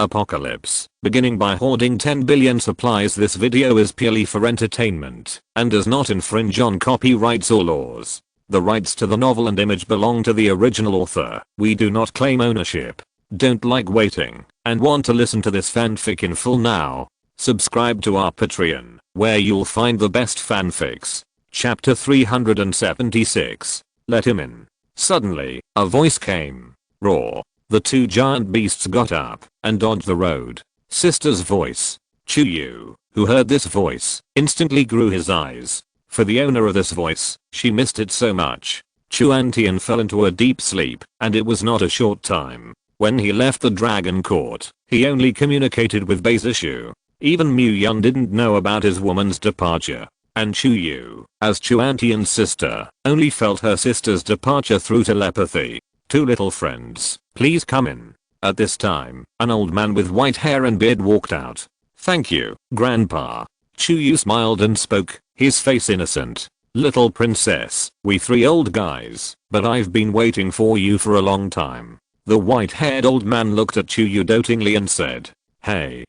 Apocalypse. Beginning by hoarding 10 billion supplies. This video is purely for entertainment and does not infringe on copyrights or laws. The rights to the novel and image belong to the original author. We do not claim ownership. Don't like waiting and want to listen to this fanfic in full now? Subscribe to our Patreon, where you'll find the best fanfics. Chapter 376. Let him in. Suddenly, a voice came. Roar. The two giant beasts got up and dodged the road. Sister's voice. Chuyu, who heard this voice, instantly grew his eyes. For the owner of this voice, she missed it so much. Chuantian fell into a deep sleep, and it was not a short time. When he left the dragon court, he only communicated with Beisishu. Even Muyun didn't know about his woman's departure. And Chuyu, as Chuantian's sister, only felt her sister's departure through telepathy. Two little friends, please come in. At this time, an old man with white hair and beard walked out. Thank you, Grandpa. Chuyu smiled and spoke, his face innocent. Little princess, we three old guys, but I've been waiting for you for a long time. The white-haired old man looked at Chuyu dotingly and said, Hey,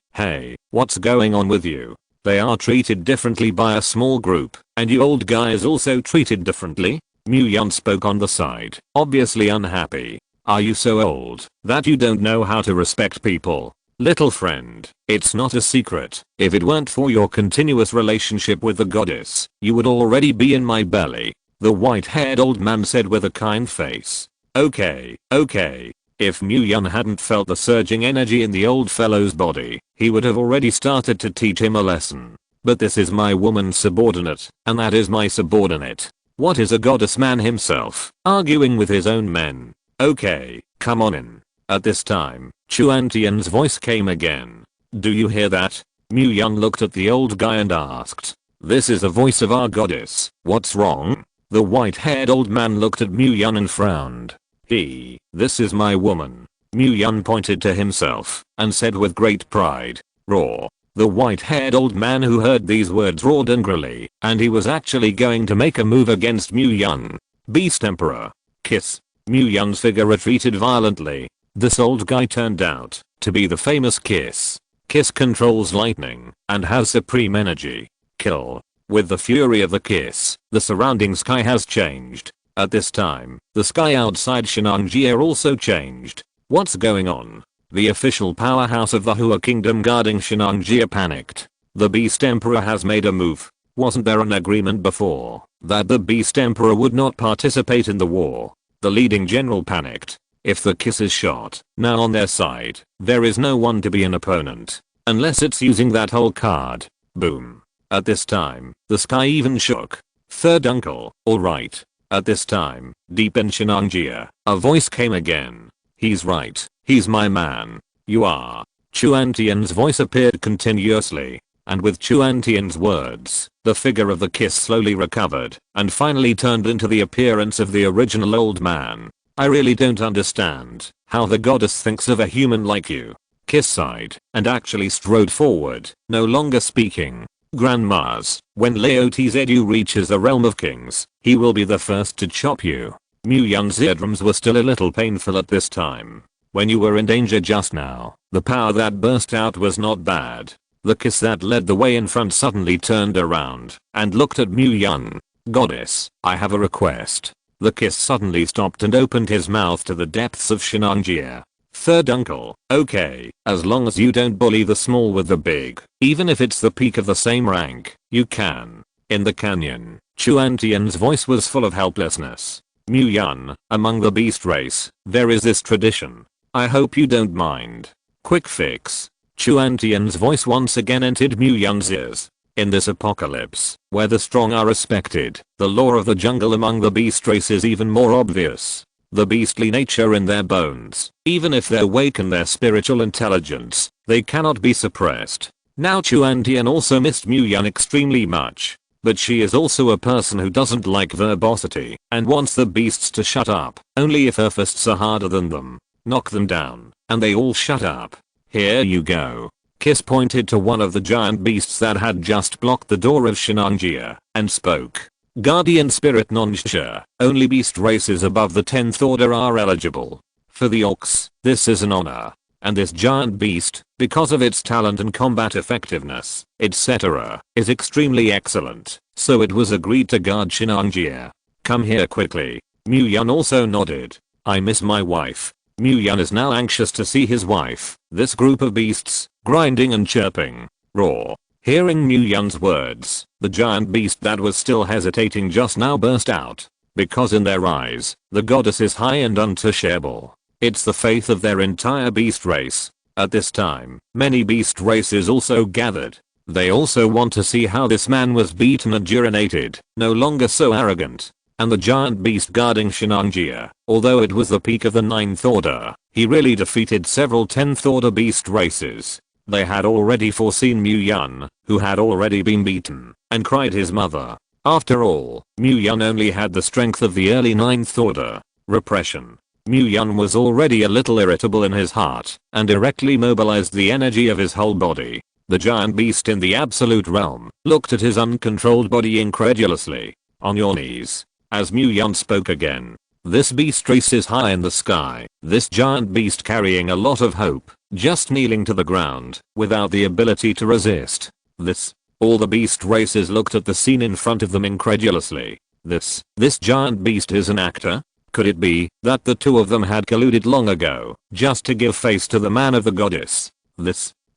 what's going on with you? They are treated differently by a small group, and you old guys also treated differently? Muyun spoke on the side, obviously unhappy. Are you so old that you don't know how to respect people? Little friend, it's not a secret. If it weren't for your continuous relationship with the goddess, you would already be in my belly. The white-haired old man said with a kind face. Okay. If Muyun hadn't felt the surging energy in the old fellow's body, he would have already started to teach him a lesson. But this is my woman's subordinate, and that is my subordinate. What is a goddess man himself, arguing with his own men? Okay, come on in. At this time, Chuantian's voice came again. Do you hear that? Muyun looked at the old guy and asked. This is the voice of our goddess. What's wrong? The white-haired old man looked at Muyun and frowned. This is my woman. Muyun pointed to himself and said with great pride. Roar. The white-haired old man who heard these words roared angrily, and he was actually going to make a move against Muyun. Beast Emperor. Kiss. Muyun's figure retreated violently. This old guy turned out to be the famous Kiss. Kiss controls lightning and has supreme energy. Kill. With the fury of the Kiss, the surrounding sky has changed. At this time, the sky outside Shinangjia also changed. What's going on? The official powerhouse of the Hua Kingdom guarding Shinangjia panicked. The Beast Emperor has made a move. Wasn't there an agreement before that the Beast Emperor would not participate in the war? The leading general panicked. If the Kiss is shot, now on their side, there is no one to be an opponent. Unless it's using that whole card. Boom. At this time, the sky even shook. Third uncle, alright. At this time, deep in Shinangjia, a voice came again. He's right. He's my man. You are. Chuantian's voice appeared continuously. And with Chuantian's words, the figure of the Kiss slowly recovered and finally turned into the appearance of the original old man. I really don't understand how the goddess thinks of a human like you. Kiss sighed and actually strode forward, no longer speaking. Grandmas, when Laotizedu reaches the realm of kings, he will be the first to chop you. Muyun's eardrums were still a little painful at this time. When you were in danger just now, the power that burst out was not bad. The Kiss that led the way in front suddenly turned around and looked at Muyun. Goddess, I have a request. The Kiss suddenly stopped and opened his mouth to the depths of Shinangjia. Third uncle, okay, as long as you don't bully the small with the big, even if it's the peak of the same rank, you can. In the canyon, Chuantian's voice was full of helplessness. Muyun, among the beast race, there is this tradition. I hope you don't mind. Quick fix. Chuantian's voice once again entered Muyun's ears. In this apocalypse, where the strong are respected, the law of the jungle among the beast race is even more obvious. The beastly nature in their bones, even if they awaken their spiritual intelligence, they cannot be suppressed. Now Chuantian also missed Muyun extremely much. But she is also a person who doesn't like verbosity and wants the beasts to shut up, only if her fists are harder than them. Knock them down, and they all shut up. Here you go. Kiss pointed to one of the giant beasts that had just blocked the door of Shinangjia, and spoke. Guardian Spirit Nonsha, only beast races above the 10th order are eligible. For the orcs, this is an honor. And this giant beast, because of its talent and combat effectiveness, etc., is extremely excellent, so it was agreed to guard Shinanjia. Come here quickly. Mu Yun also nodded. I miss my wife. Mu Yun is now anxious to see his wife. This group of beasts, grinding and chirping. Roar. Hearing Mu Yun's words, the giant beast that was still hesitating just now burst out. Because in their eyes, the goddess is high and untouchable. It's the faith of their entire beast race. At this time, many beast races also gathered. They also want to see how this man was beaten and urinated, no longer so arrogant. And the giant beast guarding Shinanjia, although it was the peak of the 9th order, he really defeated several 10th order beast races. They had already foreseen Mu Yun, who had already been beaten, and cried his mother. After all, Mu Yun only had the strength of the early 9th order. Repression. Mu Yun was already a little irritable in his heart, and directly mobilized the energy of his whole body. The giant beast in the absolute realm looked at his uncontrolled body incredulously. On your knees. As Mu Yun spoke again. This beast race is high in the sky. This giant beast carrying a lot of hope, just kneeling to the ground, without the ability to resist. All the beast races looked at the scene in front of them incredulously. This giant beast is an actor? Could it be that the two of them had colluded long ago, just to give face to the man of the goddess?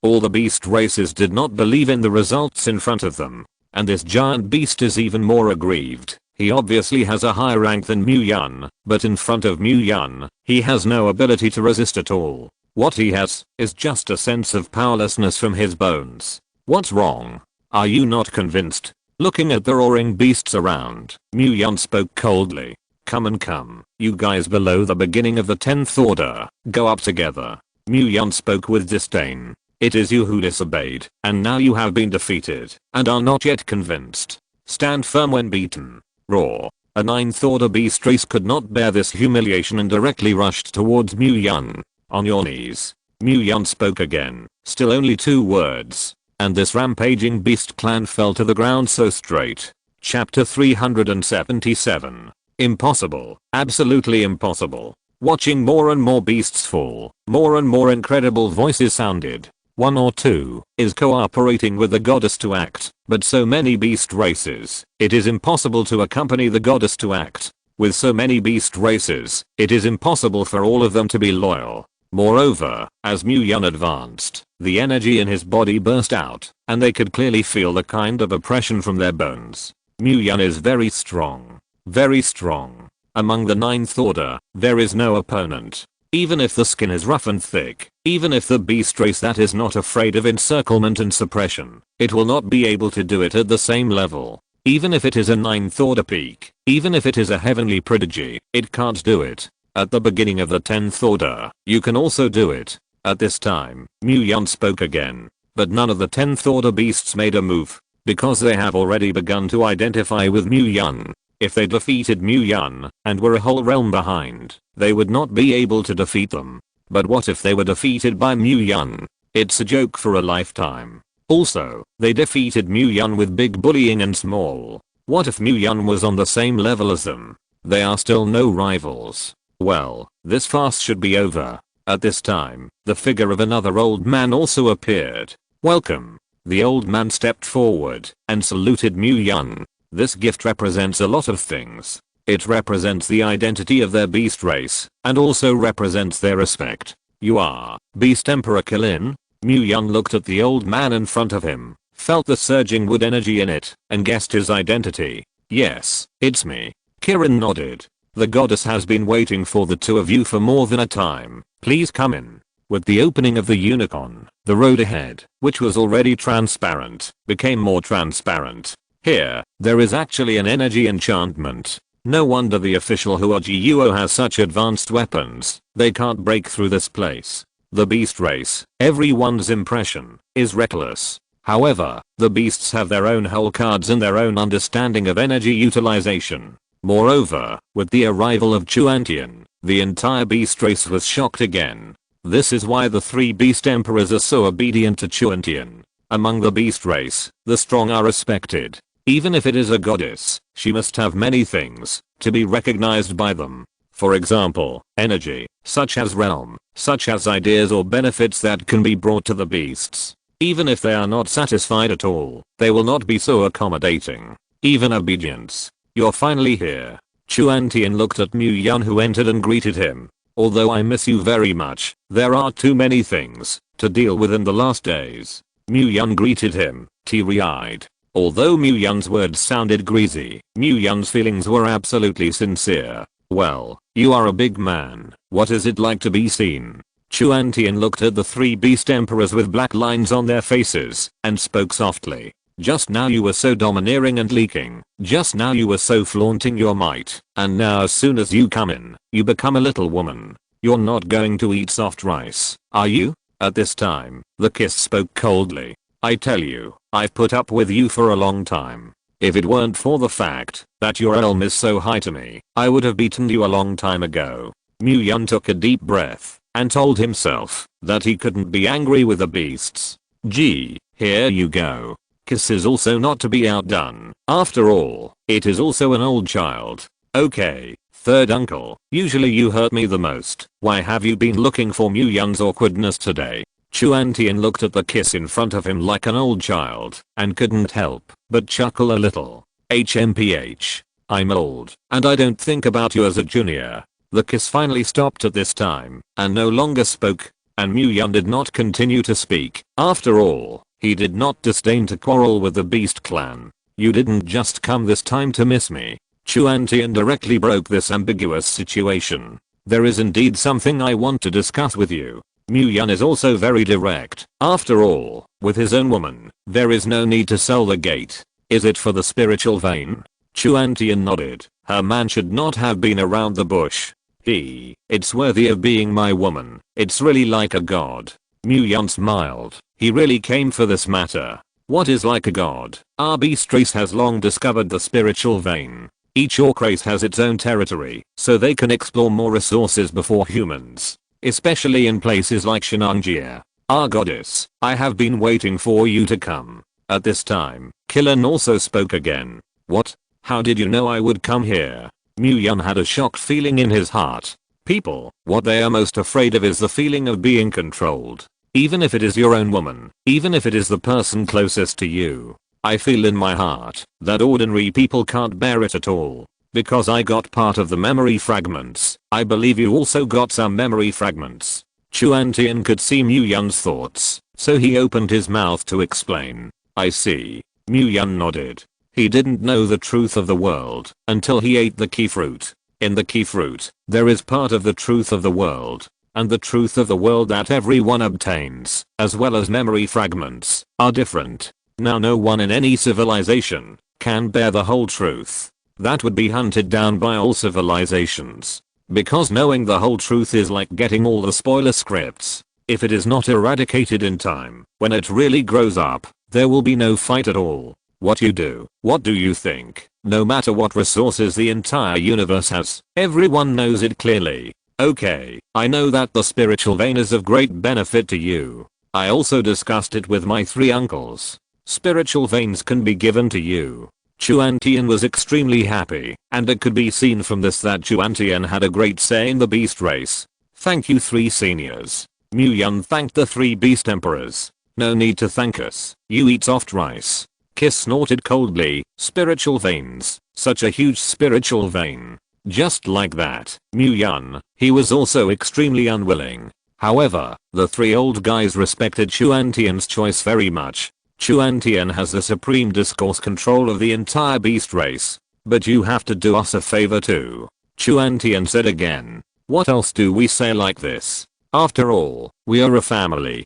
All the beast races did not believe in the results in front of them. And this giant beast is even more aggrieved. He obviously has a higher rank than Mu Yun, but in front of Mu Yun, he has no ability to resist at all. What he has is just a sense of powerlessness from his bones. What's wrong? Are you not convinced? Looking at the roaring beasts around, Mu Yun spoke coldly. Come, you guys below the beginning of the 10th order, go up together. Mu Yun spoke with disdain. It is you who disobeyed, and now you have been defeated, and are not yet convinced. Stand firm when beaten. Roar. A 9th order beast race could not bear this humiliation and directly rushed towards Mu Yun. On your knees. Mu Yun spoke again, still only 2 words. And this rampaging beast clan fell to the ground so straight. Chapter 377. Impossible. Absolutely impossible. Watching more and more beasts fall, more and more incredible voices sounded. 1 or 2 is cooperating with the goddess to act, but so many beast races, it is impossible to accompany the goddess to act. With so many beast races, it is impossible for all of them to be loyal. Moreover, as Mu Yun advanced, the energy in his body burst out, and they could clearly feel the kind of oppression from their bones. Mu Yun is very strong. Very strong. Among the 9th order, there is no opponent. Even if the skin is rough and thick, even if the beast race that is not afraid of encirclement and suppression, it will not be able to do it at the same level. Even if it is a 9th order peak, even if it is a heavenly prodigy, it can't do it. At the beginning of the 10th order, you can also do it. At this time, Mu Yun spoke again, but none of the 10th order beasts made a move, because they have already begun to identify with Mu Yun. If they defeated Mu Yun, and were a whole realm behind, they would not be able to defeat them. But what if they were defeated by Mu Yun? It's a joke for a lifetime. Also, they defeated Mu Yun with big bullying and small. What if Mu Yun was on the same level as them? They are still no rivals. Well, this fast should be over. At this time, the figure of another old man also appeared. Welcome. The old man stepped forward and saluted Mu Yun. This gift represents a lot of things. It represents the identity of their beast race, and also represents their respect. You are Beast Emperor Killin? Mu Yun looked at the old man in front of him, felt the surging wood energy in it, and guessed his identity. Yes, it's me. Kirin nodded. The goddess has been waiting for the two of you for more than a time. Please come in. With the opening of the unicorn, the road ahead, which was already transparent, became more transparent. Here, there is actually an energy enchantment. No wonder the official Huajiuo has such advanced weapons. They can't break through this place. The beast race, everyone's impression, is reckless. However, the beasts have their own whole cards and their own understanding of energy utilization. Moreover, with the arrival of Chuantian, the entire beast race was shocked again. This is why the 3 beast emperors are so obedient to Chuantian. Among the beast race, the strong are respected. Even if it is a goddess, she must have many things to be recognized by them. For example, energy, such as realm, such as ideas or benefits that can be brought to the beasts. Even if they are not satisfied at all, they will not be so accommodating. Even obedience. You're finally here. Chuan Tian looked at Mu Yun, who entered, and greeted him. Although I miss you very much, there are too many things to deal with in the last days. Mu Yun greeted him, teary-eyed. Although Mu Yun's words sounded greasy, Mu Yun's feelings were absolutely sincere. Well, you are a big man. What is it like to be seen? Chuan Tian looked at the three beast emperors with black lines on their faces and spoke softly. Just now you were so domineering and leaking. Just now you were so flaunting your might. And now as soon as you come in, you become a little woman. You're not going to eat soft rice, are you? At this time, the kiss spoke coldly. I tell you, I've put up with you for a long time. If it weren't for the fact that your realm is so high to me, I would have beaten you a long time ago. Mu Yun took a deep breath and told himself that he couldn't be angry with the beasts. Gee, here you go. Kiss is also not to be outdone. After all, it is also an old child. Okay, third uncle, usually you hurt me the most. Why have you been looking for Mu Yun's awkwardness today? Chuan Tian looked at the kiss in front of him like an old child and couldn't help but chuckle a little. HMPH. I'm old, and I don't think about you as a junior. The kiss finally stopped at this time and no longer spoke, and Mu Yun did not continue to speak. After all, he did not disdain to quarrel with the beast clan. You didn't just come this time to miss me. Chuan Tian directly broke this ambiguous situation. There is indeed something I want to discuss with you. Mu Yun is also very direct. After all, with his own woman, there is no need to sell the gate. Is it for the spiritual vein? Chuan Tian nodded. Her man should not have been around the bush. It's worthy of being my woman. It's really like a god. Mu Yun smiled. He really came for this matter. What is like a god? Our beast race has long discovered the spiritual vein. Each orc race has its own territory, so they can explore more resources before humans. Especially in places like Shenanjia. Our goddess, I have been waiting for you to come. At this time, Killen also spoke again. What? How did you know I would come here? Mu Yun had a shocked feeling in his heart. People, what they are most afraid of is the feeling of being controlled. Even if it is your own woman, even if it is the person closest to you. I feel in my heart that ordinary people can't bear it at all. Because I got part of the memory fragments, I believe you also got some memory fragments. Chuan Tian could see Mu Yun's thoughts, so he opened his mouth to explain. I see. Mu Yun nodded. He didn't know the truth of the world until he ate the key fruit. In the key fruit, there is part of the truth of the world. And the truth of the world that everyone obtains, as well as memory fragments, are different. Now no one in any civilization can bear the whole truth. That would be hunted down by all civilizations. Because knowing the whole truth is like getting all the spoiler scripts. If it is not eradicated in time, when it really grows up, there will be no fight at all. What you do, what do you think? No matter what resources the entire universe has, everyone knows it clearly. Okay, I know that the spiritual vein is of great benefit to you. I also discussed it with my three uncles. Spiritual veins can be given to you. Chuan Tian was extremely happy, and it could be seen from this that Chuan Tian had a great say in the beast race. Thank you three seniors. Mu Yun thanked the three beast emperors. No need to thank us, you eat soft rice. Kiss snorted coldly. Spiritual veins, such a huge spiritual vein. Just like that, Mu Yun, he was also extremely unwilling. However, the three old guys respected Chuan Tian's choice very much. Chuan Tian has the supreme discourse control of the entire beast race. But you have to do us a favor too. Chuan Tian said again. What else do we say like this? After all, we are a family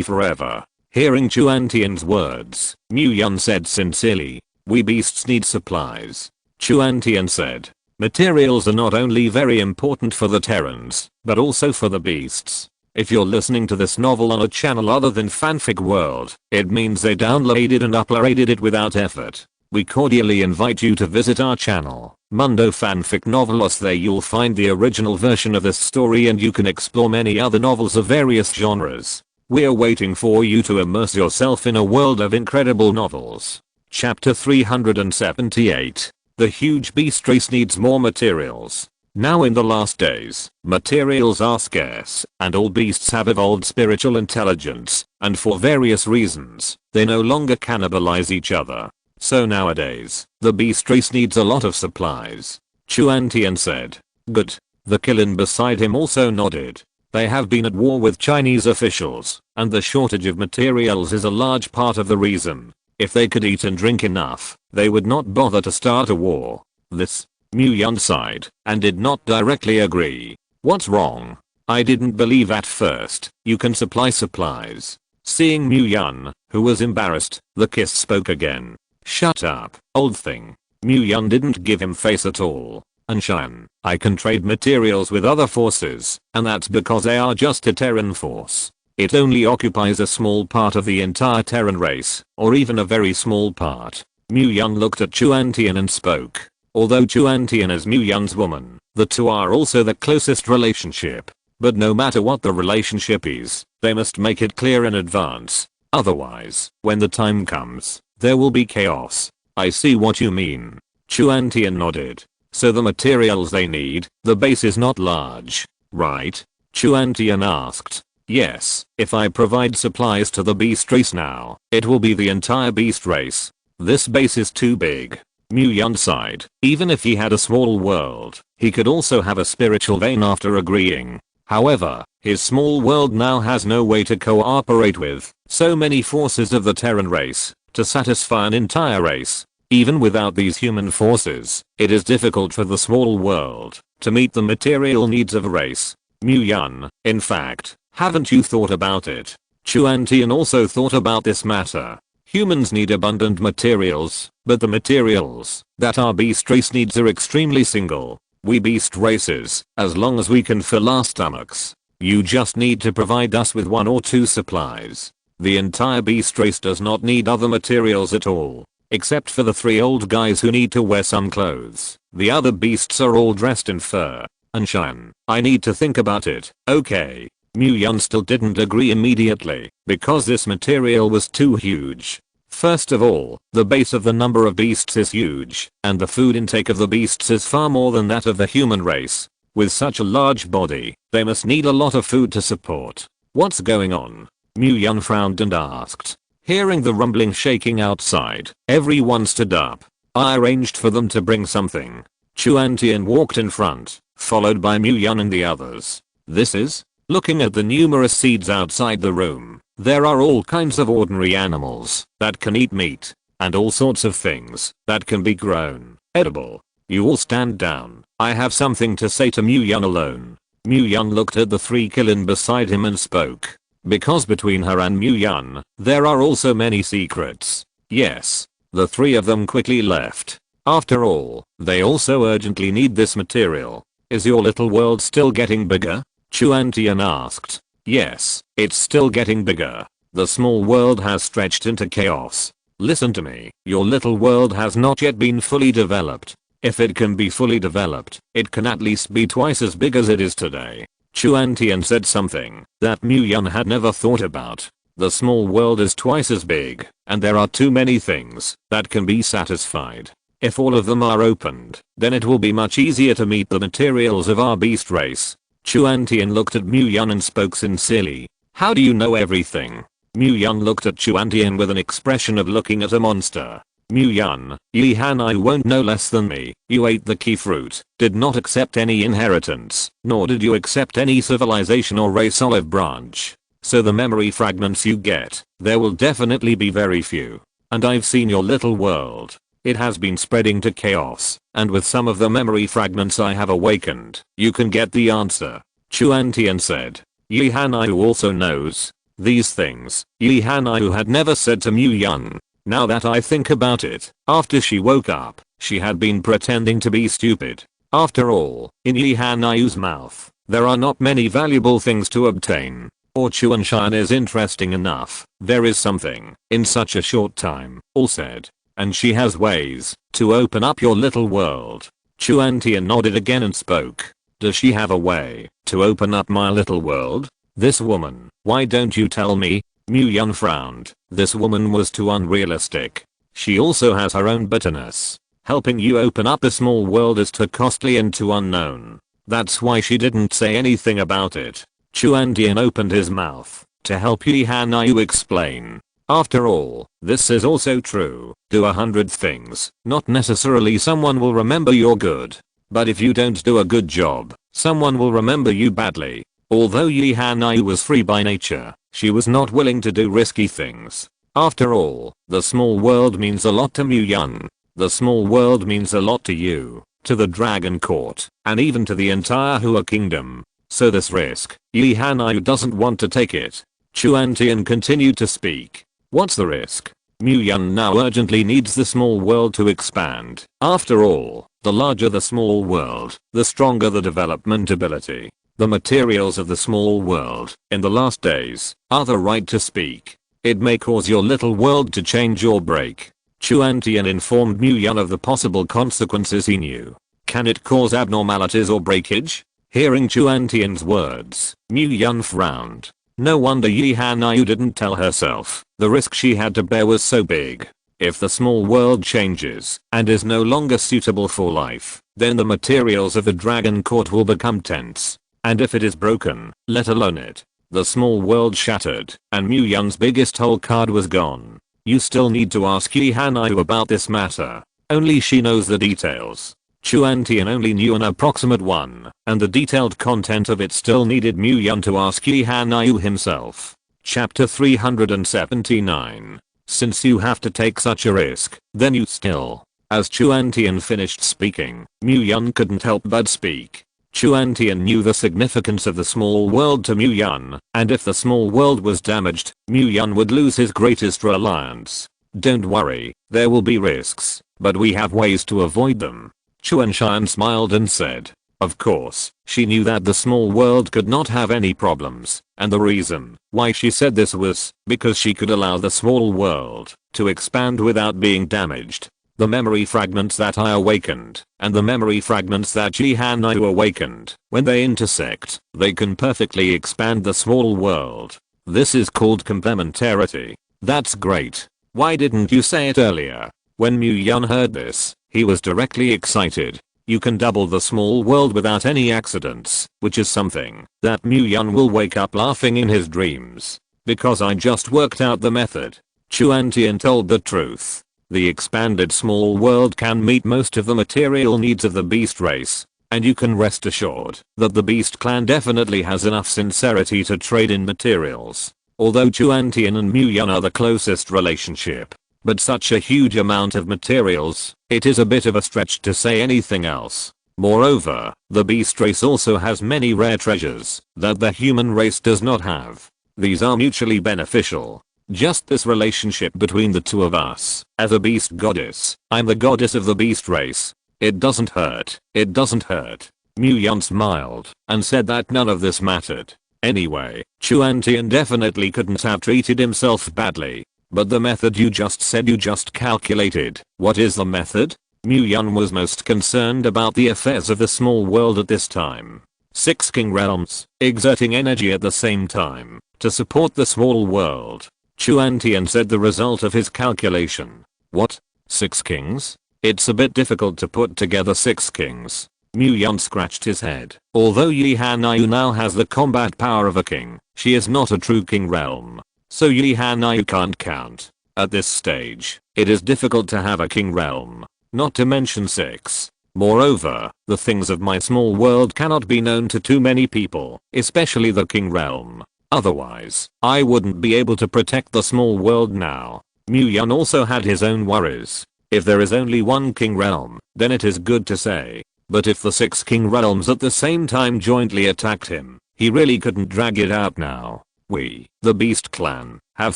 forever. Hearing Chuan Tian's words, Mu Yun said sincerely. We beasts need supplies. Chuan Tian said. Materials are not only very important for the Terrans, but also for the beasts. If you're listening to this novel on a channel other than Fanfic World, it means they downloaded and uploaded it without effort. We cordially invite you to visit our channel, Mundo Fanfic Novelos. There you'll find the original version of this story and you can explore many other novels of various genres. We're waiting for you to immerse yourself in a world of incredible novels. Chapter 378. The huge beast race needs more materials. Now in the last days, materials are scarce, and all beasts have evolved spiritual intelligence, and for various reasons, they no longer cannibalize each other. So nowadays, the beast race needs a lot of supplies. Chuan Tian said. Good. The Killin beside him also nodded. They have been at war with Chinese officials, and the shortage of materials is a large part of the reason. If they could eat and drink enough, they would not bother to start a war. This. Mu Yun sighed, and did not directly agree. What's wrong? I didn't believe at first, you can supply supplies. Seeing Mu Yun, who was embarrassed, the kiss spoke again. Shut up, old thing. Mu Yun didn't give him face at all. Anshan, I can trade materials with other forces, and that's because they are just a Terran force. It only occupies a small part of the entire Terran race, or even a very small part. Mu Yun looked at Chuan Tian and spoke. Although Chuan Tian is Mu Yun's woman, the two are also the closest relationship. But no matter what the relationship is, they must make it clear in advance. Otherwise, when the time comes, there will be chaos. I see what you mean. Chuan Tian nodded. So the materials they need, the base is not large, right? Chuan Tian asked. Yes, if I provide supplies to the beast race now, it will be the entire beast race. This base is too big. Mu Yun sighed. Even if he had a small world, he could also have a spiritual vein after agreeing. However, his small world now has no way to cooperate with so many forces of the Terran race to satisfy an entire race. Even without these human forces, it is difficult for the small world to meet the material needs of a race. Mu Yun, in fact, haven't you thought about it? Chuan Tian also thought about this matter. Humans need abundant materials, but the materials that our beast race needs are extremely single. We beast races, as long as we can fill our stomachs. You just need to provide us with 1 or 2 supplies. The entire beast race does not need other materials at all. Except for the 3 old guys who need to wear some clothes. The other beasts are all dressed in fur. Anshan, I need to think about it, okay. Mu Yun still didn't agree immediately, because this material was too huge. First of all, the base of the number of beasts is huge, and the food intake of the beasts is far more than that of the human race. With such a large body, they must need a lot of food to support. What's going on? Mu Yun frowned and asked. Hearing the rumbling shaking outside, everyone stood up. I arranged for them to bring something. Chuan Tian walked in front, followed by Mu Yun and the others. This is? Looking at the numerous seeds outside the room, there are all kinds of ordinary animals that can eat meat, and all sorts of things that can be grown, edible. You all stand down. I have something to say to Mu Yun alone. Mu Yun looked at the 3 Killin beside him and spoke. Because between her and Mu Yun, there are also many secrets. Yes. The 3 of them quickly left. After all, they also urgently need this material. Is your little world still getting bigger? Chuan Tian asked. Yes, it's still getting bigger. The small world has stretched into chaos. Listen to me, your little world has not yet been fully developed. If it can be fully developed, it can at least be twice as big as it is today. Chuan Tian said something that Mu Yun had never thought about. The small world is twice as big, and there are too many things that can be satisfied. If all of them are opened, then it will be much easier to meet the materials of our beast race. Chuan Tian looked at Mu Yun and spoke sincerely. How do you know everything? Mu Yun looked at Chuan Tian with an expression of looking at a monster. Mu Yun, Yi Hanai won't know less than me. You ate the key fruit, did not accept any inheritance, nor did you accept any civilization or race olive branch. So the memory fragments you get, there will definitely be very few. And I've seen your little world. It has been spreading to chaos, and with some of the memory fragments I have awakened, you can get the answer. Chuan Tian said. Yi Hanai also knows these things. Yi Hanai had never said to Mu Yun. Now that I think about it, after she woke up, she had been pretending to be stupid. After all, in Yi Hanai's mouth, there are not many valuable things to obtain. Or Chuan Shan is interesting enough. There is something, in such a short time, all said. And she has ways to open up your little world. Chuan Tian nodded again and spoke. Does she have a way to open up my little world? This woman, why don't you tell me? Mu Yun frowned. This woman was too unrealistic. She also has her own bitterness. Helping you open up a small world is too costly and too unknown. That's why she didn't say anything about it. Chuan-Tian opened his mouth to help Yi Han-Yu explain. After all, this is also true. Do 100 things, not necessarily someone will remember you're good. But if you don't do a good job, someone will remember you badly. Although Yi Han-Yu was free by nature, she was not willing to do risky things. After all, the small world means a lot to Mu-Yun. The small world means a lot to you, to the Dragon Court, and even to the entire Hua Kingdom. So this risk, Yi Han-Yu doesn't want to take it. Chuan-Tian continued to speak. What's the risk? Mu-Yun now urgently needs the small world to expand. After all, the larger the small world, the stronger the development ability. The materials of the small world, in the last days, are the right to speak. It may cause your little world to change or break. Chuan-Tian informed Mu-Yun of the possible consequences he knew. Can it cause abnormalities or breakage? Hearing Chuan-Tian's words, Mu-Yun frowned. No wonder Yi Han-Yu didn't tell herself. The risk she had to bear was so big. If the small world changes and is no longer suitable for life, then the materials of the Dragon Court will become tense. And if it is broken, let alone it, the small world shattered, and Mu-Yun's biggest hole card was gone. You still need to ask Yi Han-Yu about this matter. Only she knows the details. Chuan-Tian only knew an approximate one, and the detailed content of it still needed Mu-Yun to ask Yi Han-Yu himself. Chapter 379. Since you have to take such a risk, then you still. As Chuan-Tian finished speaking, Mu-Yun couldn't help but speak. Chuan-Tian knew the significance of the small world to Mu-Yun, and if the small world was damaged, Mu-Yun would lose his greatest reliance. Don't worry, there will be risks, but we have ways to avoid them. Chuan-Tian smiled and said. Of course, she knew that the small world could not have any problems, and the reason why she said this was because she could allow the small world to expand without being damaged. The memory fragments that I awakened, and the memory fragments that Yi Han-Yu awakened, when they intersect, they can perfectly expand the small world. This is called complementarity. That's great. Why didn't you say it earlier? When Mu-Yun heard this, he was directly excited. You can double the small world without any accidents, which is something that Mu-Yun will wake up laughing in his dreams. Because I just worked out the method. Chuan-Tian told the truth. The expanded small world can meet most of the material needs of the beast race, and you can rest assured that the beast clan definitely has enough sincerity to trade in materials. Although Chuan-Tian and Mu-Yun are the closest relationship, but such a huge amount of materials, it is a bit of a stretch to say anything else. Moreover, the beast race also has many rare treasures that the human race does not have. These are mutually beneficial. Just this relationship between the two of us. As a beast goddess, I'm the goddess of the beast race. It doesn't hurt. It doesn't hurt. Mu-Yun smiled and said that none of this mattered. Anyway, Chuan-Tian definitely couldn't have treated himself badly. But the method you just said you just calculated. What is the method? Mu-Yun was most concerned about the affairs of the small world at this time. 6 king realms, exerting energy at the same time, to support the small world. Chuan-Tian said the result of his calculation. What? 6 kings? It's a bit difficult to put together 6 kings. Mu-Yun scratched his head. Although Yi Han-Yu now has the combat power of a king, she is not a true king realm. So Yi Han-Yu can't count. At this stage, it is difficult to have a king realm. Not to mention 6. Moreover, the things of my small world cannot be known to too many people, especially the king realm. Otherwise, I wouldn't be able to protect the small world now. Mu-Yun also had his own worries. If there is only one king realm, then it is good to say. But if the 6 king realms at the same time jointly attacked him, he really couldn't drag it out now. We, the beast clan, have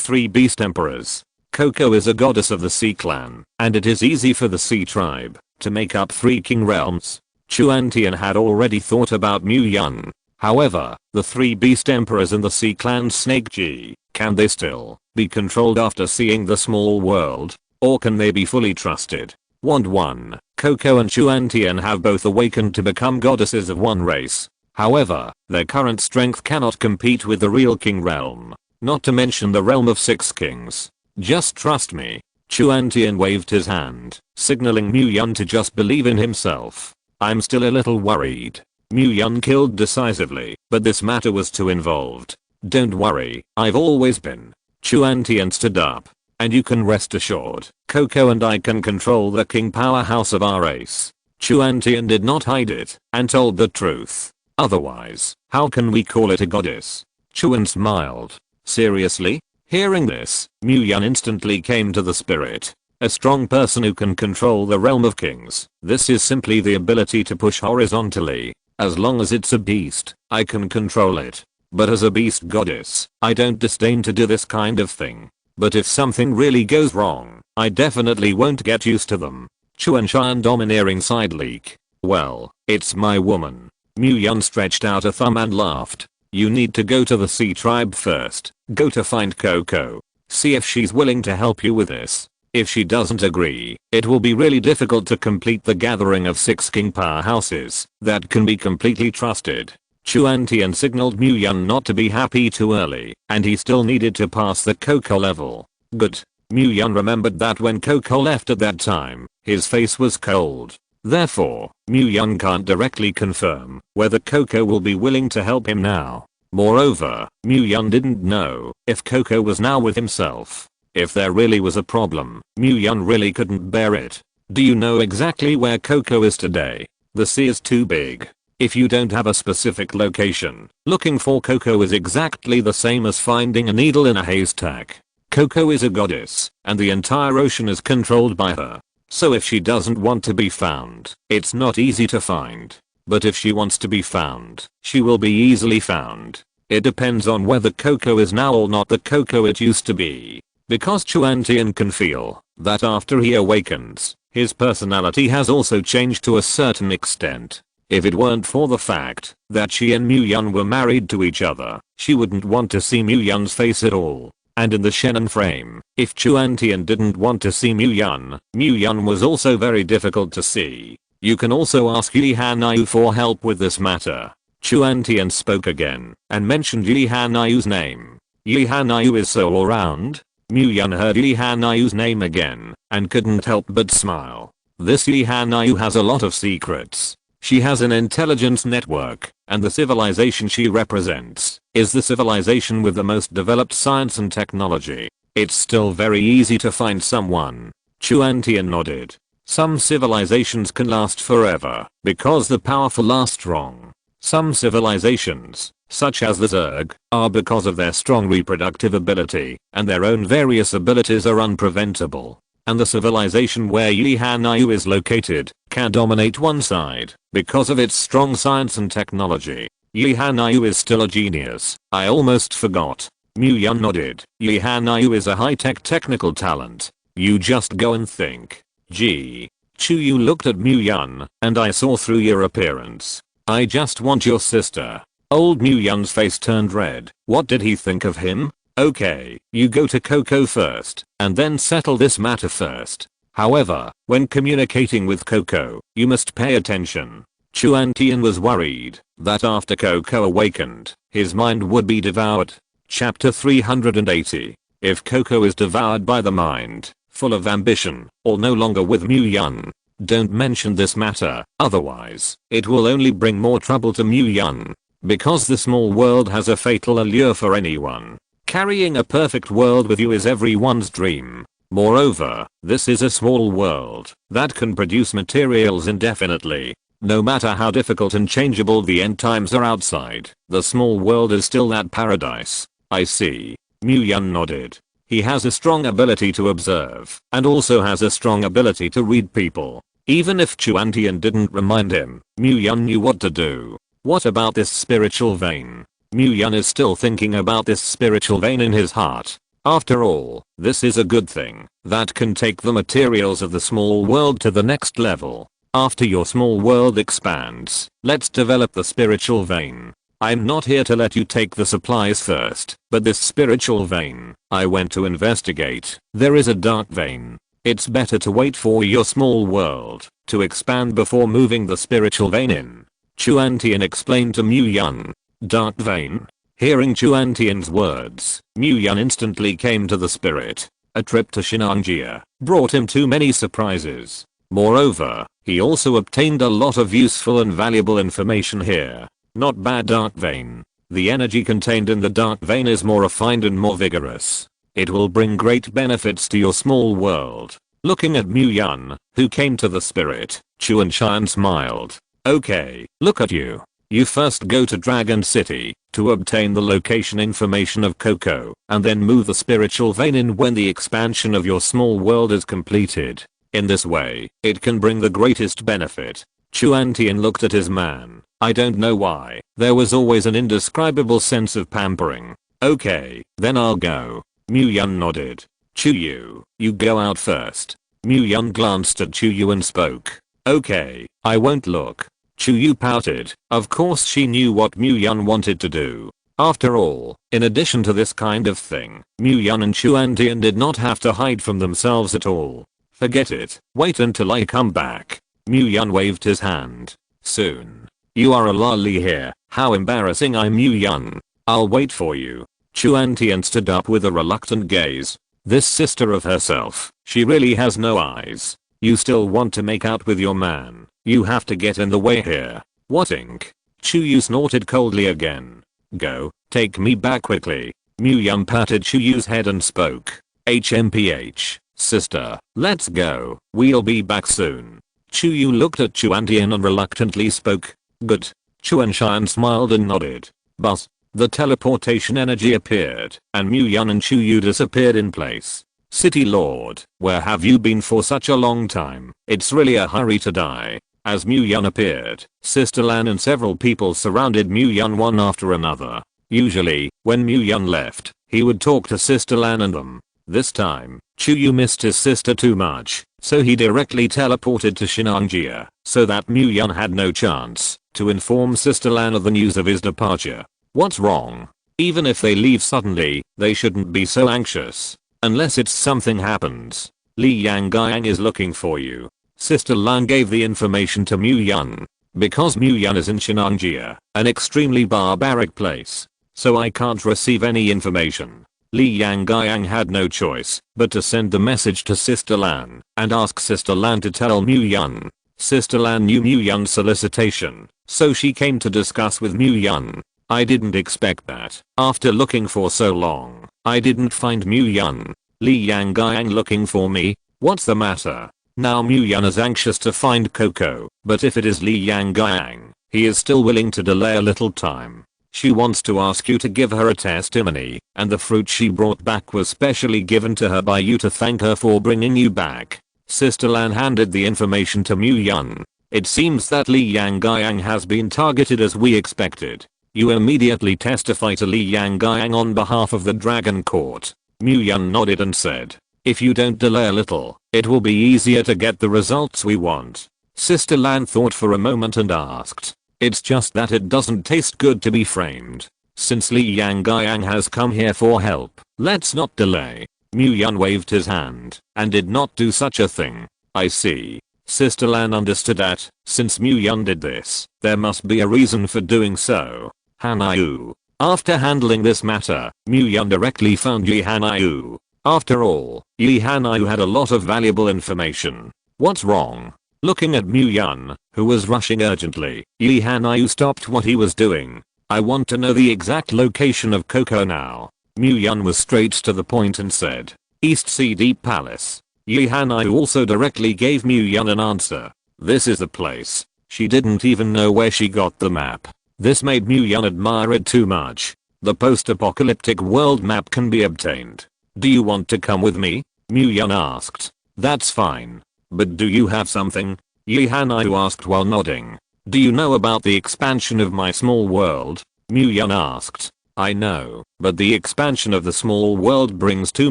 3 beast emperors. Coco is a goddess of the sea clan, and it is easy for the sea tribe to make up 3 king realms. Chuan-Tian had already thought about Mu-Yun. However, the 3 beast emperors in the sea clan Snake G, can they still be controlled after seeing the small world? Or can they be fully trusted? 1. Coco and Chuan-Tian have both awakened to become goddesses of one race. However, their current strength cannot compete with the real king realm. Not to mention the realm of 6 kings. Just trust me. Chuan-Tian waved his hand, signaling Mu Yun to just believe in himself. I'm still a little worried. Mu Yun killed decisively, but this matter was too involved. Don't worry, I've always been. Chuan Tian stood up. And you can rest assured, Coco and I can control the king powerhouse of our race. Chuan Tian did not hide it, and told the truth. Otherwise, how can we call it a goddess? Chuan smiled. Seriously? Hearing this, Mu Yun instantly came to the spirit. A strong person who can control the realm of kings. This is simply the ability to push horizontally. As long as it's a beast, I can control it. But as a beast goddess, I don't disdain to do this kind of thing. But if something really goes wrong, I definitely won't get used to them. Chuan Shan domineering side leak. Well, it's my woman. Mu Yun stretched out a thumb and laughed. You need to go to the sea tribe first. Go to find Coco. See if she's willing to help you with this. If she doesn't agree, it will be really difficult to complete the gathering of 6 king powerhouses that can be completely trusted. Chuan Tian signaled Mu Yun not to be happy too early, and he still needed to pass the Coco level. Good. Mu Yun remembered that when Coco left at that time, his face was cold. Therefore, Mu Yun can't directly confirm whether Coco will be willing to help him now. Moreover, Mu Yun didn't know if Coco was now with himself. If there really was a problem, Mu Yun really couldn't bear it. Do you know exactly where Coco is today? The sea is too big. If you don't have a specific location, looking for Coco is exactly the same as finding a needle in a haystack. Coco is a goddess, and the entire ocean is controlled by her. So if she doesn't want to be found, it's not easy to find. But if she wants to be found, she will be easily found. It depends on whether Coco is now or not the Coco it used to be. Because Chuan Tian can feel that after he awakens, his personality has also changed to a certain extent. If it weren't for the fact that she and Mu Yun were married to each other, she wouldn't want to see Mu Yun's face at all. And in the Shannon frame, if Chuan Tian didn't want to see Mu Yun was also very difficult to see. You can also ask Yi Hanayu for help with this matter. Chuan Tian spoke again and mentioned Yi Hanayu's name. Yi Hanayu is so all around. Mu Yun heard Yi Hanayu's name again and couldn't help but smile. This Yi Hanayu has a lot of secrets. She has an intelligence network, and the civilization she represents is the civilization with the most developed science and technology. It's still very easy to find someone. Chuan Tian nodded. Some civilizations can last forever because the powerful last strong. Some civilizations, such as the Zerg, are because of their strong reproductive ability, and their own various abilities are unpreventable. And the civilization where Yi Hanayu is located can dominate one side because of its strong science and technology. Yi Hanayu is still a genius. I almost forgot. Mu Yun nodded. Yi Hanayu is a high-tech technical talent. You just go and think. Gee. Chu looked at Mu Yun, and I saw through your appearance. I just want your sister. Old Mu Yun's face turned red. What did he think of him? Okay, you go to Coco first, and then settle this matter first. However, when communicating with Coco, you must pay attention. Chuan Tian was worried that after Coco awakened, his mind would be devoured. Chapter 380. If Coco is devoured by the mind, full of ambition, or no longer with Mu Yun, don't mention this matter, otherwise, it will only bring more trouble to Mu Yun. Because the small world has a fatal allure for anyone. Carrying a perfect world with you is everyone's dream. Moreover, this is a small world that can produce materials indefinitely. No matter how difficult and changeable the end times are outside, the small world is still that paradise. I see. Mu Yun nodded. He has a strong ability to observe, and also has a strong ability to read people. Even if Chuan Tian didn't remind him, Mu Yun knew what to do. What about this spiritual vein? Mu Yun is still thinking about this spiritual vein in his heart. After all, this is a good thing that can take the materials of the small world to the next level. After your small world expands, let's develop the spiritual vein. I'm not here to let you take the supplies first, but this spiritual vein, I went to investigate. There is a dark vein. It's better to wait for your small world to expand before moving the spiritual vein in. Chuan Tian explained to Mu Yun. Dark vein? Hearing Chuan Tian's words, Mu Yun instantly came to the spirit. A trip to Shinanjia brought him too many surprises. Moreover, he also obtained a lot of useful and valuable information here. Not bad, dark vein. The energy contained in the dark vein is more refined and more vigorous. It will bring great benefits to your small world. Looking at Mu Yun, who came to the spirit, Chuan Shan smiled. Okay, look at you. You first go to Dragon City to obtain the location information of Coco, and then move the spiritual vein in when the expansion of your small world is completed. In this way, it can bring the greatest benefit. Chuan Tian looked at his man. I don't know why, there was always an indescribable sense of pampering. Okay, then I'll go. Mu Yun nodded. Chu, you go out first. Mu Yun glanced at Chu and spoke. Okay, I won't look. Chu pouted. Of course she knew what Mu Yun wanted to do. After all, in addition to this kind of thing, Mu Yun and Chuan Tian did not have to hide from themselves at all. Forget it, wait until I come back. Mu Yun waved his hand. Soon. You are a lolly here, how embarrassing. I'm Mu Yun. I'll wait for you. Chuan Tian stood up with a reluctant gaze. This sister of herself, she really has no eyes. You still want to make out with your man. You have to get in the way here. What ink? Chu snorted coldly again. Go, take me back quickly. Mu Yun patted Chu's head and spoke. HMPH, sister, let's go. We'll be back soon. Chu looked at Chuan Tian and reluctantly spoke. Good. Chuan Shan smiled and nodded. But the teleportation energy appeared, and Mu Yun and Chu disappeared in place. City Lord, where have you been for such a long time? It's really a hurry to die. As Mu Yun appeared, Sister Lan and several people surrounded Mu Yun one after another. Usually, when Mu Yun left, he would talk to Sister Lan and them. This time, Chu missed his sister too much, so he directly teleported to Shinanjia, so that Mu Yun had no chance to inform Sister Lan of the news of his departure. What's wrong? Even if they leave suddenly, they shouldn't be so anxious. Unless it's something happens. Li Yang Yang is looking for you. Sister Lan gave the information to Mu Yun. Because Mu Yun is in Shinanjia, an extremely barbaric place, so I can't receive any information. Li Yang Yang had no choice but to send the message to Sister Lan and ask Sister Lan to tell Mu Yun. Sister Lan knew Mu Yun's solicitation, so she came to discuss with Mu Yun. I didn't expect that. After looking for so long, I didn't find Mu Yun. Li Yang Yang looking for me? What's the matter? Now Mu Yun is anxious to find Coco, but if it is Li Yang Yang, he is still willing to delay a little time. She wants to ask you to give her a testimony, and the fruit she brought back was specially given to her by you to thank her for bringing you back. Sister Lan handed the information to Mu Yun. It seems that Li Yang Yang has been targeted as we expected. You immediately testify to Li Yang Yang on behalf of the Dragon Court. Mu Yun nodded and said, if you don't delay a little, it will be easier to get the results we want. Sister Lan thought for a moment and asked, it's just that it doesn't taste good to be framed. Since Li Yang Yang has come here for help, let's not delay. Mu Yun waved his hand and did not do such a thing. I see. Sister Lan understood that, since Mu Yun did this, there must be a reason for doing so. Hanayu. After handling this matter, Mu Yun directly found Yi Hanayu. After all, Yi Hanayu had a lot of valuable information. What's wrong? Looking at Mu Yun, who was rushing urgently, Yi Hanayu stopped what he was doing. I want to know the exact location of Coco now. Mu Yun was straight to the point and said, East Sea Deep Palace. Yi Hanayu also directly gave Mu Yun an answer. This is the place. She didn't even know where she got the map. This made Mu Yun admire it too much. The post-apocalyptic world map can be obtained. Do you want to come with me? Mu Yun asked. That's fine. But do you have something? Yi Hanayu asked while nodding. Do you know about the expansion of my small world? Mu Yun asked. I know, but the expansion of the small world brings too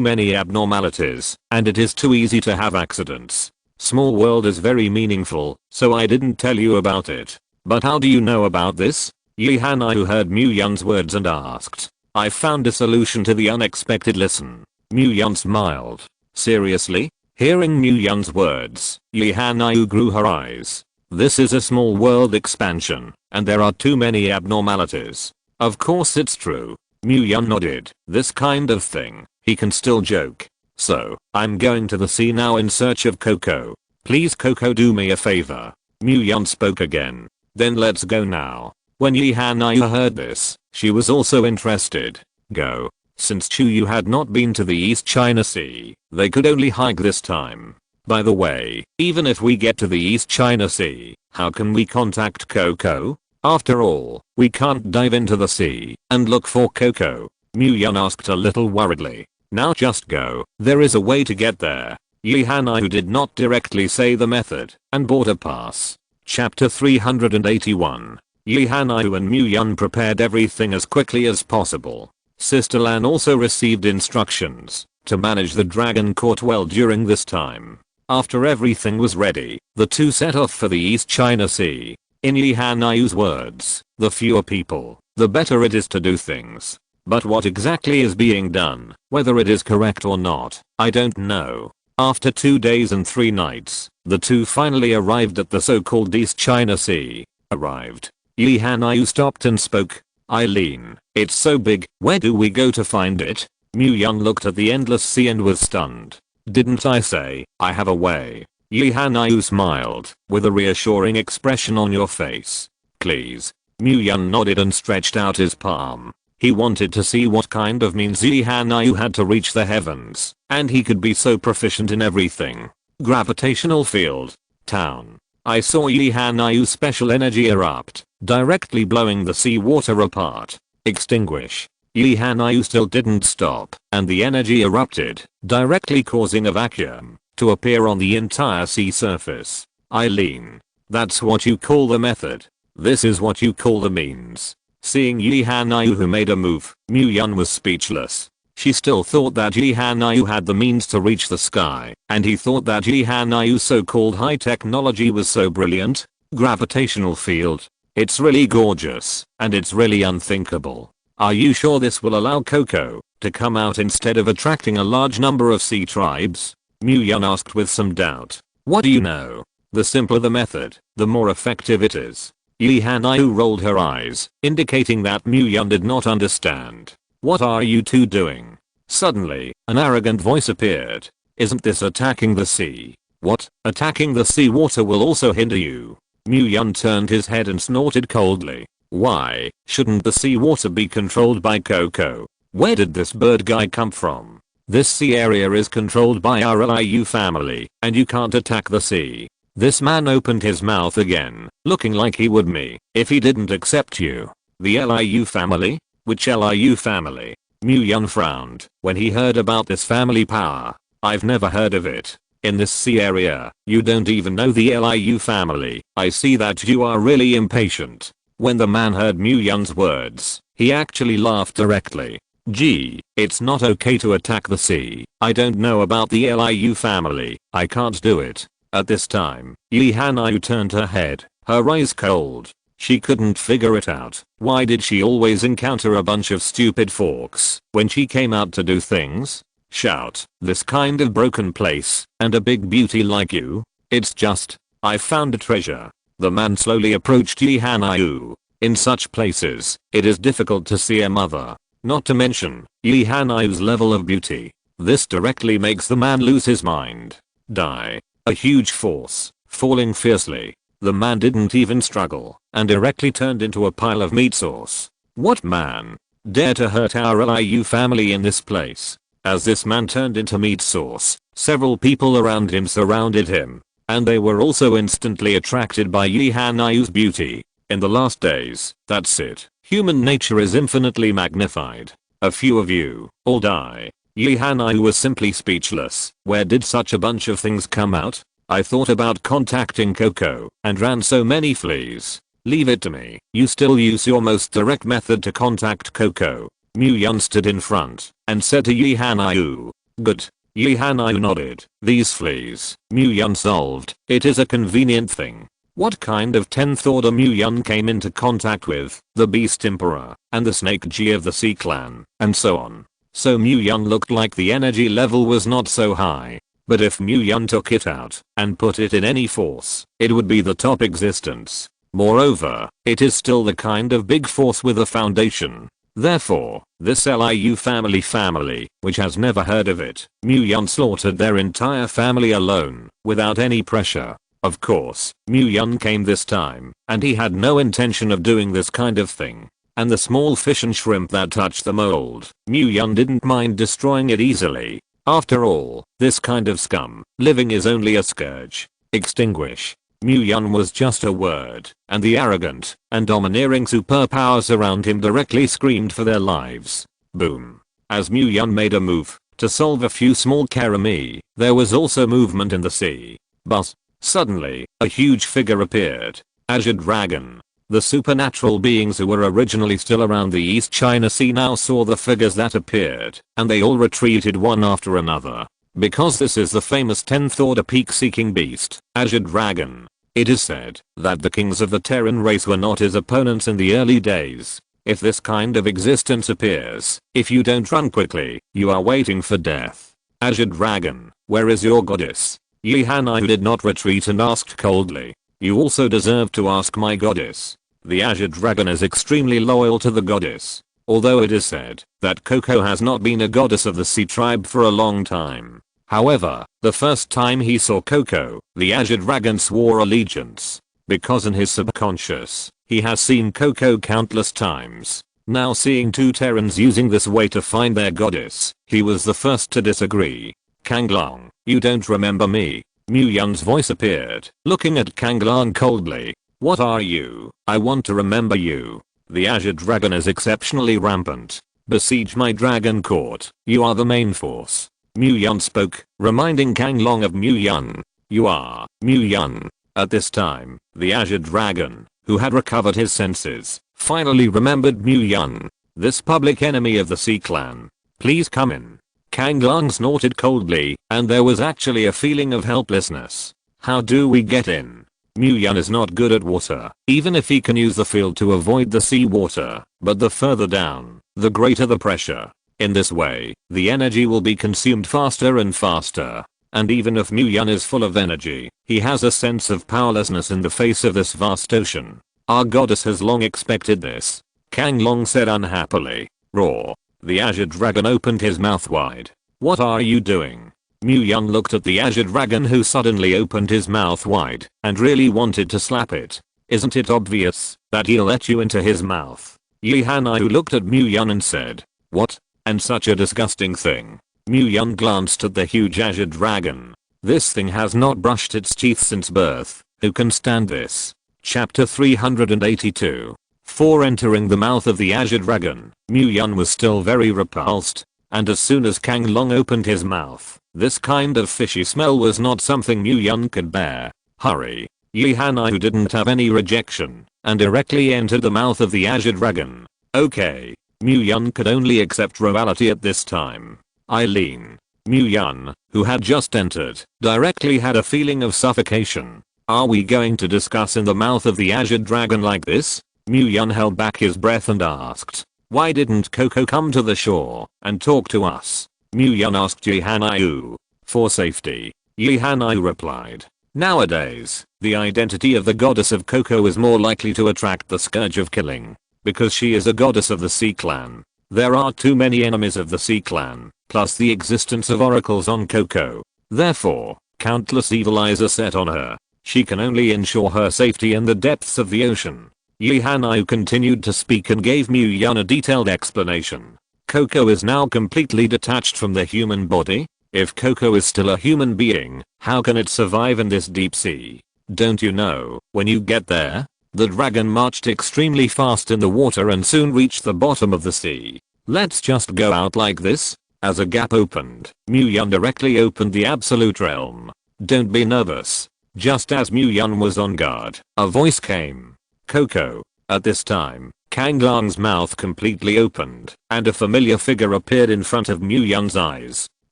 many abnormalities, and it is too easy to have accidents. Small world is very meaningful, so I didn't tell you about it. But how do you know about this? Yi Hanayu heard Mu Yun's words and asked. I found a solution to the unexpected. Listen. Mu Yun smiled. Seriously? Hearing Mu Yun's words, Yi Hanayu grew her eyes. This is a small world expansion, and there are too many abnormalities. Of course it's true. Mu Yun nodded. This kind of thing, he can still joke. So, I'm going to the sea now in search of Coco. Please Coco, do me a favor. Muyun spoke again. Then let's go now. When Yi Hanayu heard this, she was also interested. Go. Since Chuyu had not been to the East China Sea, they could only hike this time. By the way, even if we get to the East China Sea, how can we contact Coco? After all, we can't dive into the sea and look for Coco. Muyun asked a little worriedly. Now just go. There is a way to get there. Yi Hanayu did not directly say the method and bought a pass. Chapter 381. Yi Hanayu and Muyun prepared everything as quickly as possible. Sister Lan also received instructions to manage the dragon court well during this time. After everything was ready, the two set off for the East China Sea. In Yi Hanayu's words, the fewer people, the better it is to do things. But what exactly is being done, whether it is correct or not, I don't know. After 2 days and 3 nights, the two finally arrived at the so-called East China Sea. Yi Hanayu stopped and spoke. Eileen, it's so big, where do we go to find it? Muyun looked at the endless sea and was stunned. Didn't I say, I have a way? Yi Hanayu smiled, with a reassuring expression on your face. Please. Muyun nodded and stretched out his palm. He wanted to see what kind of means Yi Hanayu had to reach the heavens, and he could be so proficient in everything. Gravitational field. Town. I saw Yi Hanayu's special energy erupt, directly blowing the seawater apart. Extinguish. Yi Hanayu still didn't stop, and the energy erupted, directly causing a vacuum to appear on the entire sea surface. Eileen. That's what you call the method. This is what you call the means. Seeing Yi Hanayu who made a move, Muyun was speechless. She still thought that Yi Hanayu had the means to reach the sky, and he thought that Yi Hanayu's so-called high technology was so brilliant. Gravitational field. It's really gorgeous, and it's really unthinkable. Are you sure this will allow Coco to come out instead of attracting a large number of sea tribes? Muyun asked with some doubt. What do you know? The simpler the method, the more effective it is. Yi Hanayu rolled her eyes, indicating that Muyun did not understand. What are you two doing? Suddenly, an arrogant voice appeared. Isn't this attacking the sea? What? Attacking the sea water will also hinder you? Muyun turned his head and snorted coldly. Why shouldn't the sea water be controlled by Coco? Where did this bird guy come from? This sea area is controlled by our Liu family, and you can't attack the sea. This man opened his mouth again, looking like he would me if he didn't accept you. The Liu family? Which Liu family? Muyun frowned when he heard about this family power. I've never heard of it. In this sea area, you don't even know the Liu family. I see that you are really impatient. When the man heard Muyun's words, he actually laughed directly. Gee, it's not okay to attack the sea. I don't know about the Liu family. I can't do it. At this time, Yi Hanayu turned her head, her eyes cold. She couldn't figure it out. Why did she always encounter a bunch of stupid forks when she came out to do things? Shout, this kind of broken place, and a big beauty like you? It's just, I found a treasure. The man slowly approached Yi Hanayu. In such places, it is difficult to see a mother. Not to mention, Yi Hanayu's level of beauty. This directly makes the man lose his mind. Die. A huge force, falling fiercely. The man didn't even struggle, and directly turned into a pile of meat sauce. What man dare to hurt our Liu family in this place? As this man turned into meat sauce, several people around him surrounded him, and they were also instantly attracted by Yi Hanayu's beauty. In the last days, that's it. Human nature is infinitely magnified. A few of you all die. Yi Hanayu was simply speechless. Where did such a bunch of things come out? I thought about contacting Coco and ran so many fleas. Leave it to me. You still use your most direct method to contact Coco. Muyun stood in front and said to Yi Hanayu. Good. Yi Hanayu nodded. These fleas, Muyun solved. It is a convenient thing. What kind of 10th order Muyun came into contact with? The Beast Emperor and the Snake G of the Sea Clan, and so on. So Muyun looked like the energy level was not so high. But if Muyun took it out and put it in any force, it would be the top existence. Moreover, it is still the kind of big force with a foundation. Therefore, this Liu family, which has never heard of it, Mu-Yun slaughtered their entire family alone, without any pressure. Of course, Mu-Yun came this time, and he had no intention of doing this kind of thing. And the small fish and shrimp that touched the mold, Mu-Yun didn't mind destroying it easily. After all, this kind of scum, living is only a scourge. Extinguish. Mu-Yun was just a word, and the arrogant and domineering superpowers around him directly screamed for their lives. Boom. As Mu-Yun made a move to solve a few small karami, there was also movement in the sea. But suddenly, a huge figure appeared. Azure Dragon. The supernatural beings who were originally still around the East China Sea now saw the figures that appeared, and they all retreated one after another. Because this is the famous 10th order peak-seeking beast, Azure Dragon. It is said that the kings of the Terran race were not his opponents in the early days. If this kind of existence appears, if you don't run quickly, you are waiting for death. Azure Dragon, where is your goddess? Yi Hanai did not retreat and asked coldly. You also deserve to ask my goddess. The Azure Dragon is extremely loyal to the goddess. Although it is said that Coco has not been a goddess of the sea tribe for a long time. However, the first time he saw Coco, the Azure Dragon swore allegiance. Because in his subconscious, he has seen Coco countless times. Now seeing two Terrans using this way to find their goddess, he was the first to disagree. Kanglong, you don't remember me? Mu-Yun's voice appeared, looking at Kanglong coldly. What are you? I want to remember you. The Azure Dragon is exceptionally rampant. Besiege my dragon court. You are the main force. Mu-Yun spoke, reminding Kanglong of Mu-Yun. You are Mu-Yun. At this time, the Azure Dragon, who had recovered his senses, finally remembered Mu-Yun. This public enemy of the Sea Clan. Please come in. Kanglong snorted coldly, and there was actually a feeling of helplessness. How do we get in? Mu-Yun is not good at water, even if he can use the field to avoid the sea water, but the further down, the greater the pressure. In this way, the energy will be consumed faster and faster. And even if Mu-Yun is full of energy, he has a sense of powerlessness in the face of this vast ocean. Our goddess has long expected this. Kanglong said unhappily. Roar. The Azure Dragon opened his mouth wide. What are you doing? Mu-Yun looked at the Azure Dragon, who suddenly opened his mouth wide and really wanted to slap it. Isn't it obvious that he'll let you into his mouth? Yi Hanai looked at Mu-Yun and said, what? And such a disgusting thing. Mu-Yun glanced at the huge Azure Dragon. This thing has not brushed its teeth since birth. Who can stand this? Chapter 382. Before entering the mouth of the Azure Dragon, Mu-Yun was still very repulsed. And as soon as Kanglong opened his mouth, this kind of fishy smell was not something Mu-Yun could bear. Hurry. Yi Hanai, who didn't have any rejection, and directly entered the mouth of the Azure Dragon. Okay. Mu-Yun could only accept reality at this time. Eileen. Mu-Yun, who had just entered, directly had a feeling of suffocation. Are we going to discuss in the mouth of the Azure Dragon like this? Mu-Yun held back his breath and asked. Why didn't Coco come to the shore and talk to us? Mu-Yun asked Yi Hanai. For safety. Yi Hanai replied. Nowadays, the identity of the goddess of Coco is more likely to attract the scourge of killing. Because she is a goddess of the Sea Clan. There are too many enemies of the Sea Clan, plus the existence of oracles on Coco. Therefore, countless evil eyes are set on her. She can only ensure her safety in the depths of the ocean. Yi Hanai continued to speak and gave Mu-Yun a detailed explanation. Coco is now completely detached from the human body. If Coco is still a human being, how can it survive in this deep sea? Don't you know, when you get there? The dragon marched extremely fast in the water and soon reached the bottom of the sea. Let's just go out like this. As a gap opened, Mu-Yun directly opened the absolute realm. Don't be nervous. Just as Mu-Yun was on guard, a voice came. Coco. At this time, Kanglong's mouth completely opened, and a familiar figure appeared in front of Mu-Yun's eyes.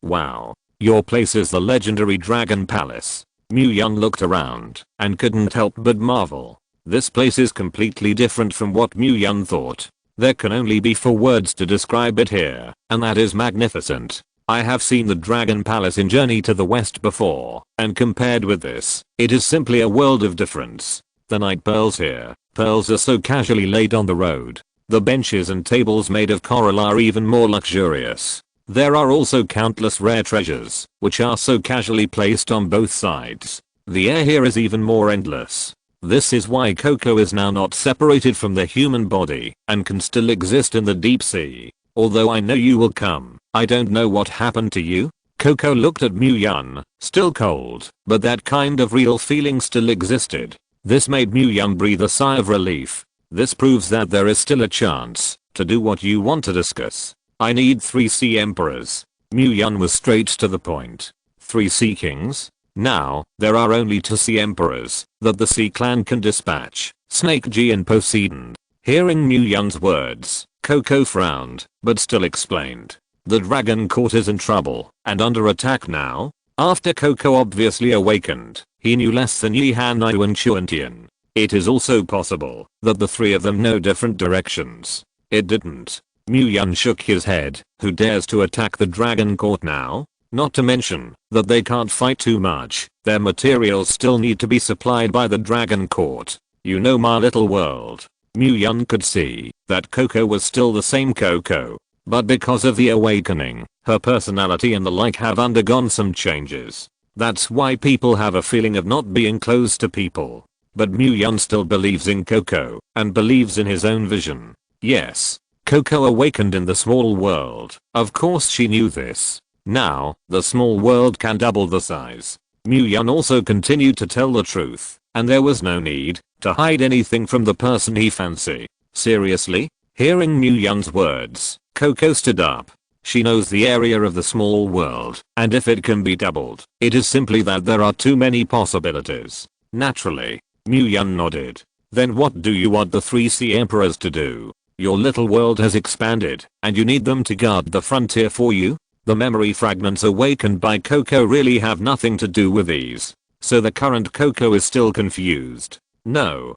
Wow. Your place is the legendary Dragon Palace. Mu-Yun looked around, and couldn't help but marvel. This place is completely different from what Mu-Yun thought. There can only be 4 words to describe it here, and that is magnificent. I have seen the Dragon Palace in Journey to the West before, and compared with this, it is simply a world of difference. The night pearls here, pearls are so casually laid on the road. The benches and tables made of coral are even more luxurious. There are also countless rare treasures, which are so casually placed on both sides. The air here is even more endless. This is why Coco is now not separated from the human body and can still exist in the deep sea. Although I know you will come, I don't know what happened to you. Coco looked at Mu-Yun, still cold, but that kind of real feeling still existed. This made Mu-Yun breathe a sigh of relief. This proves that there is still a chance to do what you want to discuss. I need 3 sea emperors. Mu-Yun was straight to the point. 3 sea kings? Now, there are only 2 sea emperors that the sea clan can dispatch, Snake G and Poseidon. Hearing Mu-Yun's words, Coco frowned, but still explained. The dragon court is in trouble and under attack now. After Coco obviously awakened, he knew less than Yi Hanyu and Chuantian. It is also possible that the 3 of them know different directions. It didn't. Mu-Yun shook his head. Who dares to attack the dragon court now? Not to mention that they can't fight too much. Their materials still need to be supplied by the dragon court. You know my little world. Mu-Yun could see that Coco was still the same Coco. But because of the awakening, her personality and the like have undergone some changes. That's why people have a feeling of not being close to people. But Mu-Yun still believes in Coco and believes in his own vision. Yes. Coco awakened in the small world. Of course she knew this. Now, the small world can double the size. Mu-Yun also continued to tell the truth, and there was no need to hide anything from the person he fancied. Seriously? Hearing Mu-Yun's words, Coco stood up. She knows the area of the small world, and if it can be doubled, it is simply that there are too many possibilities. Naturally, Mu-Yun nodded. Then what do you want the 3 sea emperors to do? Your little world has expanded, and you need them to guard the frontier for you? The memory fragments awakened by Coco really have nothing to do with these. So the current Coco is still confused. No.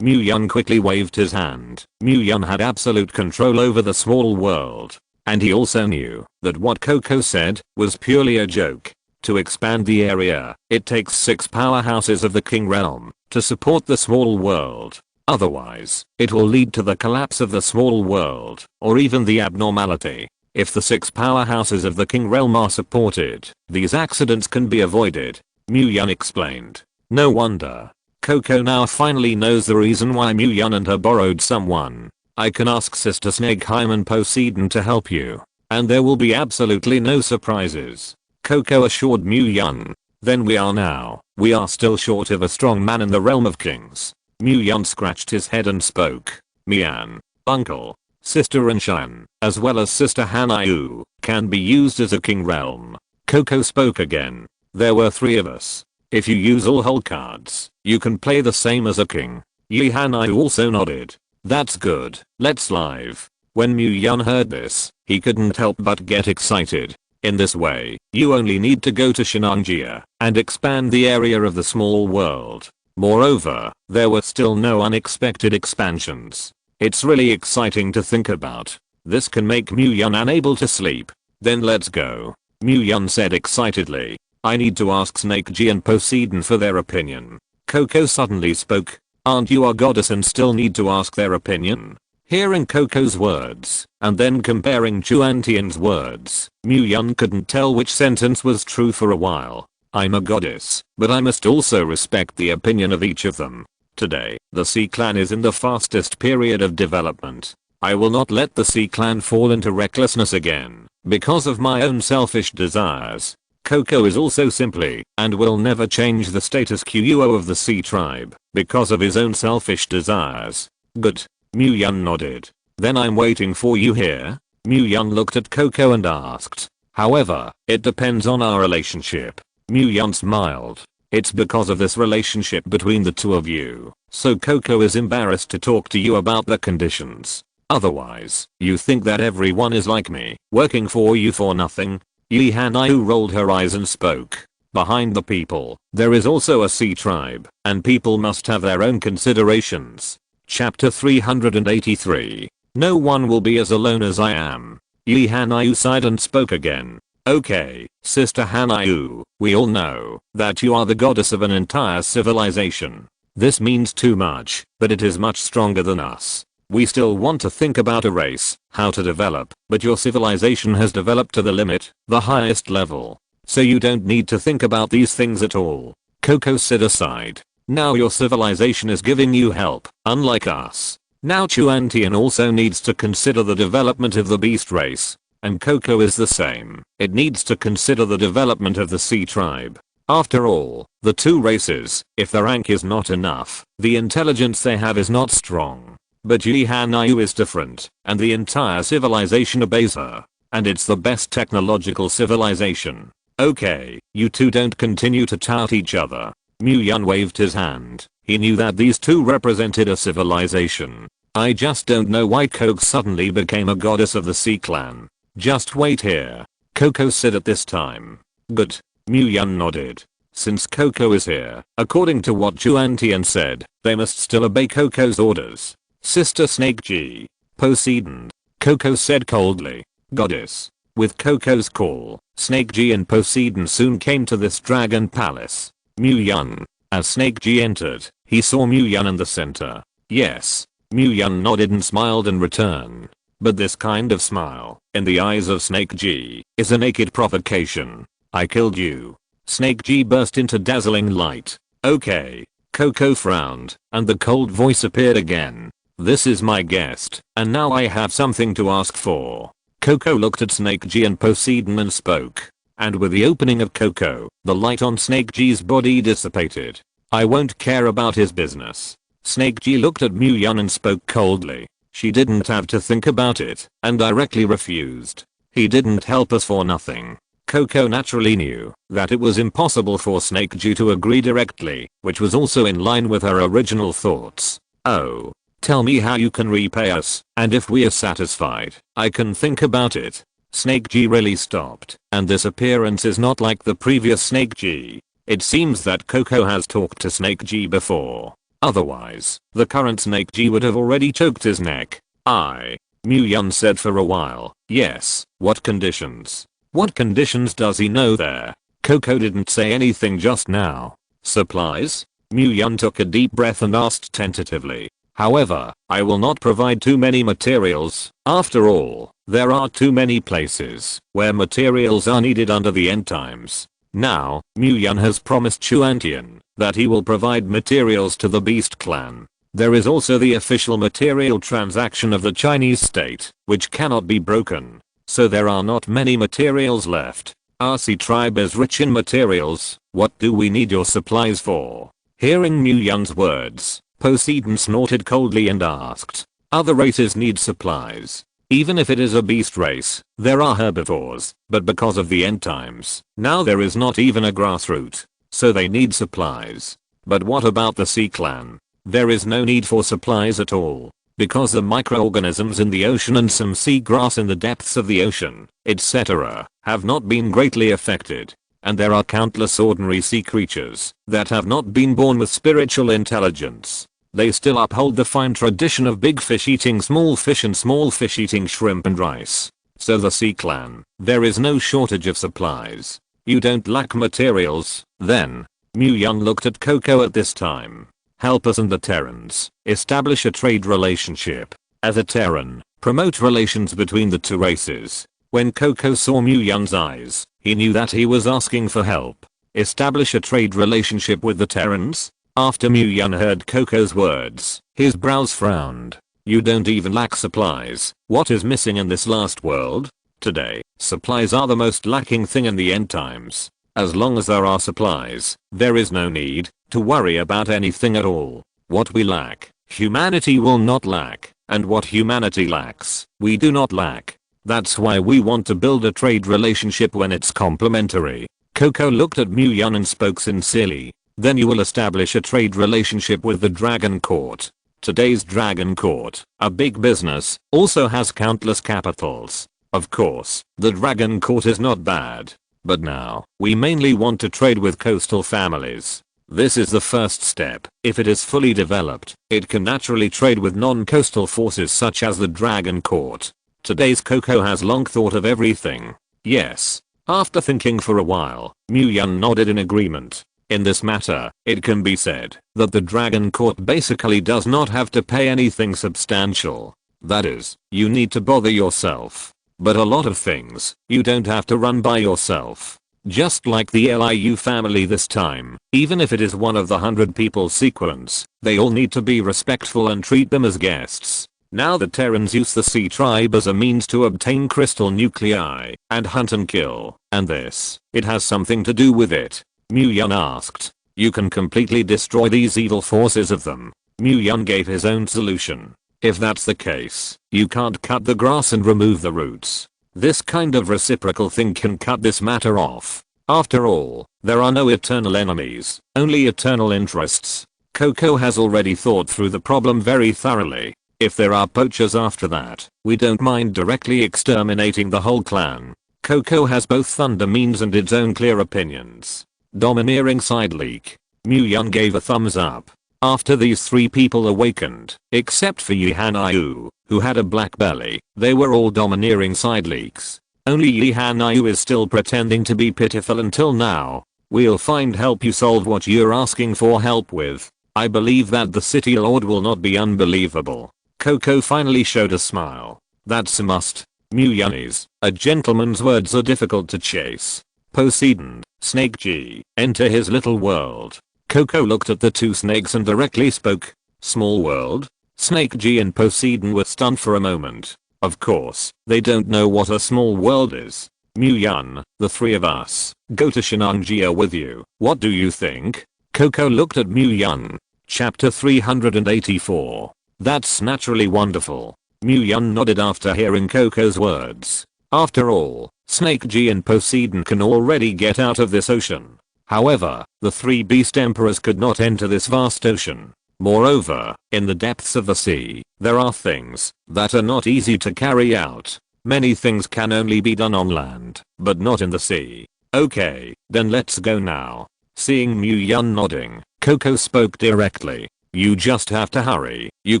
Mu-Yun quickly waved his hand. Mu-Yun had absolute control over the small world. And he also knew that what Coco said was purely a joke. To expand the area, it takes 6 powerhouses of the King Realm to support the small world. Otherwise, it will lead to the collapse of the small world, or even the abnormality. If the 6 powerhouses of the King Realm are supported, these accidents can be avoided, Mu-Yun explained. No wonder. Coco now finally knows the reason why Mu-Yun and her borrowed someone. I can ask Sister Snake and Poseidon to help you, and there will be absolutely no surprises. Coco assured Mu-Yun. Then we are still short of a strong man in the realm of kings. Mu-Yun scratched his head and spoke. Mian, Uncle, Sister and Shan, as well as Sister Hanyu, can be used as a king realm. Coco spoke again. There were 3 of us. If you use all whole cards, you can play the same as a king. Yi Hanyu also nodded. That's good. Let's live. When Mu-Yun heard this, he couldn't help but get excited. In this way, you only need to go to Shenanjia and expand the area of the small world. Moreover, there were still no unexpected expansions. It's really exciting to think about. This can make Mu-Yun unable to sleep. Then let's go. Mu-Yun said excitedly. I need to ask Snake G and Poseidon for their opinion. Coco suddenly spoke. Aren't you a goddess and still need to ask their opinion? Hearing Coco's words, and then comparing Chuantian's words, Mu-Yun couldn't tell which sentence was true for a while. I'm a goddess, but I must also respect the opinion of each of them. Today, the Sea Clan is in the fastest period of development. I will not let the Sea Clan fall into recklessness again, because of my own selfish desires. Coco is also simply, and will never change the status quo of the Sea Tribe, because of his own selfish desires. Good. Mu-Yun nodded. Then I'm waiting for you here. Mu-Yun looked at Coco and asked. However, it depends on our relationship. Mu-Yun smiled. It's because of this relationship between the 2 of you, so Coco is embarrassed to talk to you about the conditions. Otherwise, you think that everyone is like me, working for you for nothing? Yi Hanyu rolled her eyes and spoke. Behind the people, there is also a Sea Tribe, and people must have their own considerations. Chapter 383. No one will be as alone as I am. Yi Hanyu sighed and spoke again. Okay, Sister Hanyu, we all know that you are the goddess of an entire civilization. This means too much, but it is much stronger than us. We still want to think about a race, how to develop, but your civilization has developed to the limit, the highest level. So you don't need to think about these things at all. Coco said aside. Now your civilization is giving you help, unlike us. Now Chuantian also needs to consider the development of the beast race. And Coco is the same. It needs to consider the development of the sea tribe. After all, the two races, if the rank is not enough, the intelligence they have is not strong. But Yihanayu is different, and the entire civilization obeys her. And it's the best technological civilization. Okay, you two don't continue to tout each other. Mu Yun waved his hand. He knew that these two represented a civilization. I just don't know why Coco suddenly became a goddess of the Sea Clan. Just wait here. Coco said at this time. Good. Mu Yun nodded. Since Coco is here, according to what Chuantian said, they must still obey Coco's orders. Sister Snake G. Poseidon. Coco said coldly. Goddess. With Coco's call, Snake G and Poseidon soon came to this dragon palace. Mu Yun. As Snake G entered, he saw Mu Yun in the center. Yes. Mu Yun nodded and smiled in return. But this kind of smile, in the eyes of Snake G, is a naked provocation. I killed you. Snake G burst into dazzling light. Okay. Coco frowned, and the cold voice appeared again. This is my guest, and now I have something to ask for. Coco looked at Snake G and Poseidon and spoke. And with the opening of Coco, the light on Snake G's body dissipated. I won't care about his business. Snake G looked at Mu Yun and spoke coldly. She didn't have to think about it, and directly refused. He didn't help us for nothing. Coco naturally knew that it was impossible for Snake G to agree directly, which was also in line with her original thoughts. Oh. Tell me how you can repay us, and if we are satisfied, I can think about it. Snake G really stopped, and this appearance is not like the previous Snake G. It seems that Coco has talked to Snake G before. Otherwise, the current Snake G would have already choked his neck. Mu Yun said for a while. Yes, what conditions? What conditions does he know there? Coco didn't say anything just now. Supplies? Mu Yun took a deep breath and asked tentatively. However, I will not provide too many materials. After all, there are too many places where materials are needed under the end times. Now, Mu Yun has promised Chuantian that he will provide materials to the Beast Clan. There is also the official material transaction of the Chinese state, which cannot be broken. So there are not many materials left. Our Sea tribe is rich in materials. What do we need your supplies for? Hearing Mu Yun's words, Poseidon snorted coldly and asked. Other races need supplies. Even if it is a beast race, there are herbivores, but because of the end times, now there is not even a grassroot. So they need supplies. But what about the Sea Clan? There is no need for supplies at all. Because the microorganisms in the ocean and some seagrass in the depths of the ocean, etc., have not been greatly affected. And there are countless ordinary sea creatures that have not been born with spiritual intelligence. They still uphold the fine tradition of big fish eating small fish and small fish eating shrimp and rice. So the Sea Clan, there is no shortage of supplies. You don't lack materials, then. Mu Yun looked at Coco at this time. Help us and the Terrans establish a trade relationship. As a Terran, promote relations between the two races. When Coco saw Mu Yun's eyes, he knew that he was asking for help. Establish a trade relationship with the Terrans? After Mu Yun heard Coco's words, his brows frowned. You don't even lack supplies. What is missing in this last world? Today, supplies are the most lacking thing in the end times. As long as there are supplies, there is no need to worry about anything at all. What we lack, humanity will not lack, and what humanity lacks, we do not lack. That's why we want to build a trade relationship when it's complementary. Coco looked at Mu Yun and spoke sincerely. Then you will establish a trade relationship with the Dragon Court. Today's Dragon Court, a big business, also has countless capitals. Of course, the Dragon Court is not bad. But now, we mainly want to trade with coastal families. This is the first step. If it is fully developed, it can naturally trade with non-coastal forces such as the Dragon Court. Today's Coco has long thought of everything. Yes. After thinking for a while, Mu Yun nodded in agreement. In this matter, it can be said that the Dragon Court basically does not have to pay anything substantial. That is, you need to bother yourself. But a lot of things, you don't have to run by yourself. Just like the Liu family this time, even if it is one of the 100 people sequence, they all need to be respectful and treat them as guests. Now the Terrans use the Sea Tribe as a means to obtain crystal nuclei and hunt and kill, and this, it has something to do with it. Mu Yun asked. You can completely destroy these evil forces of them. Mu Yun gave his own solution. If that's the case, you can't cut the grass and remove the roots. This kind of reciprocal thing can cut this matter off. After all, there are no eternal enemies, only eternal interests. Coco has already thought through the problem very thoroughly. If there are poachers after that, we don't mind directly exterminating the whole clan. Coco has both thunder means and its own clear opinions. Domineering side leak. Mu Yun gave a thumbs up. After these 3 people awakened, except for Yihanayu, who had a black belly, they were all domineering side leaks. Only Yihanayu is still pretending to be pitiful until now. We'll help you solve what you're asking for help with. I believe that the city lord will not be unbelievable. Coco finally showed a smile. That's a must. Mu Yun is, a gentleman's words are difficult to chase. Poseidon, Snake G, enter his little world. Coco looked at the 2 snakes and directly spoke. Small world? Snake G and Poseidon were stunned for a moment. Of course, they don't know what a small world is. Mu Yun, the 3 of us, go to Shinanjia with you. What do you think? Coco looked at Mu Yun. Chapter 384. That's naturally wonderful. Mu Yun nodded after hearing Coco's words. After all, Snake G and Poseidon can already get out of this ocean. However, the 3 beast emperors could not enter this vast ocean. Moreover, in the depths of the sea, there are things that are not easy to carry out. Many things can only be done on land, but not in the sea. Okay, then let's go now. Seeing Mu Yun nodding, Coco spoke directly. You just have to hurry. You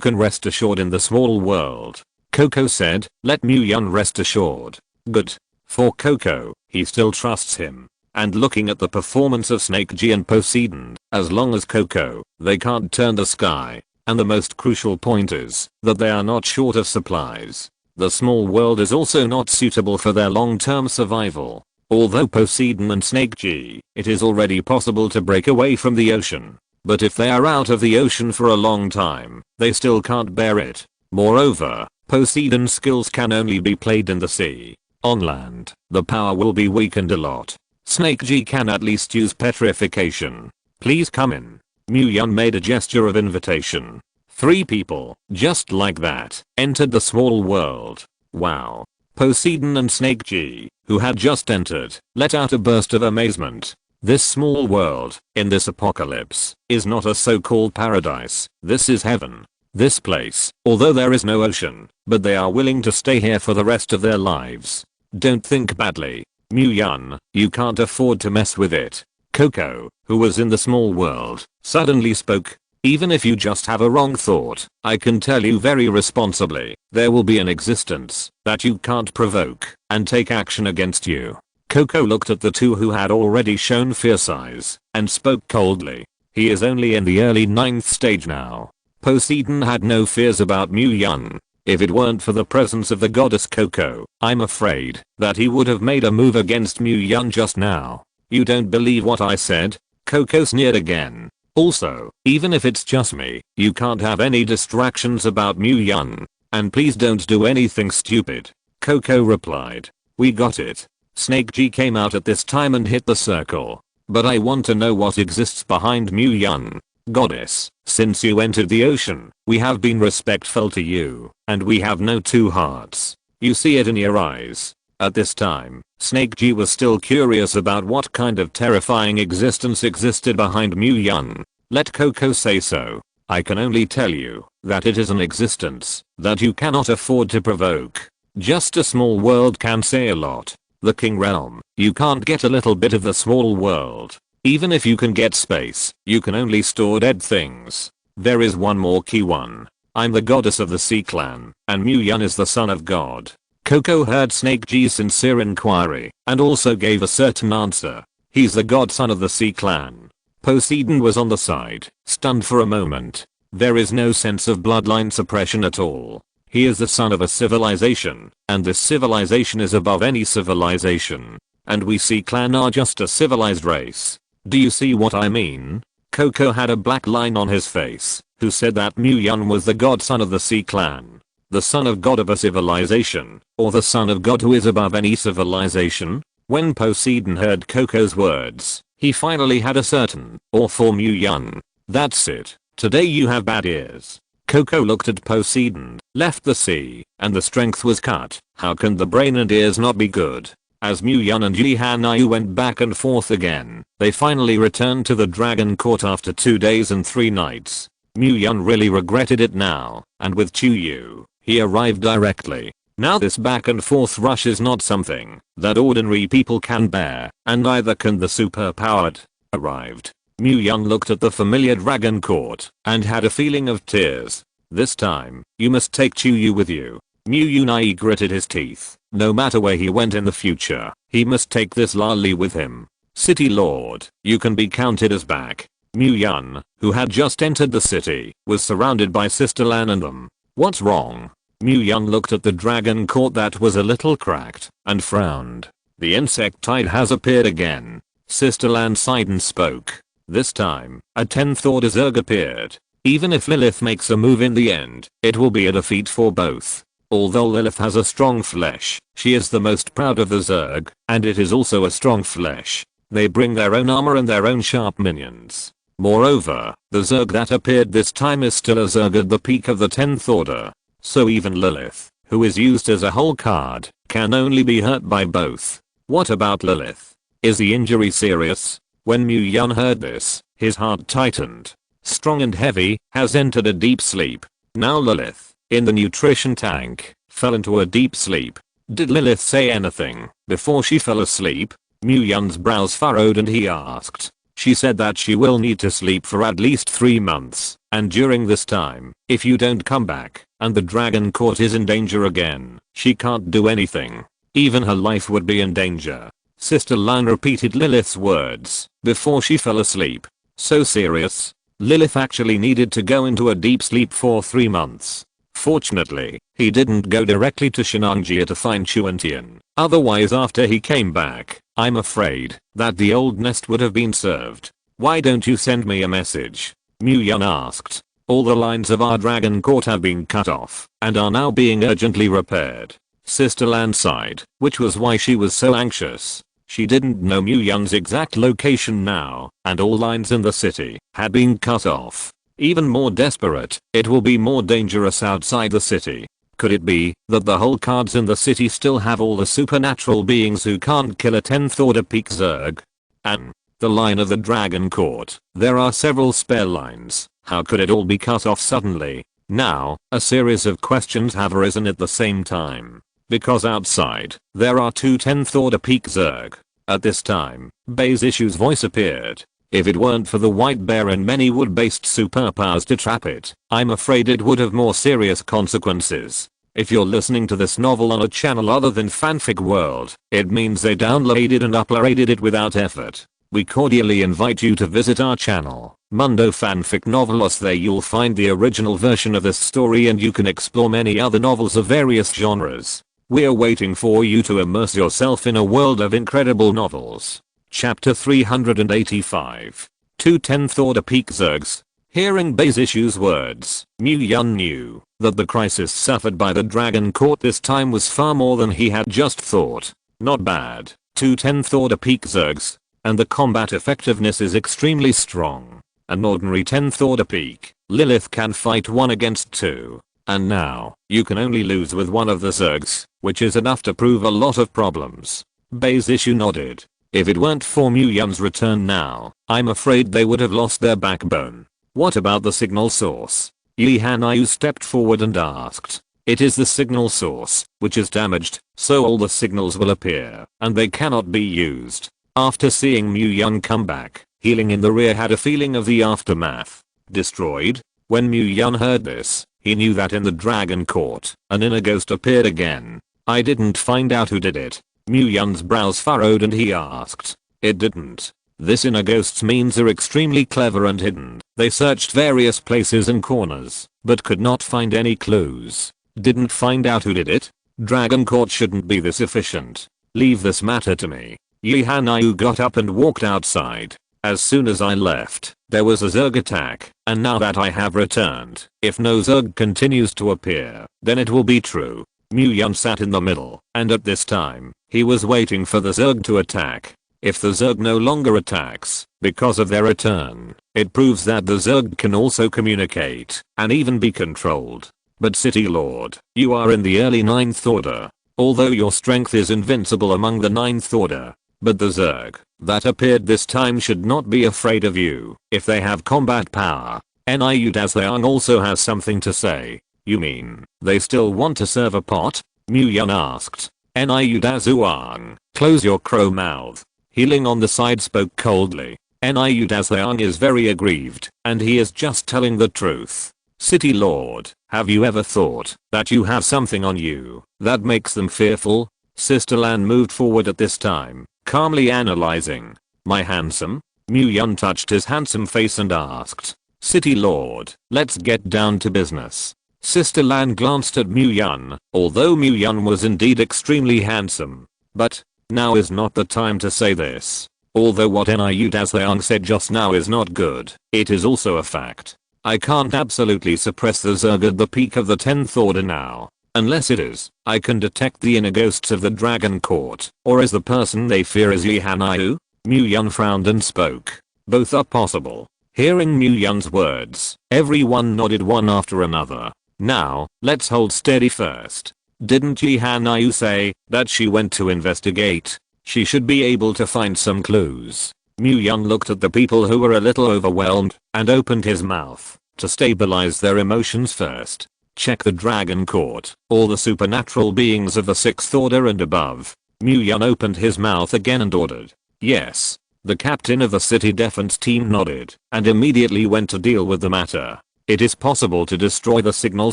can rest assured in the small world. Coco said, let Mu Yun rest assured. Good. For Coco, he still trusts him. And looking at the performance of Snake G and Poseidon, as long as Coco, they can't turn the sky. And the most crucial point is that they are not short of supplies. The small world is also not suitable for their long-term survival. Although Poseidon and Snake G, it is already possible to break away from the ocean. But if they are out of the ocean for a long time, they still can't bear it. Moreover, Poseidon's skills can only be played in the sea. On land, the power will be weakened a lot. Snake G can at least use petrification. Please come in. Mu Yun made a gesture of invitation. 3 people, just like that, entered the small world. Wow. Poseidon and Snake G, who had just entered, let out a burst of amazement. This small world, in this apocalypse, is not a so-called paradise. This is heaven. This place, although there is no ocean, but they are willing to stay here for the rest of their lives. Don't think badly. Mu Yun, you can't afford to mess with it. Coco, who was in the small world, suddenly spoke. Even if you just have a wrong thought, I can tell you very responsibly, there will be an existence that you can't provoke and take action against you. Coco looked at the 2 who had already shown fierce eyes and spoke coldly. He is only in the early 9th stage now. Poseidon had no fears about Mu Yun. If it weren't for the presence of the goddess Coco, I'm afraid that he would have made a move against Mu Yun just now. You don't believe what I said? Coco sneered again. Also, even if it's just me, you can't have any distractions about Mu Yun. And please don't do anything stupid. Coco replied. We got it. Snake G came out at this time and hit the circle. But I want to know what exists behind Mu Yun. Goddess, since you entered the ocean, we have been respectful to you, and we have no 2 hearts. You see it in your eyes. At this time, Snake G was still curious about what kind of terrifying existence existed behind Mu Yun. Let Coco say so. I can only tell you that it is an existence that you cannot afford to provoke. Just a small world can say a lot. The King Realm, you can't get a little bit of the small world. Even if you can get space, you can only store dead things. There is one more key one. I'm the goddess of the Sea Clan, and Mu Yun is the son of God. Coco heard Snake G's sincere inquiry, and also gave a certain answer. He's the godson of the Sea Clan. Poseidon was on the side, stunned for a moment. There is no sense of bloodline suppression at all. He is the son of a civilization, and this civilization is above any civilization. And we Sea Clan are just a civilized race. Do you see what I mean? Coco had a black line on his face, who said that Mu Yun was the godson of the Sea Clan. The son of god of a civilization, or the son of god who is above any civilization? When Poseidon heard Coco's words, he finally had a certain awe for Mu Yun. That's it. Today you have bad ears. Coco looked at Poseidon, left the sea, and the strength was cut. How can the brain and ears not be good? As Mu Yun and Yi Hanayu went back and forth again, they finally returned to the Dragon Court after 2 days and 3 nights. Mu Yun really regretted it now, and with Chuyu, he arrived directly. Now this back and forth rush is not something that ordinary people can bear, and neither can the superpowered. Arrived. Mu Yun looked at the familiar Dragon Court, and had a feeling of tears. This time, you must take Chuyu with you. Mu Yunai gritted his teeth. No matter where he went in the future, he must take this Lali with him. City Lord, you can be counted as back. Mu Yun, who had just entered the city, was surrounded by Sister Lan and them. What's wrong? Mu Yun looked at the Dragon Court that was a little cracked, and frowned. The insect tide has appeared again. Sister Lan sighed and spoke. This time, a 10th Order Zerg appeared. Even if Lilith makes a move in the end, it will be a defeat for both. Although Lilith has a strong flesh, she is the most proud of the Zerg, and it is also a strong flesh. They bring their own armor and their own sharp minions. Moreover, the Zerg that appeared this time is still a Zerg at the peak of the 10th Order. So even Lilith, who is used as a whole card, can only be hurt by both. What about Lilith? Is the injury serious? When Mu Yun heard this, his heart tightened. Strong and heavy, has entered a deep sleep. Now Lilith, in the nutrition tank, fell into a deep sleep. Did Lilith say anything before she fell asleep? Mu Yun's brows furrowed and he asked. She said that she will need to sleep for at least 3 months, and during this time, if you don't come back, and the Dragon Court is in danger again, she can't do anything. Even her life would be in danger. Sister Lan repeated Lilith's words before she fell asleep. So serious? Lilith actually needed to go into a deep sleep for 3 months. Fortunately, he didn't go directly to Shenangjia to find Chuantian. Otherwise after he came back, I'm afraid that the old nest would have been served. Why don't you send me a message? Mu Yun asked. All the lines of our Dragon Court have been cut off and are now being urgently repaired. Sister Lan sighed, which was why she was so anxious. She didn't know Mu Yun's exact location now, and all lines in the city had been cut off. Even more desperate, it will be more dangerous outside the city. Could it be that the whole cards in the city still have all the supernatural beings who can't kill a 10th Order peak Zerg? And the line of the Dragon Court, there are several spare lines. How could it all be cut off suddenly? Now, a series of questions have arisen at the same time. Because outside, there are 2 10th Order peak Zerg. At this time, Bei's Issue's voice appeared. If it weren't for the white bear and many wood-based superpowers to trap it, I'm afraid it would have more serious consequences. If you're listening to this novel on a channel other than Fanfic World, it means they downloaded and uploaded it without effort. We cordially invite you to visit our channel, Mundo Fanfic Novelos. There you'll find the original version of this story and you can explore many other novels of various genres. We're waiting for you to immerse yourself in a world of incredible novels. Chapter 385. 2 10th Order peak Zergs. Hearing Bei's Issue's words, Mu Yun knew that the crisis suffered by the Dragon Court this time was far more than he had just thought. Not bad. 2 10th Order peak Zergs. And the combat effectiveness is extremely strong. An ordinary 10th Order peak, Lilith can fight 1 against 2. And now, you can only lose with one of the Zergs, which is enough to prove a lot of problems. Bei's Issue nodded. If it weren't for Mu Yun's return now, I'm afraid they would have lost their backbone. What about the signal source? Yi Hanayu stepped forward and asked. It is the signal source, which is damaged, so all the signals will appear, and they cannot be used. After seeing Mu Yun come back, Healing in the rear had a feeling of the aftermath. Destroyed? When Mu Yun heard this, he knew that in the Dragon Court, an inner ghost appeared again. I didn't find out who did it. Mu Yun's brows furrowed and he asked. It didn't. This inner ghost's means are extremely clever and hidden. They searched various places and corners, but could not find any clues. Didn't find out who did it? Dragon Court shouldn't be this efficient. Leave this matter to me. Yi Hanayu got up and walked outside. As soon as I left, there was a Zerg attack, and now that I have returned, if no Zerg continues to appear, then it will be true. Mu Yun sat in the middle, and at this time, he was waiting for the Zerg to attack. If the Zerg no longer attacks, because of their return, it proves that the Zerg can also communicate, and even be controlled. But City Lord, you are in the early 9th Order. Although your strength is invincible among the 9th Order, but the Zerg that appeared this time should not be afraid of you if they have combat power. Niu Dazliang also has something to say. You mean, they still want to serve a pot? Mu Yun asked. Niu Dazliang, close your crow mouth. Healing on the side spoke coldly. Niu Dazliang is very aggrieved, and he is just telling the truth. City Lord, have you ever thought that you have something on you that makes them fearful? Sister Lan moved forward at this time, calmly analyzing. My handsome? Mu Yun touched his handsome face and asked. City Lord, let's get down to business. Sister Lan glanced at Mu Yun, although Mu Yun was indeed extremely handsome. But, now is not the time to say this. Although what Niu Dazliang said just now is not good, it is also a fact. I can't absolutely suppress the Zerg at the peak of the 10th Order now. Unless it is, I can detect the inner ghosts of the Dragon Court, or is the person they fear is Yi Hanayu? Mu Yun frowned and spoke. Both are possible. Hearing Mu Yun's words, everyone nodded one after another. Now, let's hold steady first. Didn't Yi Hanayu say that she went to investigate? She should be able to find some clues. Mu Yun looked at the people who were a little overwhelmed and opened his mouth to stabilize their emotions first. Check the Dragon Court, all the supernatural beings of the 6th Order and above. Mu Yun opened his mouth again and ordered. Yes. The captain of the city defense team nodded and immediately went to deal with the matter. It is possible to destroy the signal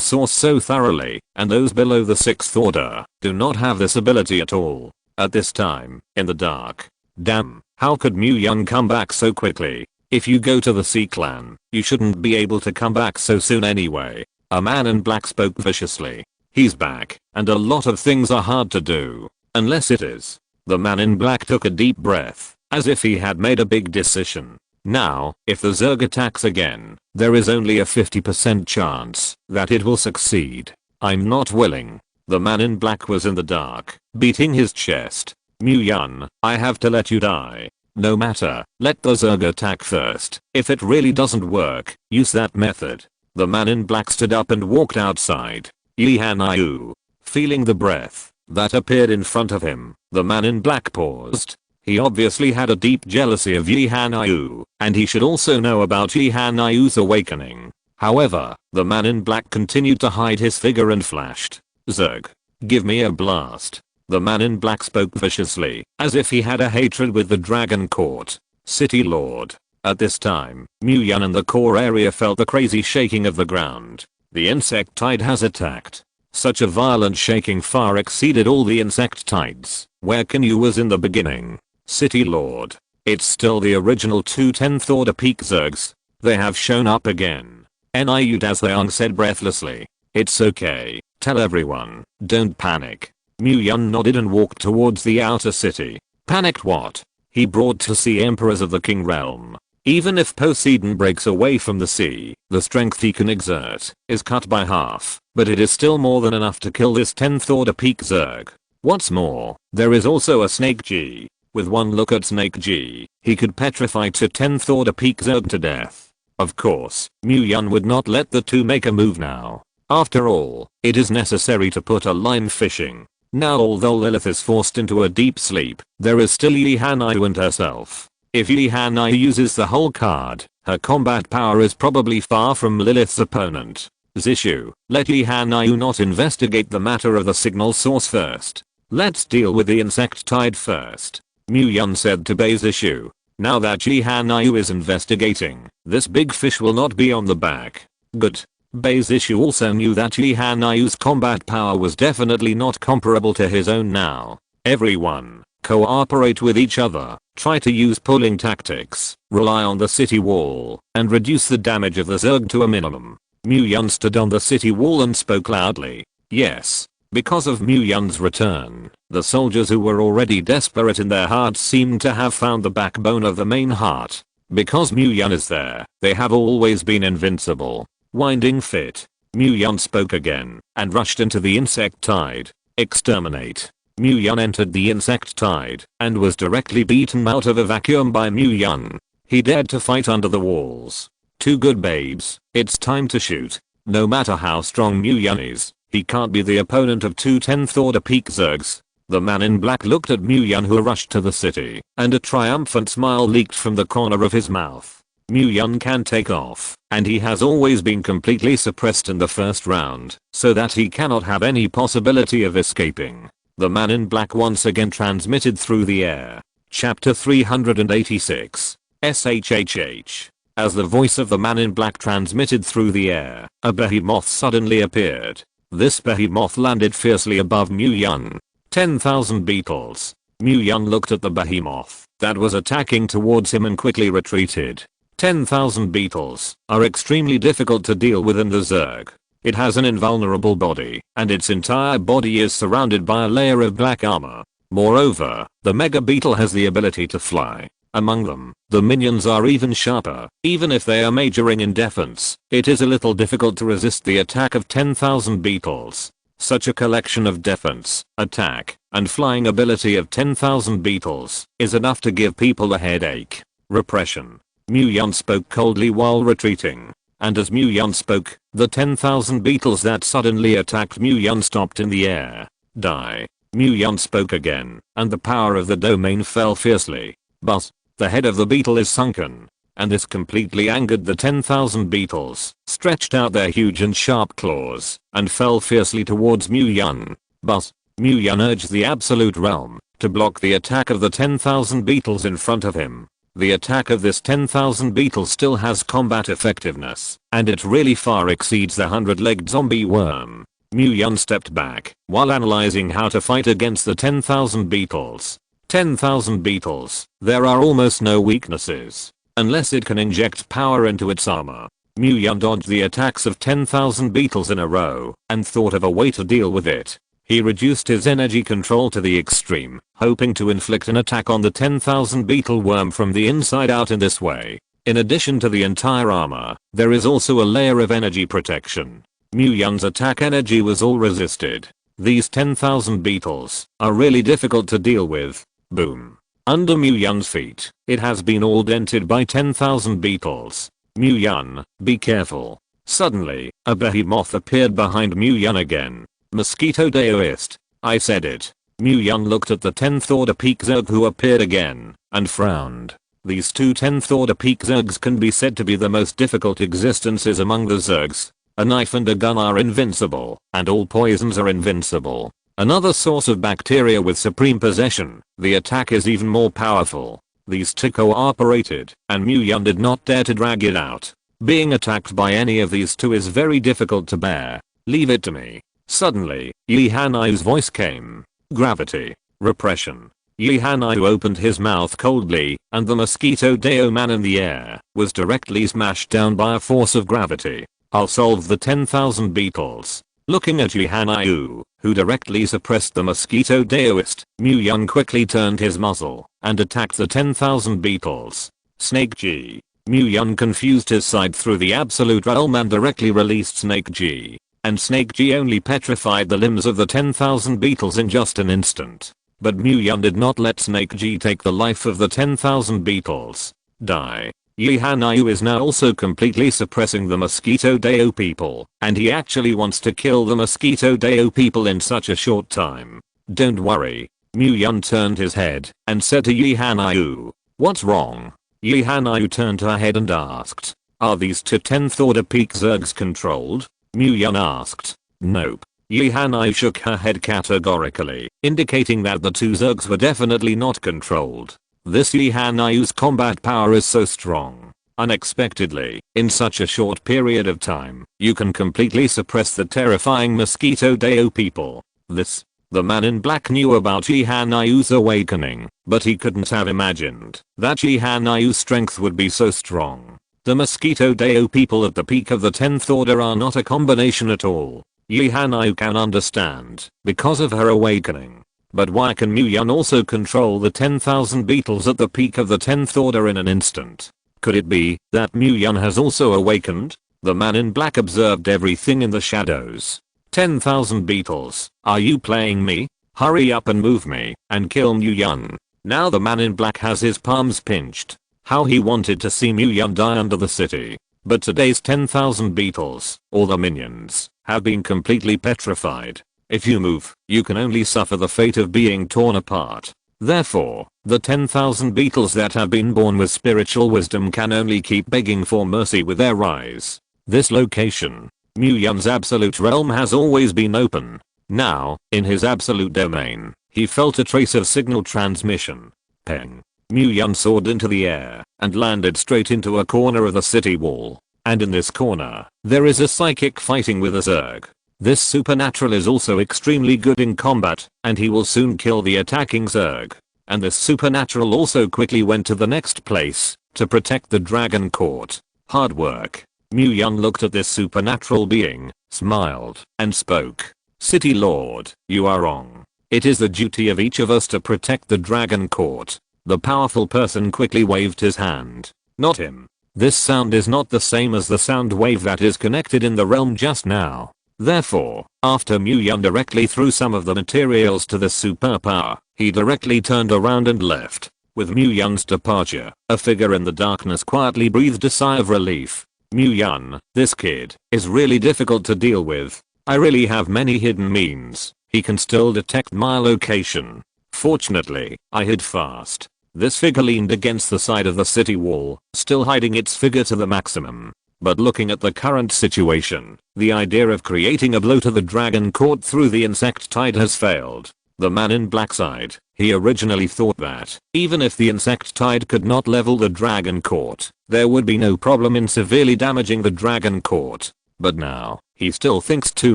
source so thoroughly, and those below the 6th Order do not have this ability at all. At this time, in the dark. Damn, how could Mu Yun come back so quickly? If you go to the Sea Clan, you shouldn't be able to come back so soon anyway. A man in black spoke viciously. He's back, and a lot of things are hard to do. Unless it is. The man in black took a deep breath, as if he had made a big decision. Now, if the Zerg attacks again, there is only a 50% chance that it will succeed. I'm not willing. The man in black was in the dark, beating his chest. Mu Yun, I have to let you die. No matter, let the Zerg attack first. If it really doesn't work, use that method. The man in black stood up and walked outside. Yi Hanayu. Feeling the breath that appeared in front of him, the man in black paused. He obviously had a deep jealousy of Yi Hanayu, and he should also know about Yi Hanayu's awakening. However, the man in black continued to hide his figure and flashed. Zerg. Give me a blast. The man in black spoke viciously, as if he had a hatred with the Dragon Court. City Lord. At this time, Mu Yun and the core area felt the crazy shaking of the ground. The insect tide has attacked. Such a violent shaking far exceeded all the insect tides where Kinyu was in the beginning. City Lord. It's still the original 2 10th Order peak Zergs. They have shown up again. Niu Dazliang said breathlessly. It's okay. Tell everyone. Don't panic. Mu Yun nodded and walked towards the outer city. Panicked what? He brought to see emperors of the King Realm. Even if Poseidon breaks away from the sea, the strength he can exert is cut by half, but it is still more than enough to kill this 10th Order peak Zerg. What's more, there is also a Snake G. With one look at Snake G, he could petrify 2 10th Order peak Zerg to death. Of course, Mu Yun would not let the two make a move now. After all, it is necessary to put a line fishing. Now although Lilith is forced into a deep sleep, there is still Yi Hanayu and herself. If Yi Hanayu uses the whole card, her combat power is probably far from Lilith's opponent. Zishu, let Yi Hanayu not investigate the matter of the signal source first. Let's deal with the insect tide first. Mu Yun said to Zishu. Now that Yi Hanayu is investigating, this big fish will not be on the back. Good. Zishu also knew that Yi Hanayu's combat power was definitely not comparable to his own now. Everyone, cooperate with each other, try to use pulling tactics, rely on the city wall, and reduce the damage of the Zerg to a minimum. Mu Yun stood on the city wall and spoke loudly. Yes. Because of Mu Yun's return, the soldiers who were already desperate in their hearts seemed to have found the backbone of the main heart. Because Mu Yun is there, they have always been invincible. Winding fit. Mu Yun spoke again, and rushed into the insect tide. Exterminate. Mu Yun entered the insect tide, and was directly beaten out of a vacuum by Mu Yun. He dared to fight under the walls. Too good babes, it's time to shoot. No matter how strong Mu Yun is, he can't be the opponent of two 10th order peak Zergs. The man in black looked at Mu Yun who rushed to the city, and a triumphant smile leaked from the corner of his mouth. Mu Yun can take off, and he has always been completely suppressed in the first round, so that he cannot have any possibility of escaping. The man in black once again transmitted through the air. Chapter 386. SHHH. As the voice of the man in black transmitted through the air, a behemoth suddenly appeared. This behemoth landed fiercely above Mu Yun. 10,000 beetles. Mu Yun looked at the behemoth that was attacking towards him and quickly retreated. 10,000 beetles are extremely difficult to deal with in the Zerg. It has an invulnerable body, and its entire body is surrounded by a layer of black armor. Moreover, the mega beetle has the ability to fly. Among them, the minions are even sharper. Even if they are majoring in defense, it is a little difficult to resist the attack of 10,000 beetles. Such a collection of defense, attack, and flying ability of 10,000 beetles is enough to give people a headache. Repression. Mu Yun spoke coldly while retreating. And as Mu Yun spoke, the 10,000 beetles that suddenly attacked Mu Yun stopped in the air. Die. Mu Yun spoke again, and the power of the domain fell fiercely. But the head of the beetle is sunken, and this completely angered the 10,000 beetles, stretched out their huge and sharp claws, and fell fiercely towards Mu Yun. But Mu Yun urged the Absolute Realm to block the attack of the 10,000 beetles in front of him. The attack of this 10,000 beetle still has combat effectiveness, and it really far exceeds the 100-legged zombie worm. Mu Yun stepped back while analyzing how to fight against the 10,000 beetles. 10,000 beetles, there are almost no weaknesses, unless it can inject power into its armor. Mu Yun dodged the attacks of 10,000 beetles in a row, and thought of a way to deal with it. He reduced his energy control to the extreme, hoping to inflict an attack on the 10,000 beetle worm from the inside out in this way. In addition to the entire armor, there is also a layer of energy protection. Mu Yun's attack energy was all resisted. These 10,000 beetles are really difficult to deal with. Boom. Under Mu Yun's feet, it has been all dented by 10,000 beetles. Mu Yun, be careful. Suddenly, a behemoth appeared behind Mu Yun again. Mosquito Daoist. I said it. Mu Yun looked at the 10th order peak Zerg who appeared again, and frowned. These two 10th order peak Zergs can be said to be the most difficult existences among the Zergs. A knife and a gun are invincible, and all poisons are invincible. Another source of bacteria with supreme possession, the attack is even more powerful. These two cooperated, and Mu Yun did not dare to drag it out. Being attacked by any of these two is very difficult to bear. Leave it to me. Suddenly, Yi Hanai's voice came. Gravity. Repression. Yi Hanai opened his mouth coldly, and the mosquito Dao man in the air was directly smashed down by a force of gravity. I'll solve the 10,000 beetles. Looking at Yi Hanai, who directly suppressed the mosquito Daoist, Mu Yun quickly turned his muzzle and attacked the 10,000 beetles. Snake G. Mu Yun confused his sight through the Absolute Realm and directly released Snake G. And Snake G only petrified the limbs of the 10,000 beetles in just an instant. But Mu Yun did not let Snake G take the life of the 10,000 beetles. Die. Yi Hanai is now also completely suppressing the Mosquito Dao people, and he actually wants to kill the Mosquito Dao people in such a short time. Don't worry. Mu Yun turned his head and said to Yi Hanai, what's wrong? Yi Hanai turned her head and asked, are these two 10th order peak Zergs controlled? Mu Yun asked. Nope. Yi Hanai shook her head categorically, indicating that the two Zergs were definitely not controlled. This Yi Hanai's combat power is so strong. Unexpectedly, in such a short period of time, you can completely suppress the terrifying Mosquito Dao people. This The man in black knew about Jihanayu's awakening, but he couldn't have imagined that Jihanayu's strength would be so strong. The Mosquito Deo people at the peak of the 10th order are not a combination at all. Jihanayu can understand because of her awakening. But why can Muyun also control the 10,000 beetles at the peak of the 10th order in an instant? Could it be that Muyun has also awakened? The man in black observed everything in the shadows. 10,000 beetles, are you playing me? Hurry up and move me, and kill Muyun. Now the man in black has his palms pinched. How he wanted to see Muyun die under the city. But today's 10,000 beetles, or the minions, have been completely petrified. If you move, you can only suffer the fate of being torn apart. Therefore, the 10,000 beetles that have been born with spiritual wisdom can only keep begging for mercy with their eyes. This location, Muyun's absolute realm, has always been open. Now, in his absolute domain, he felt a trace of signal transmission. Peng. Muyun soared into the air and landed straight into a corner of the city wall. And in this corner, there is a psychic fighting with a Zerg. This supernatural is also extremely good in combat, and he will soon kill the attacking Zerg. And this supernatural also quickly went to the next place to protect the Dragon Court. Hard work. Muyun looked at this supernatural being, smiled, and spoke. City Lord, you are wrong. It is the duty of each of us to protect the Dragon Court. The powerful person quickly waved his hand. Not him. This sound is not the same as the sound wave that is connected in the realm just now. Therefore, after Muyun directly threw some of the materials to the superpower, he directly turned around and left. With Muyun's departure, a figure in the darkness quietly breathed a sigh of relief. Muyun, this kid, is really difficult to deal with. I really have many hidden means. He can still detect my location. Fortunately, I hid fast. This figure leaned against the side of the city wall, still hiding its figure to the maximum. But looking at the current situation, the idea of creating a blow to the Dragon Court through the insect tide has failed. The man in black sighed. He originally thought that, even if the insect tide could not level the Dragon Court, there would be no problem in severely damaging the Dragon Court. But now, he still thinks too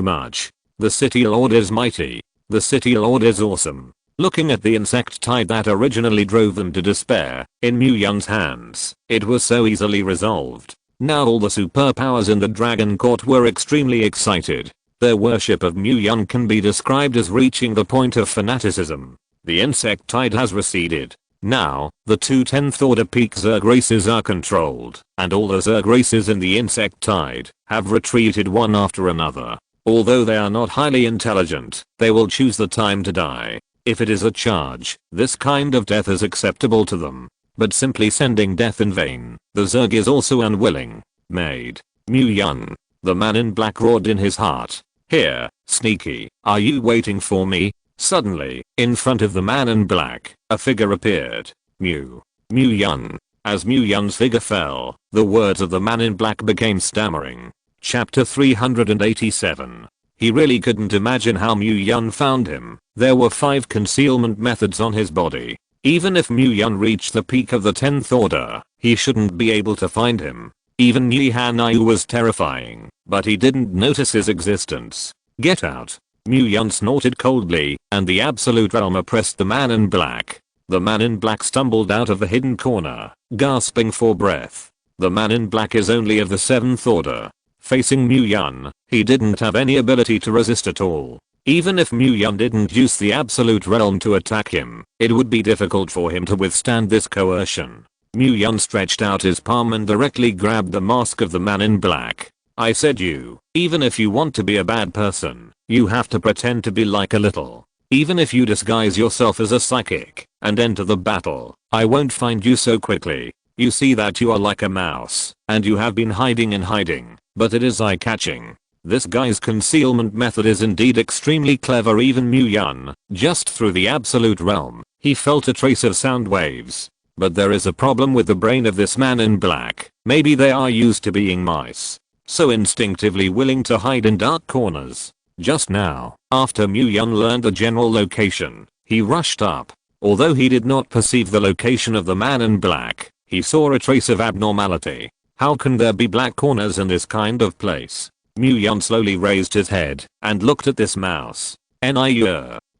much. The City Lord is mighty. The City Lord is awesome. Looking at the insect tide that originally drove them to despair, in Muyun's hands, it was so easily resolved. Now all the superpowers in the Dragon Court were extremely excited. Their worship of Muyun can be described as reaching the point of fanaticism. The insect tide has receded. Now, the two 10th order peak Zerg races are controlled, and all the Zerg races in the insect tide have retreated one after another. Although they are not highly intelligent, they will choose the time to die. If it is a charge, this kind of death is acceptable to them. But simply sending death in vain, the Zerg is also unwilling. Made. Muyun. The man in black roared in his heart. Here, sneaky, are you waiting for me? Suddenly, in front of the man in black, a figure appeared. Muyun. As Muyun's figure fell, the words of the man in black became stammering. Chapter 387. He really couldn't imagine how Muyun found him. There were 5 concealment methods on his body. Even if Muyun reached the peak of the 10th order, he shouldn't be able to find him. Even Jihanayu was terrifying, but he didn't notice his existence. Get out. Muyun snorted coldly, and the absolute realm oppressed the man in black. The man in black stumbled out of the hidden corner, gasping for breath. The man in black is only of the 7th order. Facing Muyun, he didn't have any ability to resist at all. Even if Muyun didn't use the absolute realm to attack him, it would be difficult for him to withstand this coercion. Muyun stretched out his palm and directly grabbed the mask of the man in black. I said even if you want to be a bad person, you have to pretend to be like a little. Even if you disguise yourself as a psychic and enter the battle, I won't find you so quickly. You see that you are like a mouse, and you have been hiding and hiding, but it is eye-catching. This guy's concealment method is indeed extremely clever. Even Muyun, just through the absolute realm, he felt a trace of sound waves. But there is a problem with the brain of this man in black. Maybe they are used to being mice, so instinctively willing to hide in dark corners. Just now, after Muyun learned the general location, he rushed up. Although he did not perceive the location of the man in black, he saw a trace of abnormality. How can there be black corners in this kind of place? Muyun slowly raised his head and looked at this mouse.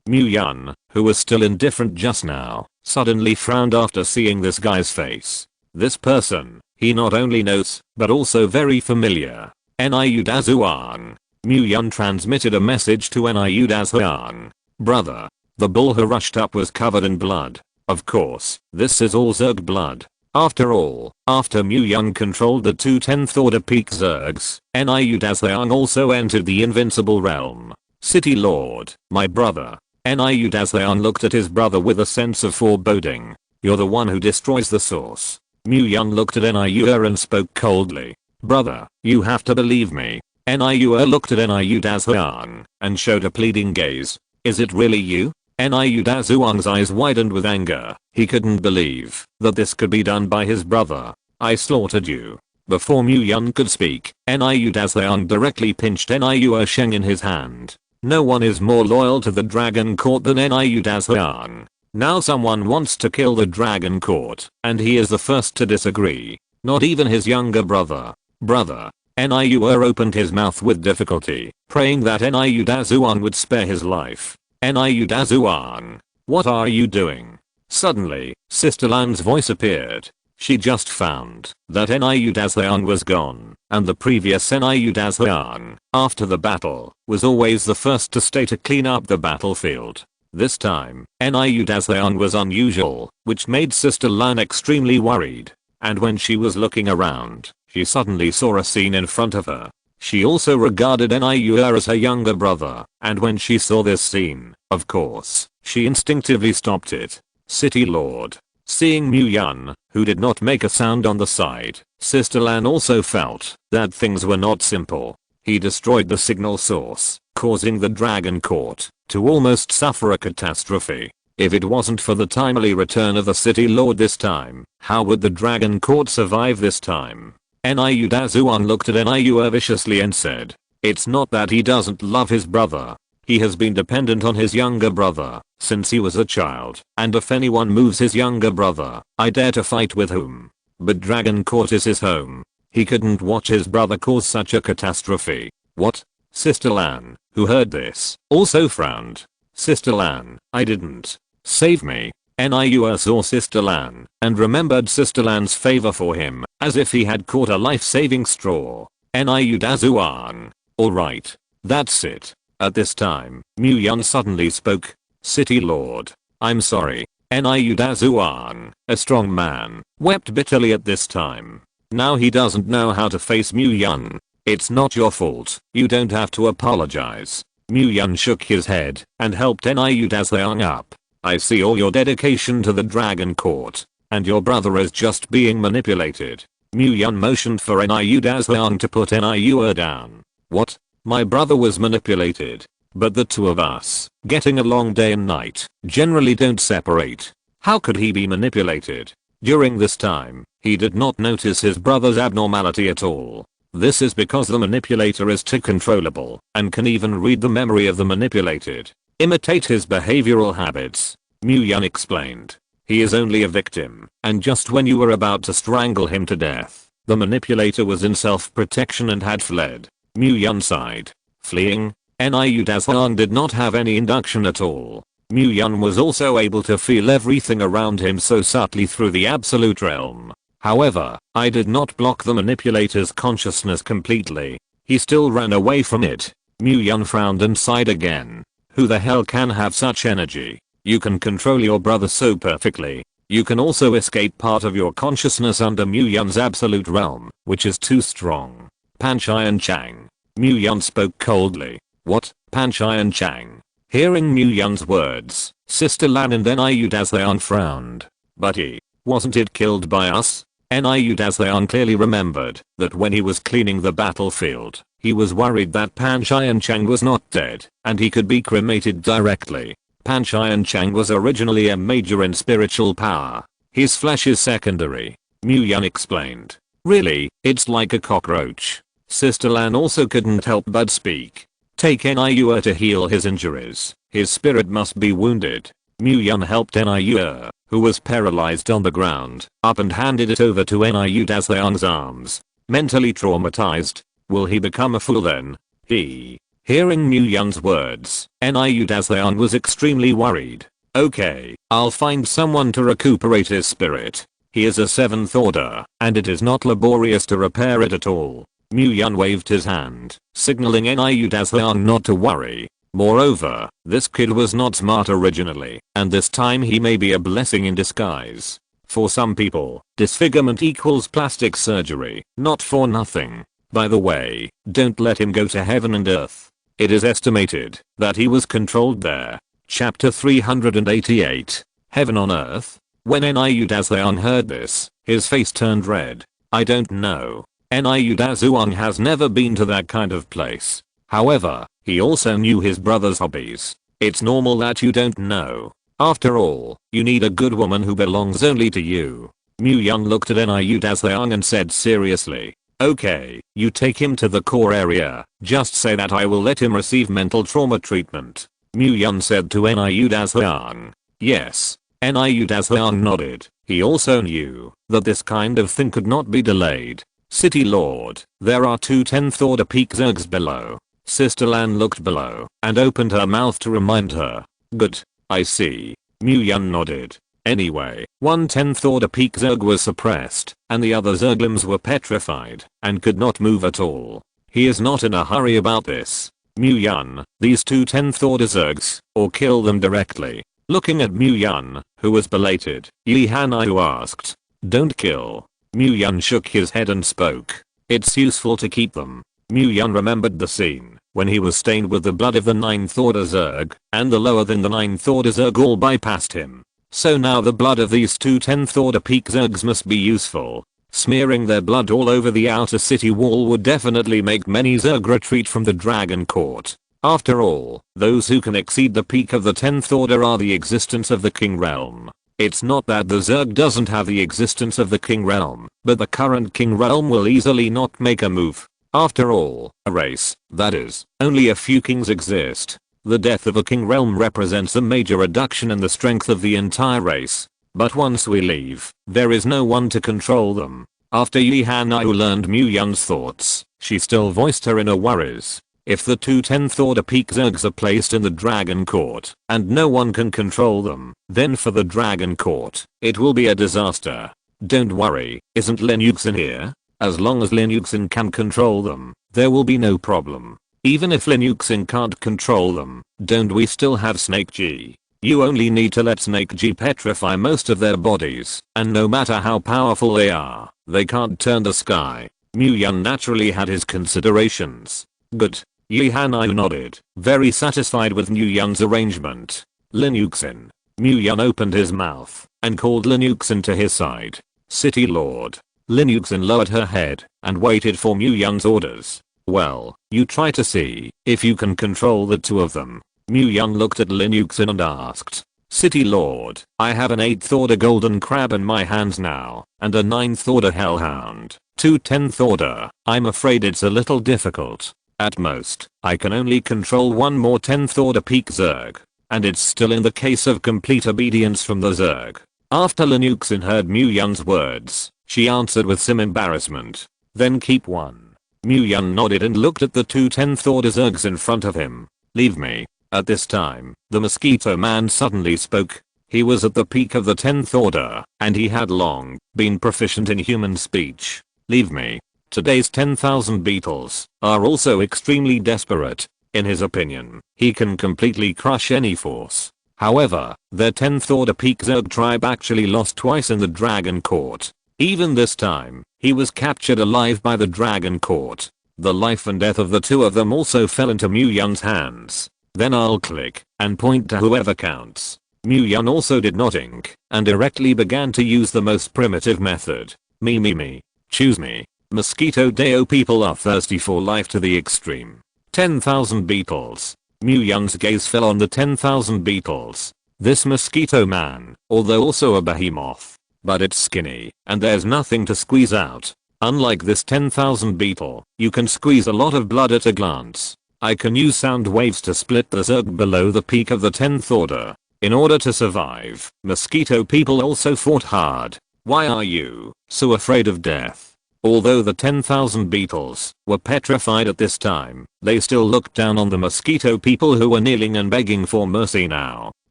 Yun, who was still indifferent just now, suddenly frowned after seeing this guy's face. This person, he not only knows, but also very familiar. Niu Dazuan. Yun transmitted a message to Niu Dazuan. Brother. The bull who rushed up was covered in blood. Of course, this is all Zerg blood. After all, after Yun controlled the 2/10th order peak Zergs, Niu Dazuan also entered the invincible realm. City Lord, my brother. Niu Dazuan looked at his brother with a sense of foreboding. You're the one who destroys the source. Yun looked at Niu and spoke coldly. Brother, you have to believe me. Niu looked at Niu Dazuan and showed a pleading gaze. Is it really you? Niu Dazuan's eyes widened with anger. He couldn't believe that this could be done by his brother. I slaughtered you. Before Yun could speak, Niu Dazuan directly pinched Niu Sheng in his hand. No one is more loyal to the Dragon Court than Niu Dazuan. Now someone wants to kill the Dragon Court, and he is the first to disagree. Not even his younger brother. Brother. Niu opened his mouth with difficulty, praying that Niu Dazuan would spare his life. Niu Dazuan. What are you doing? Suddenly, Sister Lan's voice appeared. She just found that Niu Dazuan was gone, and the previous Niu Dazuan, after the battle, was always the first to stay to clean up the battlefield. This time, Niu Dazuan was unusual, which made Sister Lan extremely worried. And when she was looking around, she suddenly saw a scene in front of her. She also regarded Niu as her younger brother, and when she saw this scene, of course, she instinctively stopped it. City Lord. Seeing Yun, who did not make a sound on the side, Sister Lan also felt that things were not simple. He destroyed the signal source, causing the Dragon Court to almost suffer a catastrophe. If it wasn't for the timely return of the City Lord this time, how would the Dragon Court survive this time? Niu Dazuan looked at Niu viciously and said, it's not that he doesn't love his brother. He has been dependent on his younger brother since he was a child, and if anyone moves his younger brother, I dare to fight with whom. But Dragon Court is his home. He couldn't watch his brother cause such a catastrophe. What? Sister Lan, who heard this, also frowned. Sister Lan, I didn't. Save me. Niu saw Sister Lan and remembered Sister Lan's favor for him, as if he had caught a life-saving straw. Niu Dazuan. Alright. That's it. At this time, Yun suddenly spoke. City Lord. I'm sorry. Niu Dazuan, a strong man, wept bitterly at this time. Now he doesn't know how to face Yun. It's not your fault. You don't have to apologize. Yun shook his head and helped Niu Dazuan up. I see all your dedication to the Dragon Court, and your brother is just being manipulated. Yun motioned for Niu Dazuan to put Niu down. What? My brother was manipulated? But the two of us, getting along day and night, generally don't separate. How could he be manipulated? During this time, he did not notice his brother's abnormality at all. This is because the manipulator is too controllable and can even read the memory of the manipulated. Imitate his behavioral habits. Yun explained. He is only a victim, and just when you were about to strangle him to death, the manipulator was in self-protection and had fled. Yun sighed. Fleeing? Niu Dazuan did not have any induction at all. Yun was also able to feel everything around him so subtly through the absolute realm. However, I did not block the manipulator's consciousness completely. He still ran away from it. Yun frowned and sighed again. Who the hell can have such energy? You can control your brother so perfectly. You can also escape part of your consciousness under Yun's absolute realm, which is too strong. Panchai Chang. Yun spoke coldly. What? Panchai Chang. Hearing Yun's words, Sister Lan and Niu Dazuan frowned. But wasn't it killed by us? Niu Dazuan clearly remembered that when he was cleaning the battlefield, he was worried that Panchai Chang was not dead, and he could be cremated directly. Panchai Chang was originally a major in spiritual power. His flesh is secondary. Yun explained. Really, it's like a cockroach. Sister Lan also couldn't help but speak. Take Niu to heal his injuries. His spirit must be wounded. Yun helped Niu, who was paralyzed on the ground, up and handed it over to Niu Dazuan's arms. Mentally traumatized. Will he become a fool then? He Hearing Mu Yun's words, Niu Daseon was extremely worried. Okay, I'll find someone to recuperate his spirit. He is a 7th order, and it is not laborious to repair it at all. Mu Yun waved his hand, signaling Niu Daseon not to worry. Moreover, this kid was not smart originally, and this time he may be a blessing in disguise. For some people, disfigurement equals plastic surgery, not for nothing. By the way, don't let him go to heaven and earth. It is estimated that he was controlled there. Chapter 388. Heaven on Earth? When Niu Daseon heard this, his face turned red. I don't know. Niu Daseon has never been to that kind of place. However, he also knew his brother's hobbies. It's normal that you don't know. After all, you need a good woman who belongs only to you. Mu Yun looked at Niu Daseon and said seriously. Okay, you take him to the core area. Just say that I will let him receive mental trauma treatment. Mu Yun said to Niu Daseon. Yes. Niu Daseon nodded. He also knew that this kind of thing could not be delayed. City Lord, there are 2 10th order peak zergs below. Sister Lan looked below and opened her mouth to remind her. Good, I see. Mu Yun nodded. Anyway, 1 10th order peak zerg was suppressed, and the other zerglims were petrified and could not move at all. He is not in a hurry about this. Mu Yun, these 2 10th order zergs, or kill them directly. Looking at Mu Yun, who was belated, Yi Haniu asked. Don't kill. Mu Yun shook his head and spoke. It's useful to keep them. Mu Yun remembered the scene when he was stained with the blood of the 9th order zerg, and the lower than the 9th order zerg all bypassed him. So now the blood of these 2 10th order peak zergs must be useful. Smearing their blood all over the outer city wall would definitely make many zerg retreat from the Dragon Court. After all, those who can exceed the peak of the 10th order are the existence of the King Realm. It's not that the zerg doesn't have the existence of the King Realm, but the current King Realm will easily not make a move. After all, a race, that is, only a few kings exist. The death of a King Realm represents a major reduction in the strength of the entire race. But once we leave, there is no one to control them. After Yi Haniu learned Mu Yun's thoughts, she still voiced her inner worries. If the 2 10th order peak zergs are placed in the Dragon Court, and no one can control them, then for the Dragon Court, it will be a disaster. Don't worry, isn't Lin Yuxin here? As long as Lin Yuxin can control them, there will be no problem. Even if Lin Yuxin can't control them, don't we still have Snake G? You only need to let Snake G petrify most of their bodies, and no matter how powerful they are, they can't turn the sky. Mu Yun naturally had his considerations. Good. Yi Haniu nodded, very satisfied with Mu Yun's arrangement. Lin Yuxin. Mu Yun opened his mouth and called Lin Yuxin to his side. City Lord. Lin Yuxin lowered her head and waited for Mu Yun's orders. Well, you try to see if you can control the 2 of them. Mu Yun looked at Lin Yuxin and asked. City Lord, I have an 8th order golden crab in my hands now, and a 9th order hellhound. 2 10th order, I'm afraid it's a little difficult. At most, I can only control 1 more 10th order peak zerg. And it's still in the case of complete obedience from the zerg. After Lin Yuxin heard Mu Yun's words, she answered with some embarrassment. Then keep 1. Mu Yun nodded and looked at the 2 10th order zergs in front of him. Leave me. At this time, the mosquito man suddenly spoke. He was at the peak of the 10th order, and he had long been proficient in human speech. Leave me. Today's 10,000 beetles are also extremely desperate. In his opinion, he can completely crush any force. However, their 10th order peak zerg tribe actually lost twice in the Dragon Court. Even this time, he was captured alive by the Dragon Court. The life and death of the 2 of them also fell into Mu Yun's hands. Then I'll click and point to whoever counts. Mu Yun also did nothing and directly began to use the most primitive method. Me. Choose me. Mosquito Deo people are thirsty for life to the extreme. 10,000 beetles. Mu Yun's gaze fell on the 10,000 beetles. This mosquito man, although also a behemoth, but it's skinny, and there's nothing to squeeze out. Unlike this 10,000 beetle, you can squeeze a lot of blood at a glance. I can use sound waves to split the zerg below the peak of the 10th order. In order to survive, mosquito people also fought hard. Why are you so afraid of death? Although the 10,000 beetles were petrified at this time, they still looked down on the mosquito people who were kneeling and begging for mercy now.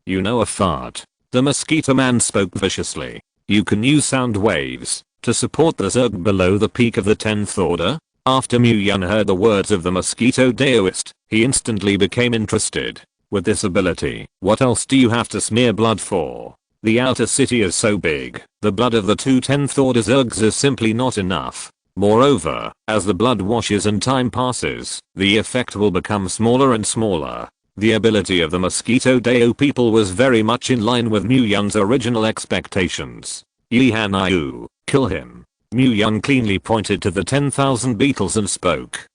You know a fart. The mosquito man spoke viciously. You can use sound waves to support the Zerg below the peak of the 10th order? After Mu Yun heard the words of the mosquito daoist, he instantly became interested. With this ability, what else do you have to smear blood for? The outer city is so big, the blood of the two 10th order Zergs is simply not enough. Moreover, as the blood washes and time passes, the effect will become smaller and smaller. The ability of the mosquito Dao people was very much in line with Mu Yun's original expectations. Yi Hanayu, kill him. Mu Yun cleanly pointed to the 10,000 beetles and spoke.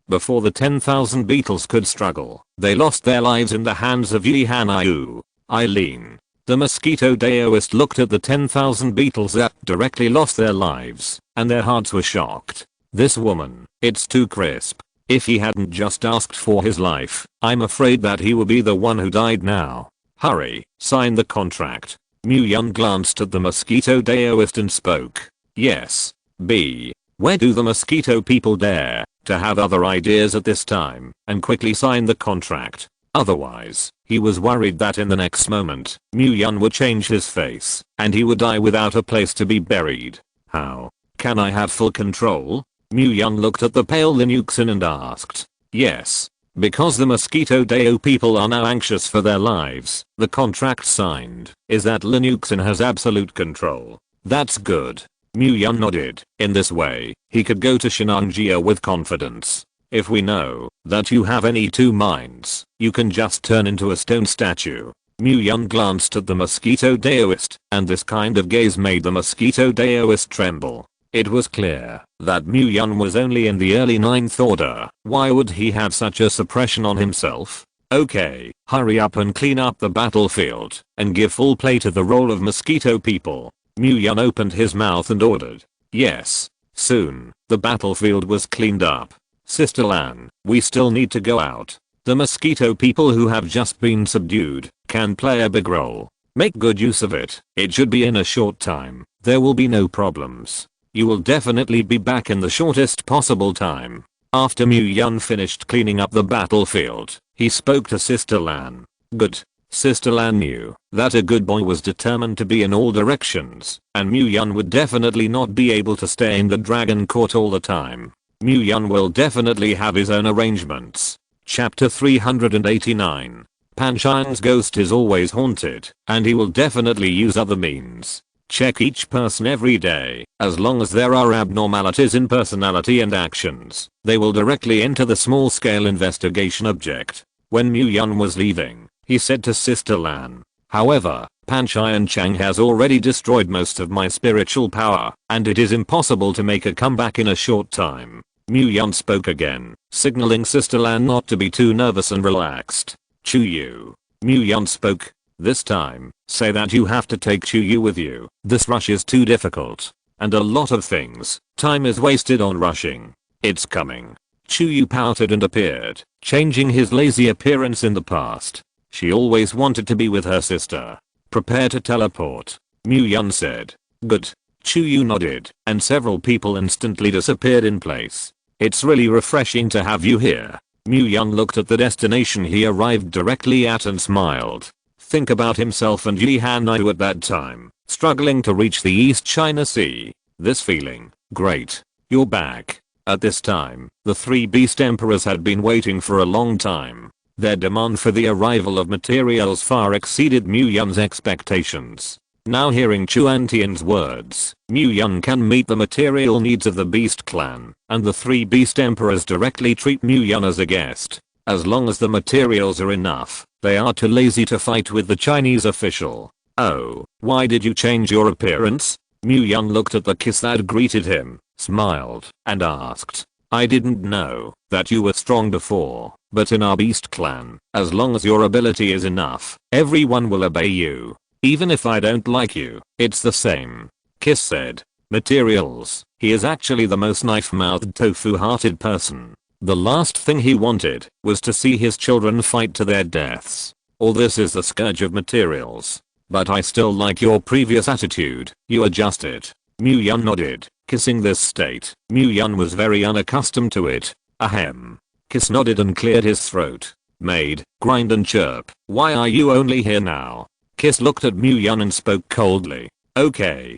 Before the 10,000 beetles could struggle, they lost their lives in the hands of Yi Hanayu. Eileen. The mosquito Daoist looked at the 10,000 beetles that directly lost their lives, and their hearts were shocked. This woman, it's too crisp. If he hadn't just asked for his life, I'm afraid that he will be the one who died now. Hurry, sign the contract. Mu Yun glanced at the mosquito Daoist and spoke. Yes. B. Where do the mosquito people dare to have other ideas at this time and quickly sign the contract? Otherwise, he was worried that in the next moment, Mu Yun would change his face and he would die without a place to be buried. How can I have full control? Mu Yun looked at the pale Linuxin and asked. Yes. Because the mosquito Dao people are now anxious for their lives, the contract signed is that Linuxin has absolute control. That's good. Mu Yun nodded. In this way, he could go to Shenanjia with confidence. If we know that you have any two minds, you can just turn into a stone statue. Mu Yun glanced at the mosquito Daoist, and this kind of gaze made the mosquito Daoist tremble. It was clear that Mu Yun was only in the early 9th order. Why would he have such a suppression on himself? Okay, hurry up and clean up the battlefield, and give full play to the role of mosquito people. Mu Yun opened his mouth and ordered. Yes. Soon, the battlefield was cleaned up. Sister Lan, we still need to go out. The mosquito people who have just been subdued can play a big role. Make good use of it. It should be in a short time. There will be no problems. You will definitely be back in the shortest possible time. After Mu Yun finished cleaning up the battlefield, he spoke to Sister Lan. Good. Sister Lan knew that a good boy was determined to be in all directions, and Mu Yun would definitely not be able to stay in the Dragon Court all the time. Mu Yun will definitely have his own arrangements. Chapter 389. Panshine's ghost is always haunted, and he will definitely use other means. Check each person every day. As long as there are abnormalities in personality and actions, they will directly enter the small-scale investigation object. When Mu Yun was leaving, he said to Sister Lan, however, Panchai Chang has already destroyed most of my spiritual power, and it is impossible to make a comeback in a short time. Mu Yun spoke again, signaling Sister Lan not to be too nervous and relaxed. Chuyu. Mu Yun spoke. This time, say that you have to take Chuyu with you. This rush is too difficult. And a lot of things. Time is wasted on rushing. It's coming. Chuyu pouted and appeared, changing his lazy appearance in the past. She always wanted to be with her sister. Prepare to teleport. Mu Yun said. Good. Chuyu nodded, and several people instantly disappeared in place. It's really refreshing to have you here. Mu Yun looked at the destination he arrived directly at and smiled. Think about himself and Yi Hanayu at that time, struggling to reach the East China Sea. This feeling, great. You're back. At this time, the three Beast Emperors had been waiting for a long time. Their demand for the arrival of materials far exceeded Mu Yun's expectations. Now hearing Chuan Tian's words, Mu Yun can meet the material needs of the Beast Clan, and the three Beast Emperors directly treat Mu Yun as a guest. As long as the materials are enough, they are too lazy to fight with the Chinese official. Oh, why did you change your appearance? Mu Yun looked at the kiss that greeted him, smiled, and asked. I didn't know that you were strong before, but in our Beast Clan, as long as your ability is enough, everyone will obey you. Even if I don't like you, it's the same. Kiss said. Materials. He is actually the most knife-mouthed tofu-hearted person. The last thing he wanted was to see his children fight to their deaths. All this is the scourge of materials. But I still like your previous attitude. You adjusted. Yun nodded, kissing this state. Yun was very unaccustomed to it. Ahem. Kiss nodded and cleared his throat. Maid, grind and chirp. Why are you only here now? Kiss looked at Yun and spoke coldly. Okay.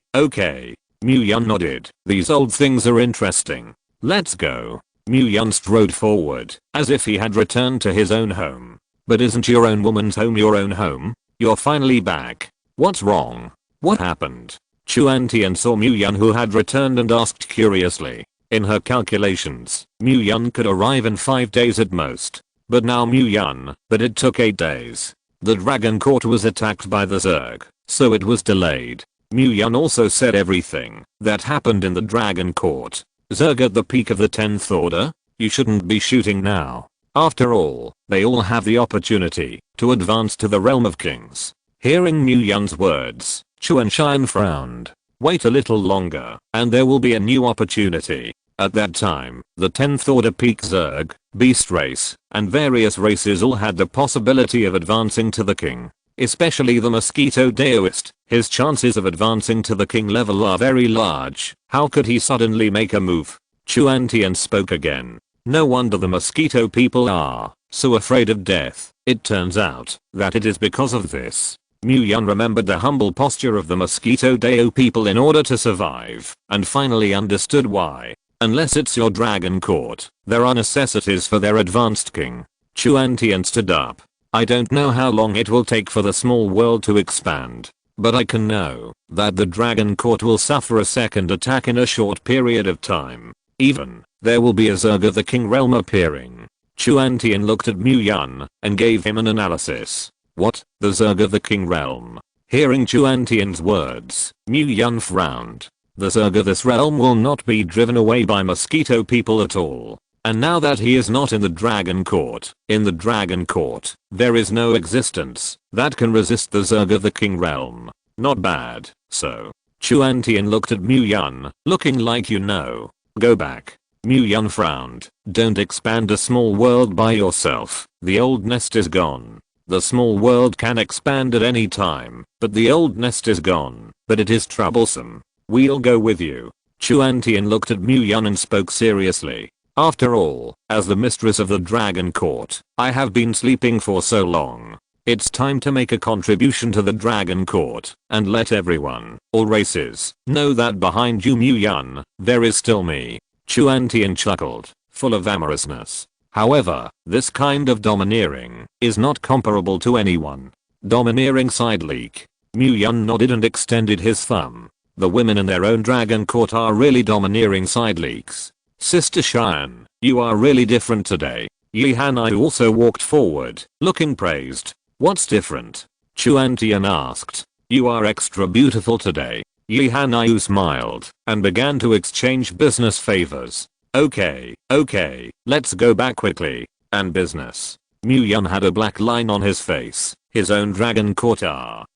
Yun nodded. These old things are interesting. Let's go. Yun strode forward, as if he had returned to his own home. But isn't your own woman's home your own home? You're finally back. What's wrong? What happened? Chuan Tian saw Yun who had returned and asked curiously. In her calculations, Yun could arrive in 5 days at most. But now but it took 8 days. The Dragon Court was attacked by the Zerg, so it was delayed. Yun also said everything that happened in the Dragon Court. Zerg at the peak of the 10th Order? You shouldn't be shooting now. After all, they all have the opportunity to advance to the realm of kings. Hearing Yun's words, Chuan Tian frowned. Wait a little longer, and there will be a new opportunity. At that time, the 10th Order peak Zerg, Beast Race, and various races all had the possibility of advancing to the king. Especially the Mosquito Daoist, his chances of advancing to the king level are very large. How could he suddenly make a move? Chuan Tian spoke again. No wonder the mosquito people are so afraid of death. It turns out that it is because of this. Yun remembered the humble posture of the Mosquito Dao people in order to survive, and finally understood why. Unless it's your Dragon Court, there are necessities for their advanced king. Chuan Tian stood up. I don't know how long it will take for the small world to expand, but I can know that the Dragon Court will suffer a second attack in a short period of time. Even, there will be a Zerg of the King Realm appearing. Chuan Tian looked at Yun and gave him an analysis. What? The Zerg of the King Realm? Hearing Chuan Tian's words, Yun frowned. The Zerg of this realm will not be driven away by mosquito people at all. And now that he is not in the Dragon Court, there is no existence that can resist the Zerg of the King Realm. Not bad, so. Chuan Tian looked at Yun, looking like go back. Yun frowned. Don't expand a small world by yourself. The old nest is gone. The small world can expand at any time, but the old nest is gone. But it is troublesome. We'll go with you. Chuan Tian looked at Yun and spoke seriously. After all, as the mistress of the Dragon Court, I have been sleeping for so long. It's time to make a contribution to the Dragon Court, and let everyone, all races, know that behind you Yun, there is still me. Chuan Tian chuckled, full of amorousness. However, this kind of domineering is not comparable to anyone. Domineering side leak. Yun nodded and extended his thumb. The women in their own Dragon Court are really domineering side leaks. Sister Cheyenne, you are really different today. Yi Hanai also walked forward, looking praised. What's different? Chuan Tian asked. You are extra beautiful today. Yi Hanai smiled and began to exchange business favors. Okay, let's go back quickly. And business. Yun had a black line on his face. His own Dragon Court.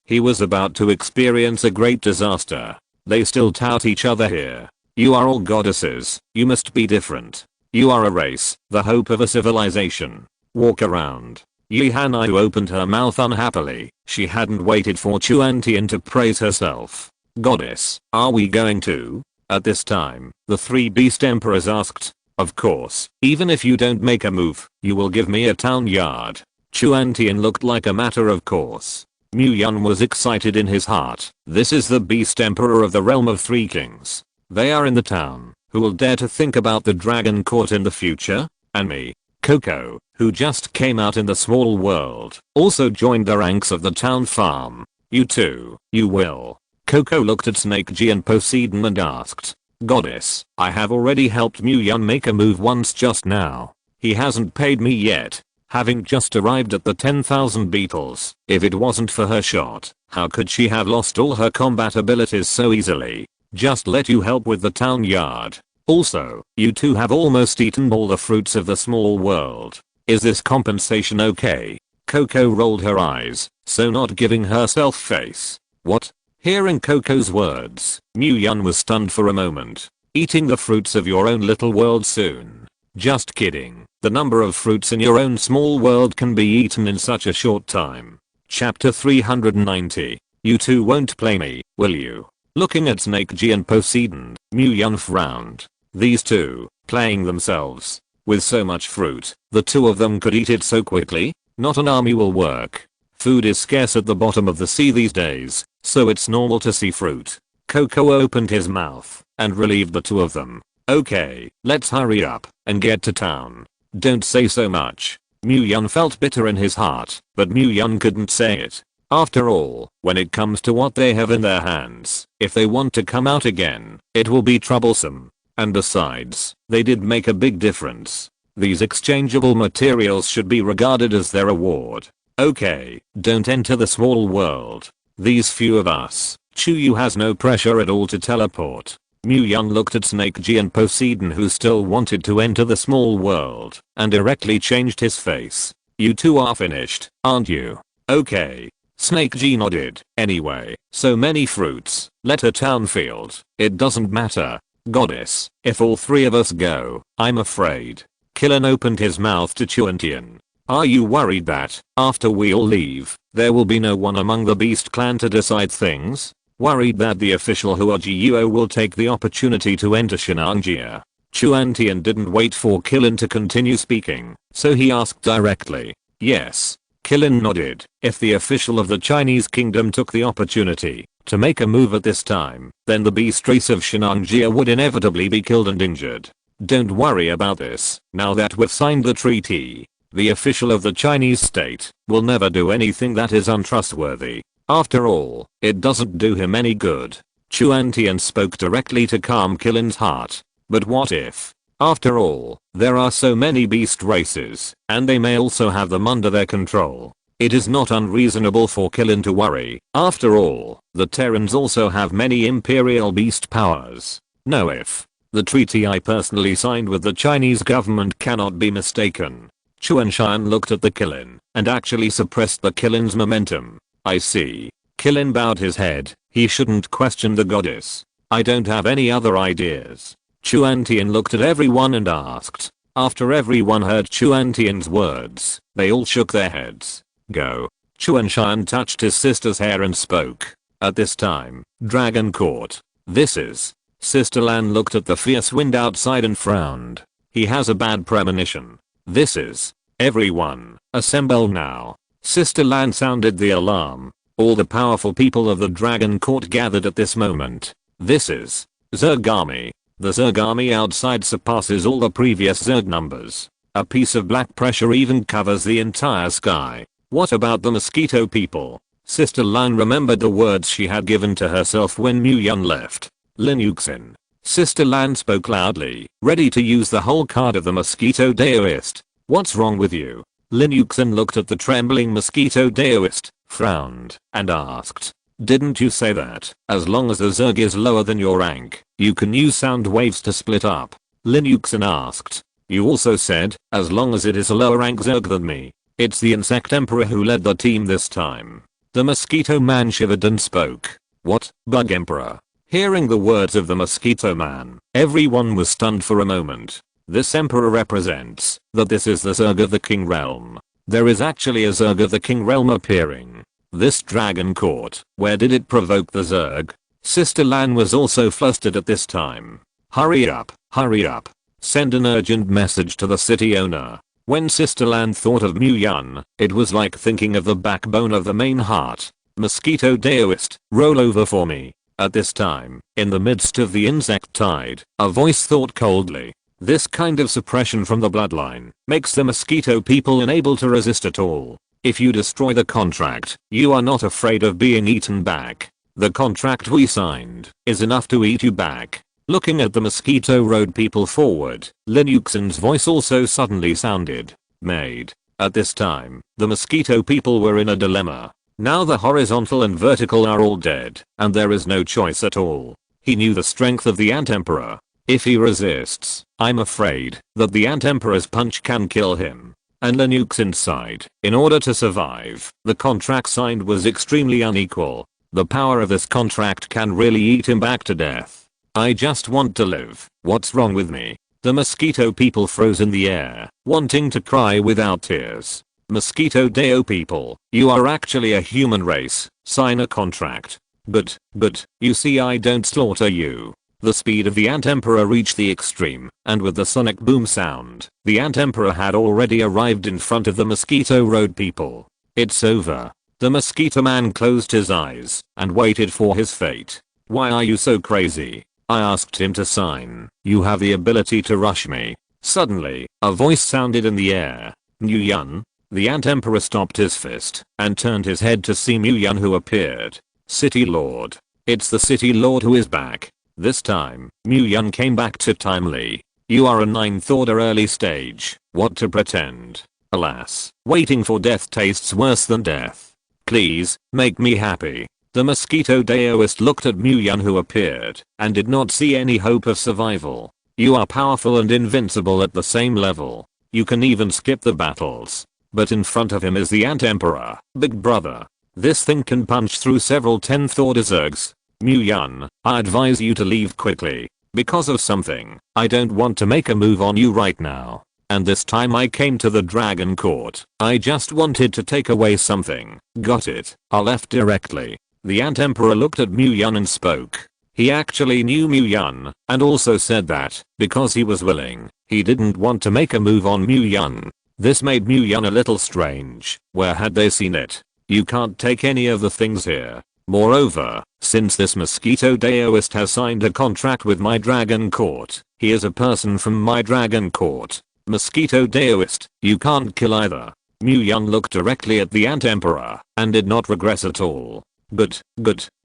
He was about to experience a great disaster. They still tout each other here. You are all goddesses. You must be different. You are a race, the hope of a civilization. Walk around. Yi Hanai opened her mouth unhappily. She hadn't waited for Chuan Tian to praise herself. Goddess, are we going to? At this time, the 3 beast emperors asked. Of course, even if you don't make a move, you will give me a town yard. Chuan Tian looked like a matter of course. Yun was excited in his heart. This is the beast emperor of the realm of 3 kings. They are in the town. Who will dare to think about the Dragon Court in the future? And me, Coco, who just came out in the small world, also joined the ranks of the town farm. You too, you will. Coco looked at Snake G and Poseidon and asked. Goddess, I have already helped Yun make a move once just now. He hasn't paid me yet. Having just arrived at the 10,000 beetles. If it wasn't for her shot, how could she have lost all her combat abilities so easily? Just let you help with the town yard. Also, you two have almost eaten all the fruits of the small world. Is this compensation okay? Coco rolled her eyes, so not giving herself face. What? Hearing Coco's words, Yun was stunned for a moment. Eating the fruits of your own little world soon. Just kidding. The number of fruits in your own small world can be eaten in such a short time. Chapter 390. You two won't play me, will you? Looking at Snake G and Poseidon, Mu Yun frowned. These two, playing themselves. With so much fruit, the two of them could eat it so quickly? Not an army will work. Food is scarce at the bottom of the sea these days, so it's normal to see fruit. Coco opened his mouth and relieved the two of them. Okay, let's hurry up and get to town. Don't say so much. Mu Yun felt bitter in his heart, but Mu Yun couldn't say it. After all, when it comes to what they have in their hands, if they want to come out again, it will be troublesome. And besides, they did make a big difference. These exchangeable materials should be regarded as their reward. Okay, don't enter the small world. These few of us. Chuyu has no pressure at all to teleport. Mu Yun looked at Snake G and Poseidon, who still wanted to enter the small world, and directly changed his face. You two are finished, aren't you? Okay. Snake G nodded. Anyway, so many fruits. Let a town field. It doesn't matter. Goddess, if all three of us go, I'm afraid. Killen opened his mouth to Chuantian. Are you worried that, after we all leave, there will be no one among the Beast Clan to decide things? Worried that the official Huajiuo will take the opportunity to enter Shinangjia? Chuantian didn't wait for Killen to continue speaking, so he asked directly. Yes. Killen nodded. If the official of the Chinese kingdom took the opportunity to make a move at this time, then the beast race of Shinangjia would inevitably be killed and injured. Don't worry about this, now that we've signed the treaty. The official of the Chinese state will never do anything that is untrustworthy. After all, it doesn't do him any good. Chuantian spoke directly to calm Killen's heart. But what if? After all, there are so many beast races, and they may also have them under their control. It is not unreasonable for Killen to worry. After all, the Terrans also have many imperial beast powers. No if. The treaty I personally signed with the Chinese government cannot be mistaken. Chuanshan looked at the Killen, and actually suppressed the Killen's momentum. I see. Killen bowed his head. He shouldn't question the goddess. I don't have any other ideas. Chuantian looked at everyone and asked. After everyone heard Chuantian's words, they all shook their heads. Go. Chuanshan touched his sister's hair and spoke. At this time, Dragon Court. This is. Sister Lan looked at the fierce wind outside and frowned. He has a bad premonition. This is. Everyone, assemble now. Sister Lan sounded the alarm. All the powerful people of the Dragon Court gathered at this moment. This is. Zerg Army. The Zerg Army outside surpasses all the previous Zerg numbers. A piece of black pressure even covers the entire sky. What about the mosquito people? Sister Lan remembered the words she had given to herself when Mu Yun left. Lin Yuxin. Sister Lan spoke loudly, ready to use the whole card of the mosquito daoist. What's wrong with you? Lin Yuxin looked at the trembling mosquito daoist, frowned, and asked. Didn't you say that, as long as the Zerg is lower than your rank, you can use sound waves to split up? Lin Yuxin asked. You also said, as long as it is a lower rank Zerg than me. It's the Insect Emperor who led the team this time. The mosquito man shivered and spoke. What, Bug Emperor? Hearing the words of the mosquito man, everyone was stunned for a moment. This emperor represents that this is the Zerg of the King Realm. There is actually a Zerg of the King Realm appearing. This Dragon Court, where did it provoke the Zerg? Sister Lan was also flustered at this time. Hurry up, hurry up. Send an urgent message to the city owner. When Sister Lan thought of Mu Yun, it was like thinking of the backbone of the main heart. Mosquito daoist, roll over for me. At this time, in the midst of the insect tide, a voice thought coldly. This kind of suppression from the bloodline makes the mosquito people unable to resist at all. If you destroy the contract, you are not afraid of being eaten back. The contract we signed is enough to eat you back. Looking at the mosquito road people forward, Lin Yuxin's voice also suddenly sounded. Made. At this time, the mosquito people were in a dilemma. Now the horizontal and vertical are all dead, and there is no choice at all. He knew the strength of the Ant Emperor. If he resists, I'm afraid that the Ant Emperor's punch can kill him. And Lin Yuxin sighed. In order to survive, the contract signed was extremely unequal. The power of this contract can really eat him back to death. I just want to live. What's wrong with me? The mosquito people froze in the air, wanting to cry without tears. Mosquito Deo people, you are actually a human race. Sign a contract. But, you see I don't slaughter you. The speed of the Ant Emperor reached the extreme, and with the sonic boom sound, the Ant Emperor had already arrived in front of the Mosquito Road people. It's over. The Mosquito Man closed his eyes and waited for his fate. Why are you so crazy? I asked him to sign. You have the ability to rush me. Suddenly, a voice sounded in the air. Mu Yun? The Ant Emperor stopped his fist and turned his head to see Mu Yun, who appeared. City Lord. It's the City Lord who is back. This time, Mu Yun came back to timely. You are a 9th order early stage. What to pretend? Alas, waiting for death tastes worse than death. Please, make me happy. The Mosquito Daoist looked at Mu Yun, who appeared, and did not see any hope of survival. You are powerful and invincible at the same level. You can even skip the battles. But in front of him is the Ant Emperor, big brother. This thing can punch through several 10th order zergs. Mu Yun, I advise you to leave quickly. Because of something, I don't want to make a move on you right now. And this time I came to the Dragon Court. I just wanted to take away something. Got it? I left directly. The Ant Emperor looked at Mu Yun and spoke. He actually knew Mu Yun, and also said that, because he was willing, he didn't want to make a move on Mu Yun. This made Mu Yun a little strange. Where had they seen it? You can't take any of the things here. Moreover, since this Mosquito Daoist has signed a contract with my Dragon Court, he is a person from my Dragon Court. Mosquito Daoist, you can't kill either. Mu Yun looked directly at the Ant Emperor and did not regress at all. But,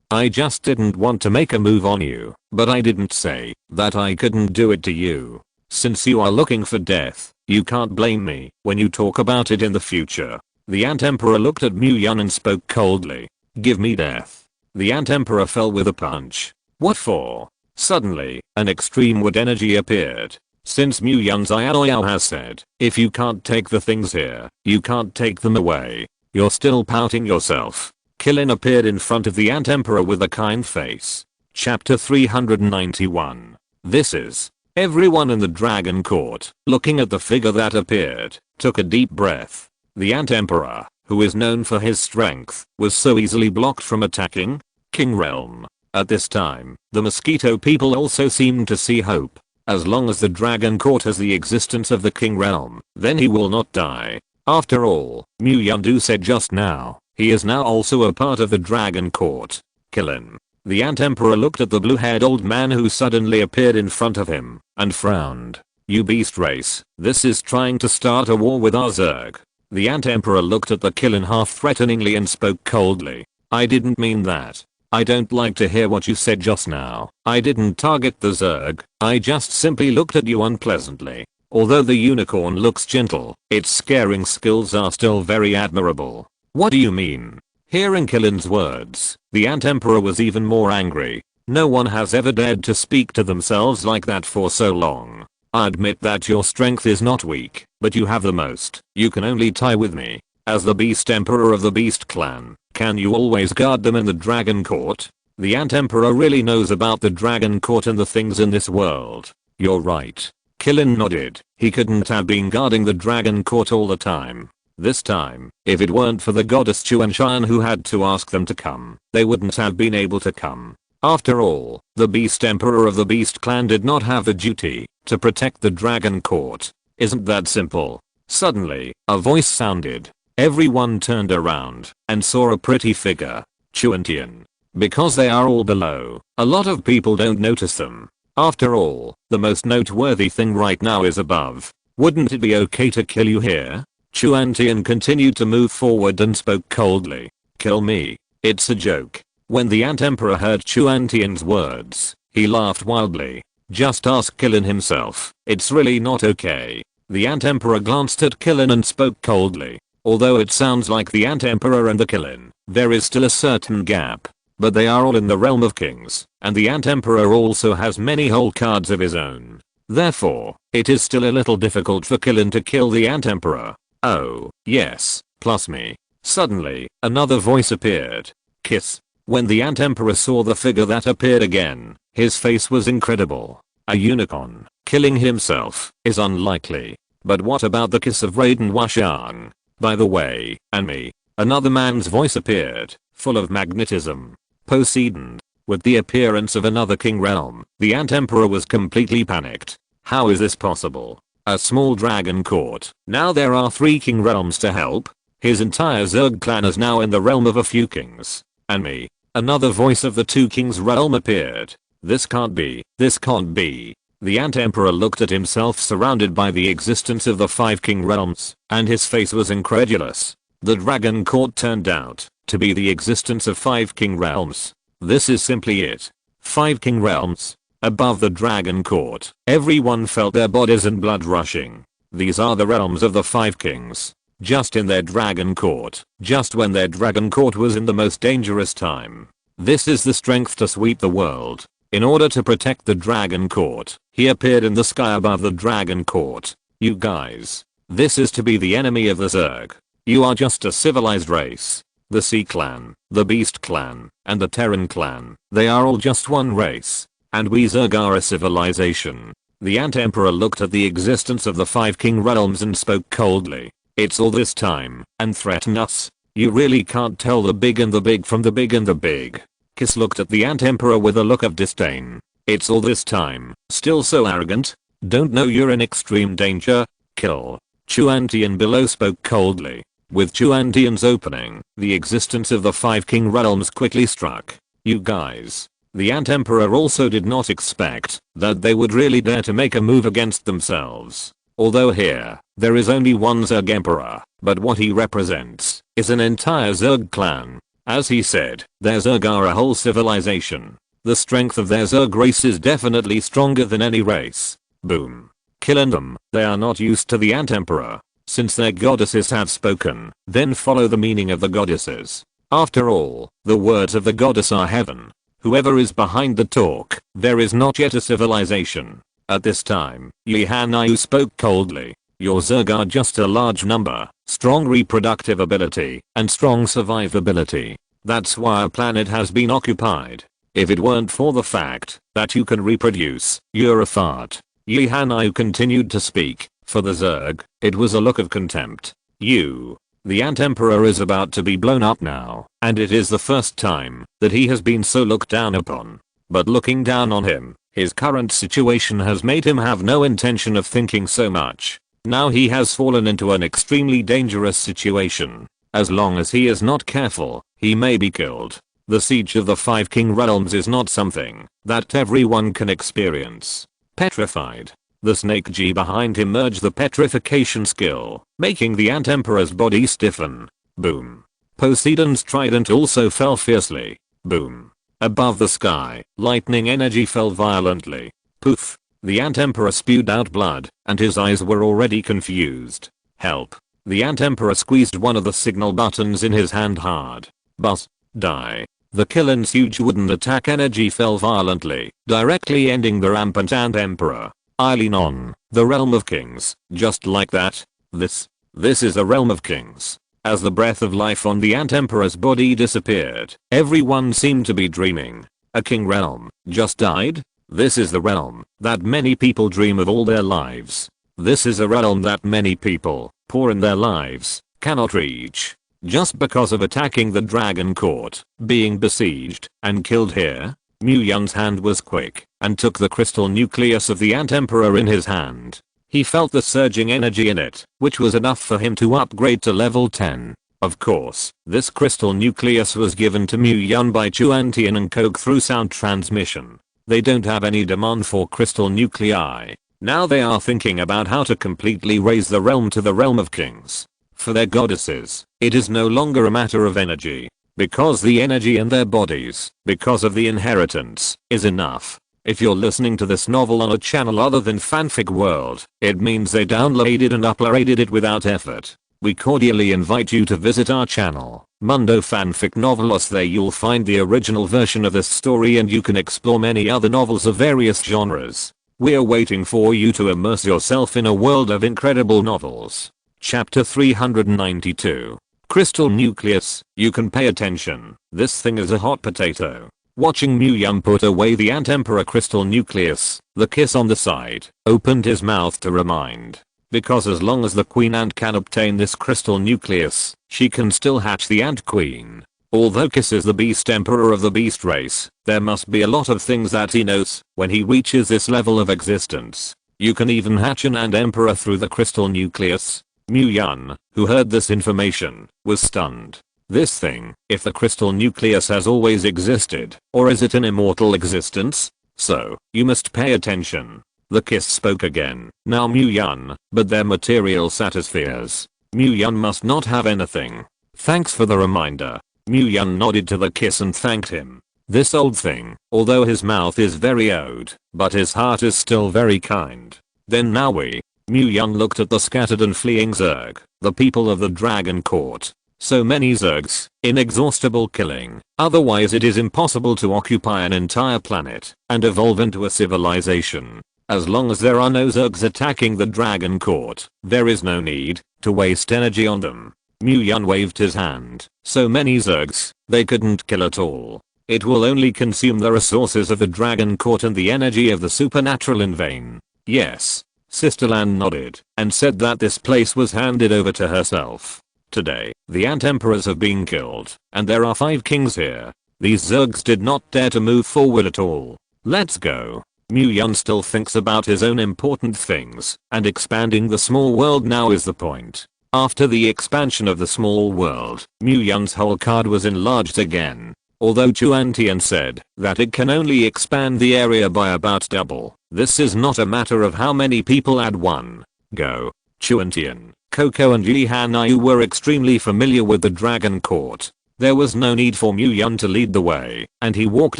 I just didn't want to make a move on you, but I didn't say that I couldn't do it to you. Since you are looking for death, you can't blame me when you talk about it in the future. The Ant Emperor looked at Mu Yun and spoke coldly. Give me death. The Ant Emperor fell with a punch. What for? Suddenly, an extreme wood energy appeared. Since Mu Yun's Iao has said, if you can't take the things here, you can't take them away. You're still pouting yourself. Killin appeared in front of the Ant Emperor with a kind face. Chapter 391. This is. Everyone in the Dragon Court, looking at the figure that appeared, took a deep breath. The Ant Emperor, who is known for his strength, was so easily blocked from attacking King Realm. At this time, the Mosquito people also seemed to see hope. As long as the Dragon Court has the existence of the King Realm, then he will not die. After all, Mu Yundu said just now, he is now also a part of the Dragon Court. Killin. The Ant Emperor looked at the blue-haired old man who suddenly appeared in front of him, and frowned. You beast race, this is trying to start a war with our Zerg. The Ant Emperor looked at the Killin half threateningly and spoke coldly. I didn't mean that. I don't like to hear what you said just now. I didn't target the Zerg, I just simply looked at you unpleasantly. Although the unicorn looks gentle, its scaring skills are still very admirable. What do you mean? Hearing Killin's words, the Ant Emperor was even more angry. No one has ever dared to speak to themselves like that for so long. I admit that your strength is not weak, but you have the most. You can only tie with me. As the Beast Emperor of the Beast Clan, can you always guard them in the Dragon Court? The Ant Emperor really knows about the Dragon Court and the things in this world. You're right. Killin nodded. He couldn't have been guarding the Dragon Court all the time. This time, if it weren't for the goddess Chuanshan who had to ask them to come, they wouldn't have been able to come. After all, the Beast Emperor of the Beast Clan did not have the duty to protect the Dragon Court. Isn't that simple? Suddenly, a voice sounded. Everyone turned around and saw a pretty figure. Chuantian. Because they are all below, a lot of people don't notice them. After all, the most noteworthy thing right now is above. Wouldn't it be okay to kill you here? Chuantian continued to move forward and spoke coldly. Kill me. It's a joke. When the Ant Emperor heard Chuantian's words, he laughed wildly. Just ask Killin himself. It's really not okay. The Ant Emperor glanced at Killin and spoke coldly. Although it sounds like the Ant Emperor and the Killin, there is still a certain gap. But they are all in the realm of kings, and the Ant Emperor also has many whole cards of his own. Therefore, it is still a little difficult for Killin to kill the Ant Emperor. Oh, yes, plus me. Suddenly, another voice appeared. Kiss. When the Ant Emperor saw the figure that appeared again, his face was incredible. A unicorn, killing himself, is unlikely. But what about the kiss of Raiden Washang? By the way, and me. Another man's voice appeared, full of magnetism. Poseidon. With the appearance of another king realm, the Ant Emperor was completely panicked. How is this possible? A small dragon court. Now there are 3 king realms to help. His entire Zerg clan is now in the realm of a few kings. And me. Another voice of the 2 kings realm appeared. This can't be. This can't be. The Ant Emperor looked at himself surrounded by the existence of the 5 king realms, and his face was incredulous. The dragon court turned out to be the existence of 5 king realms. This is simply it. 5 king realms. Above the dragon court, everyone felt their bodies and blood rushing. These are the realms of the 5 kings. Just in their dragon court. Just when their dragon court was in the most dangerous time. This is the strength to sweep the world. In order to protect the dragon court, he appeared in the sky above the dragon court. You guys. This is to be the enemy of the Zerg. You are just a civilized race. The Sea clan, the Beast clan, and the Terran clan, they are all just one race. And we Zerg are a civilization. The Ant Emperor looked at the existence of the 5 king realms and spoke coldly. It's all this time, and threaten us. You really can't tell the big and the big from the big and the big. Kiss looked at the Ant Emperor with a look of disdain. It's all this time, still so arrogant? Don't know you're in extreme danger? Kill. Chuantian below spoke coldly. With Chuantian's opening, the existence of the 5 king realms quickly struck. You guys. The Ant Emperor also did not expect that they would really dare to make a move against themselves. Although here, there is only one Zerg Emperor, but what he represents is an entire Zerg clan. As he said, their Zerg are a whole civilization. The strength of their Zerg race is definitely stronger than any race. Boom. Killing them. They are not used to the Ant Emperor. Since their goddesses have spoken, then follow the meaning of the goddesses. After all, the words of the goddess are heaven. Whoever is behind the talk, there is not yet a civilization. At this time, Yihanayu spoke coldly. Your Zerg are just a large number, strong reproductive ability, and strong survivability. That's why our planet has been occupied. If it weren't for the fact that you can reproduce, you're a fart. Yihanayu continued to speak. For the Zerg, it was a look of contempt. The Ant Emperor is about to be blown up now, and it is the first time that he has been so looked down upon. But looking down on him, his current situation has made him have no intention of thinking so much. Now he has fallen into an extremely dangerous situation. As long as he is not careful, he may be killed. The siege of the 5 king realms is not something that everyone can experience. Petrified. The snake G behind him merged the petrification skill, making the Ant Emperor's body stiffen. Boom. Poseidon's trident also fell fiercely. Boom. Above the sky, lightning energy fell violently. Poof. The Ant Emperor spewed out blood, and his eyes were already confused. Help. The Ant Emperor squeezed one of the signal buttons in his hand hard. Buzz. Die. The Killen's huge wooden attack energy fell violently, directly ending the rampant Ant Emperor. Eileon, the realm of kings, just like that. This is a realm of kings. As the breath of life on the Ant Emperor's body disappeared, everyone seemed to be dreaming. A king realm just died? This is the realm that many people dream of all their lives. This is a realm that many people, poor in their lives, cannot reach. Just because of attacking the dragon court, being besieged, and killed here? Mu Yun's hand was quick, and took the crystal nucleus of the Ant Emperor in his hand. He felt the surging energy in it, which was enough for him to upgrade to level 10. Of course, this crystal nucleus was given to Mu Yun by Chuantian and Coco through sound transmission. They don't have any demand for crystal nuclei. Now they are thinking about how to completely raise the realm to the realm of kings. For their goddesses, it is no longer a matter of energy. Because the energy in their bodies, because of the inheritance, is enough. If you're listening to this novel on a channel other than Fanfic World, it means they downloaded and uploaded it without effort. We cordially invite you to visit our channel, Mundo Fanfic Novelos. There you'll find the original version of this story and you can explore many other novels of various genres. We're waiting for you to immerse yourself in a world of incredible novels. Chapter 392. Crystal Nucleus. You can pay attention. This thing is a hot potato. Watching Mu Yun put away the Ant Emperor crystal nucleus, the kiss on the side opened his mouth to remind. Because as long as the Queen Ant can obtain this crystal nucleus, she can still hatch the Ant Queen. Although Kiss is the beast emperor of the beast race, there must be a lot of things that he knows when he reaches this level of existence. You can even hatch an ant emperor through the crystal nucleus. Mu Yun, who heard this information, was stunned. This thing, if the crystal nucleus has always existed, or is it an immortal existence? So, you must pay attention. The Kiss spoke again. Now Mu Yun, but their material satospheres. Mu Yun must not have anything. Thanks for the reminder. Mu Yun nodded to the Kiss and thanked him. This old thing, although his mouth is very old, but his heart is still very kind. Then now Mu Yun looked at the scattered and fleeing Zerg, the people of the Dragon Court. So many Zergs, inexhaustible killing, otherwise it is impossible to occupy an entire planet and evolve into a civilization. As long as there are no Zergs attacking the Dragon Court, there is no need to waste energy on them. Mu Yun waved his hand. So many Zergs, they couldn't kill at all. It will only consume the resources of the Dragon Court and the energy of the supernatural in vain. Yes. Sister Lan nodded and said that this place was handed over to herself. Today, the Ant Emperors have been killed, and there are 5 kings here. These Zergs did not dare to move forward at all. Let's go. Mu Yun still thinks about his own important things, and expanding the small world now is the point. After the expansion of the small world, Mu Yun's whole card was enlarged again. Although Chuantian said that it can only expand the area by about double, this is not a matter of how many people add one go. Chuantian, Coco and Yi Hanayu were extremely familiar with the Dragon Court. There was no need for Mu Yun to lead the way, and he walked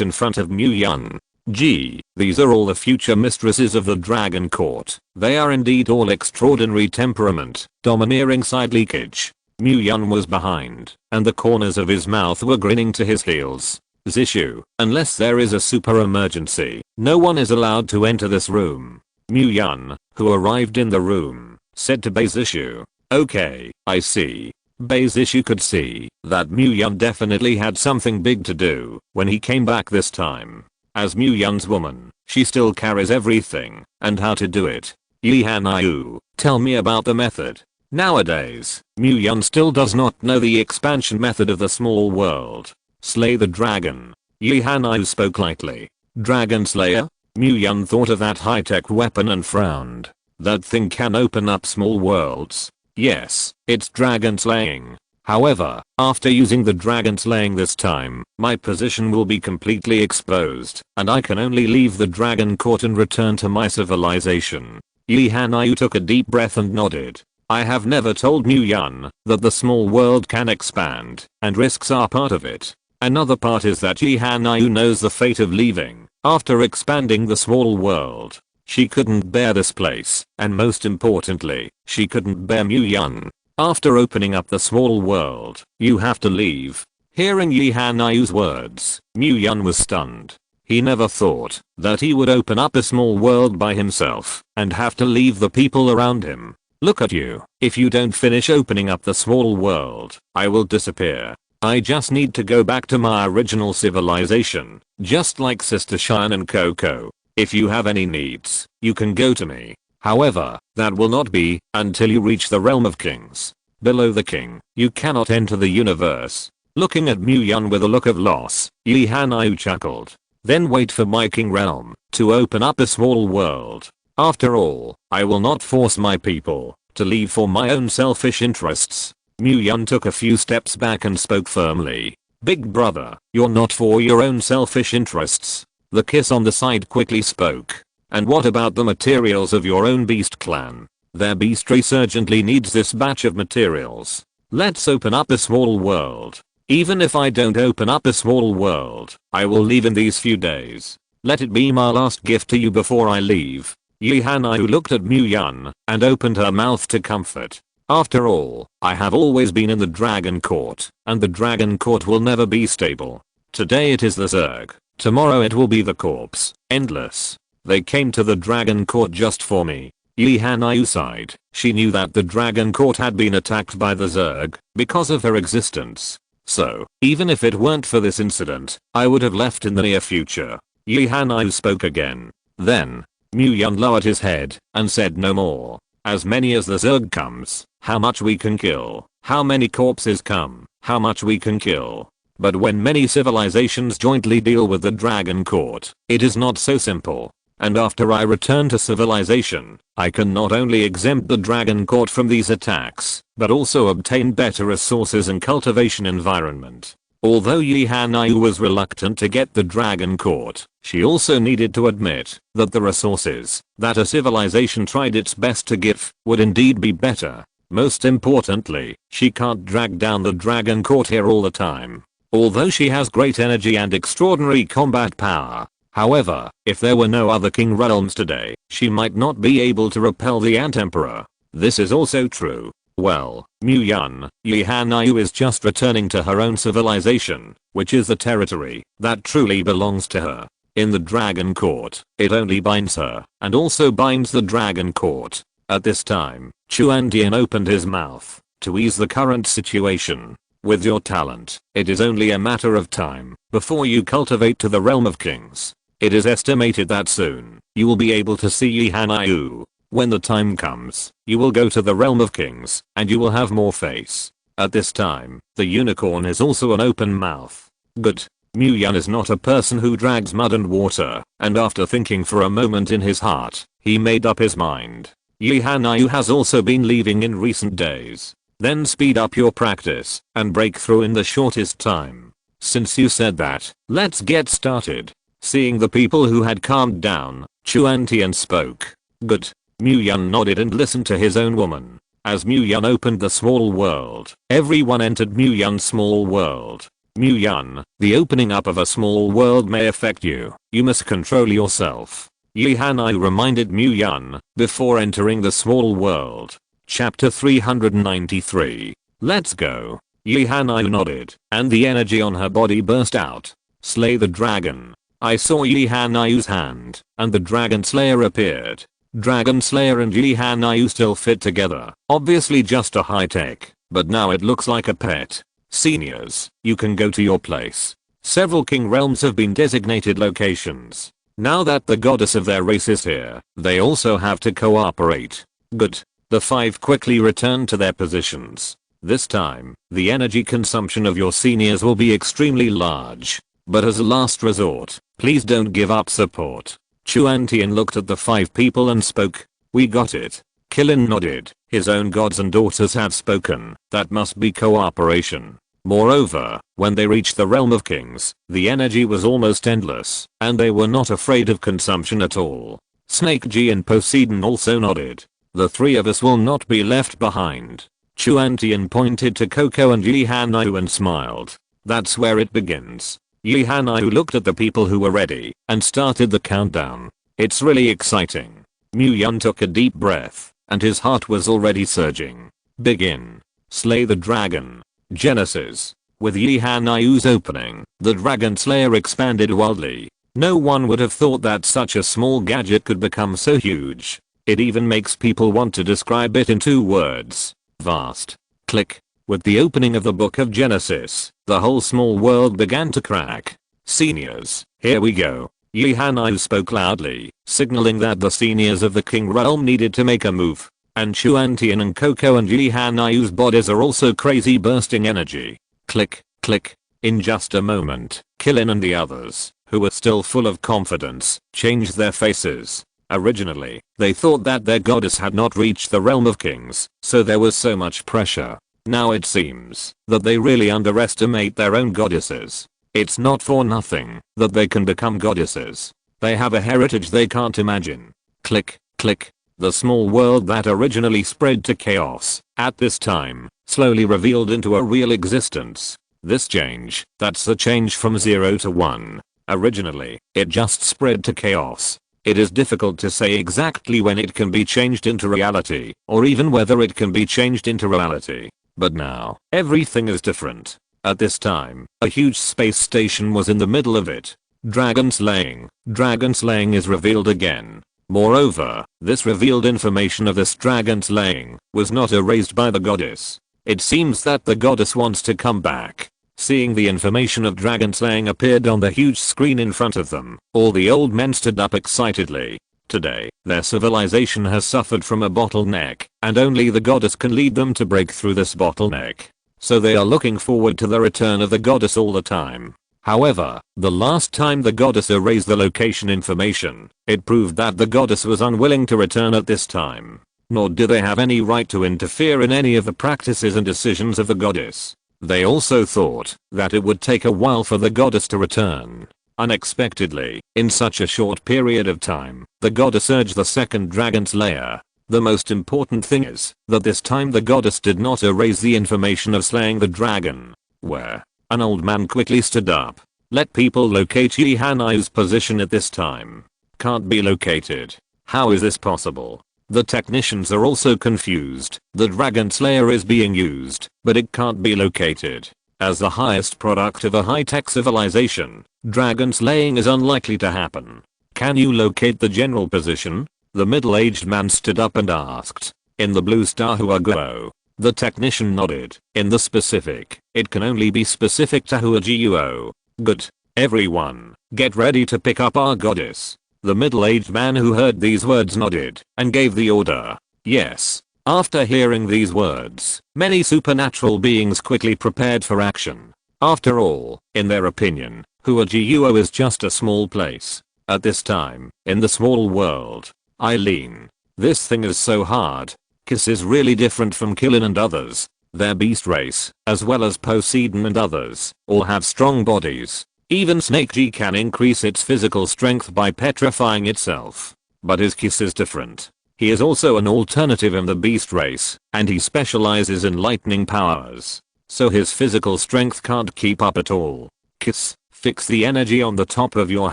in front of Mu Yun. Gee, these are all the future mistresses of the Dragon Court. They are indeed all extraordinary temperament, domineering side leakage. Mu Yun was behind, and the corners of his mouth were grinning to his heels. Zishu, unless there is a super emergency, no one is allowed to enter this room. Mu Yun, who arrived in the room, said to Zishu, okay, I see. Zishu could see that Mu Yun definitely had something big to do when he came back this time. As Mu Yun's woman, she still carries everything and how to do it. Yi Hanayu, tell me about the method. Nowadays, Mu Yun still does not know the expansion method of the small world. Slay the dragon. Yi Hanayu spoke lightly. Dragon Slayer? Mu Yun thought of that high-tech weapon and frowned. That thing can open up small worlds. Yes, it's dragon slaying. However, after using the dragon slaying this time, my position will be completely exposed, and I can only leave the Dragon Court and return to my civilization. Yi Hanayu took a deep breath and nodded. I have never told Mu Yun that the small world can expand, and risks are part of it. Another part is that Yi Hanayu knows the fate of leaving after expanding the small world. She couldn't bear this place, and most importantly, she couldn't bear Mu Yun. After opening up the small world, you have to leave. Hearing Yi Hanayu's words, Mu Yun was stunned. He never thought that he would open up a small world by himself and have to leave the people around him. Look at you. If you don't finish opening up the small world, I will disappear. I just need to go back to my original civilization, just like Sister Shine and Coco. If you have any needs, you can go to me. However, that will not be until you reach the realm of kings. Below the king, you cannot enter the universe. Looking at Mu Yun with a look of loss, Yi Hanayu chuckled. Then wait for my king realm to open up a small world. After all, I will not force my people to leave for my own selfish interests. Mu Yun took a few steps back and spoke firmly. Big brother, you're not for your own selfish interests. The Kiss on the side quickly spoke. And what about the materials of your own beast clan? Their beast race urgently needs this batch of materials. Let's open up a small world. Even if I don't open up a small world, I will leave in these few days. Let it be my last gift to you before I leave. Yi Hanayu looked at Mu Yun and opened her mouth to comfort. After all, I have always been in the Dragon Court, and the Dragon Court will never be stable. Today it is the Zerg. Tomorrow it will be the corpse. Endless. They came to the Dragon Court just for me. Yi Hanayu sighed. She knew that the Dragon Court had been attacked by the Zerg because of her existence. So, even if it weren't for this incident, I would have left in the near future. Yi Hanayu spoke again. Then, Mu Yun lowered his head and said no more. As many as the Zerg comes, how much we can kill, how many corpses come, how much we can kill. But when many civilizations jointly deal with the Dragon Court, it is not so simple. And after I return to civilization, I can not only exempt the Dragon Court from these attacks, but also obtain better resources and cultivation environment. Although Yi Hanyu was reluctant to get the Dragon Court, she also needed to admit that the resources that a civilization tried its best to give would indeed be better. Most importantly, she can't drag down the Dragon Court here all the time. Although she has great energy and extraordinary combat power. However, if there were no other king realms today, she might not be able to repel the Ant-Emperor. This is also true. Well, Yi Hanyu is just returning to her own civilization, which is the territory that truly belongs to her. In the Dragon Court, it only binds her, and also binds the Dragon Court. At this time, Chuantian opened his mouth to ease the current situation. With your talent, it is only a matter of time before you cultivate to the realm of kings. It is estimated that soon, you will be able to see Yi Hanyu. When the time comes, you will go to the realm of kings, and you will have more face. At this time, the unicorn is also an open mouth. Good. Yan is not a person who drags mud and water, and after thinking for a moment in his heart, he made up his mind. Yi Hanyu has also been leaving in recent days. Then speed up your practice, and break through in the shortest time. Since you said that, let's get started. Seeing the people who had calmed down, Chuantian spoke. Good. Yan nodded and listened to his own woman. As Yan opened the small world, everyone entered Yan's small world. Yan, the opening up of a small world may affect you. You must control yourself. Yi Hanyu reminded Yan before entering the small world. Chapter 393. Let's go. Yi Hanyu nodded, and the energy on her body burst out. Slay the dragon. I saw Yi Hanyu's hand, and the Dragon Slayer appeared. Dragon Slayer and Yi Hanyu still fit together. Obviously just a high tech, but now it looks like a pet. Seniors, you can go to your place. Several king realms have been designated locations. Now that the goddess of their race is here, they also have to cooperate. Good. The 5 quickly returned to their positions. This time, the energy consumption of your seniors will be extremely large. But as a last resort, please don't give up support. Chuantian looked at the 5 people and spoke. We got it. Killin nodded. His own gods and daughters have spoken. That must be cooperation. Moreover, when they reached the realm of kings, the energy was almost endless, and they were not afraid of consumption at all. Snake G and Poseidon also nodded. The 3 of us will not be left behind. Chuantian pointed to Coco and Yi Hanyu and smiled. That's where it begins. Yi Hanyu looked at the people who were ready and started the countdown. It's really exciting. Yan took a deep breath, and his heart was already surging. Begin. Slay the dragon. Genesis. With Yi Hanyu's opening, the Dragon Slayer expanded wildly. No one would have thought that such a small gadget could become so huge. It even makes people want to describe it in 2 words. Vast. Click. With the opening of the book of Genesis, the whole small world began to crack. Seniors, here we go. Yi Hanyu spoke loudly, signaling that the seniors of the king realm needed to make a move. And Chuantian and Coco and Yi Hanyu's bodies are also crazy bursting energy. Click, click. In just a moment, Killin and the others, who were still full of confidence, changed their faces. Originally, they thought that their goddess had not reached the realm of kings, so there was so much pressure. Now it seems that they really underestimate their own goddesses. It's not for nothing that they can become goddesses. They have a heritage they can't imagine. Click, click. The small world that originally spread to chaos, at this time, slowly revealed into a real existence. This change, that's the change from 0 to 1. Originally, it just spread to chaos. It is difficult to say exactly when it can be changed into reality, or even whether it can be changed into reality. But now, everything is different. At this time, a huge space station was in the middle of it. Dragon slaying. Dragon slaying is revealed again. Moreover, this revealed information of this dragon slaying was not erased by the goddess. It seems that the goddess wants to come back. Seeing the information of dragon slaying appeared on the huge screen in front of them, all the old men stood up excitedly. Today, their civilization has suffered from a bottleneck, and only the goddess can lead them to break through this bottleneck. so they are looking forward to the return of the goddess all the time. However, the last time the goddess erased the location information, it proved that the goddess was unwilling to return at this time. Nor do they have any right to interfere in any of the practices and decisions of the goddess. They also thought that it would take a while for the goddess to return. Unexpectedly, in such a short period of time, the goddess urged the second dragon slayer. The most important thing is that this time the goddess did not erase the information of slaying the dragon. Where? An old man quickly stood up. Let people locate Yi Hanayu's position at this time. Can't be located. How is this possible? The technicians are also confused. The Dragon Slayer is being used, but it can't be located. As the highest product of a high-tech civilization, dragon slaying is unlikely to happen. Can you locate the general position? The middle-aged man stood up and asked. In the blue star Huaguo. The technician nodded. In the specific, it can only be specific to Huaguo. Good. Everyone, get ready to pick up our goddess. The middle-aged man who heard these words nodded and gave the order. Yes. After hearing these words, many supernatural beings quickly prepared for action. After all, in their opinion, Huaguo is just a small place. At this time, in the small world. Eileen. This thing is so hard. Kiss is really different from Killin and others. Their beast race, as well as Poseidon and others, all have strong bodies. Even Snake G can increase its physical strength by petrifying itself. But his Kiss is different. He is also an alternative in the beast race, and he specializes in lightning powers. So his physical strength can't keep up at all. Kiss, fix the energy on the top of your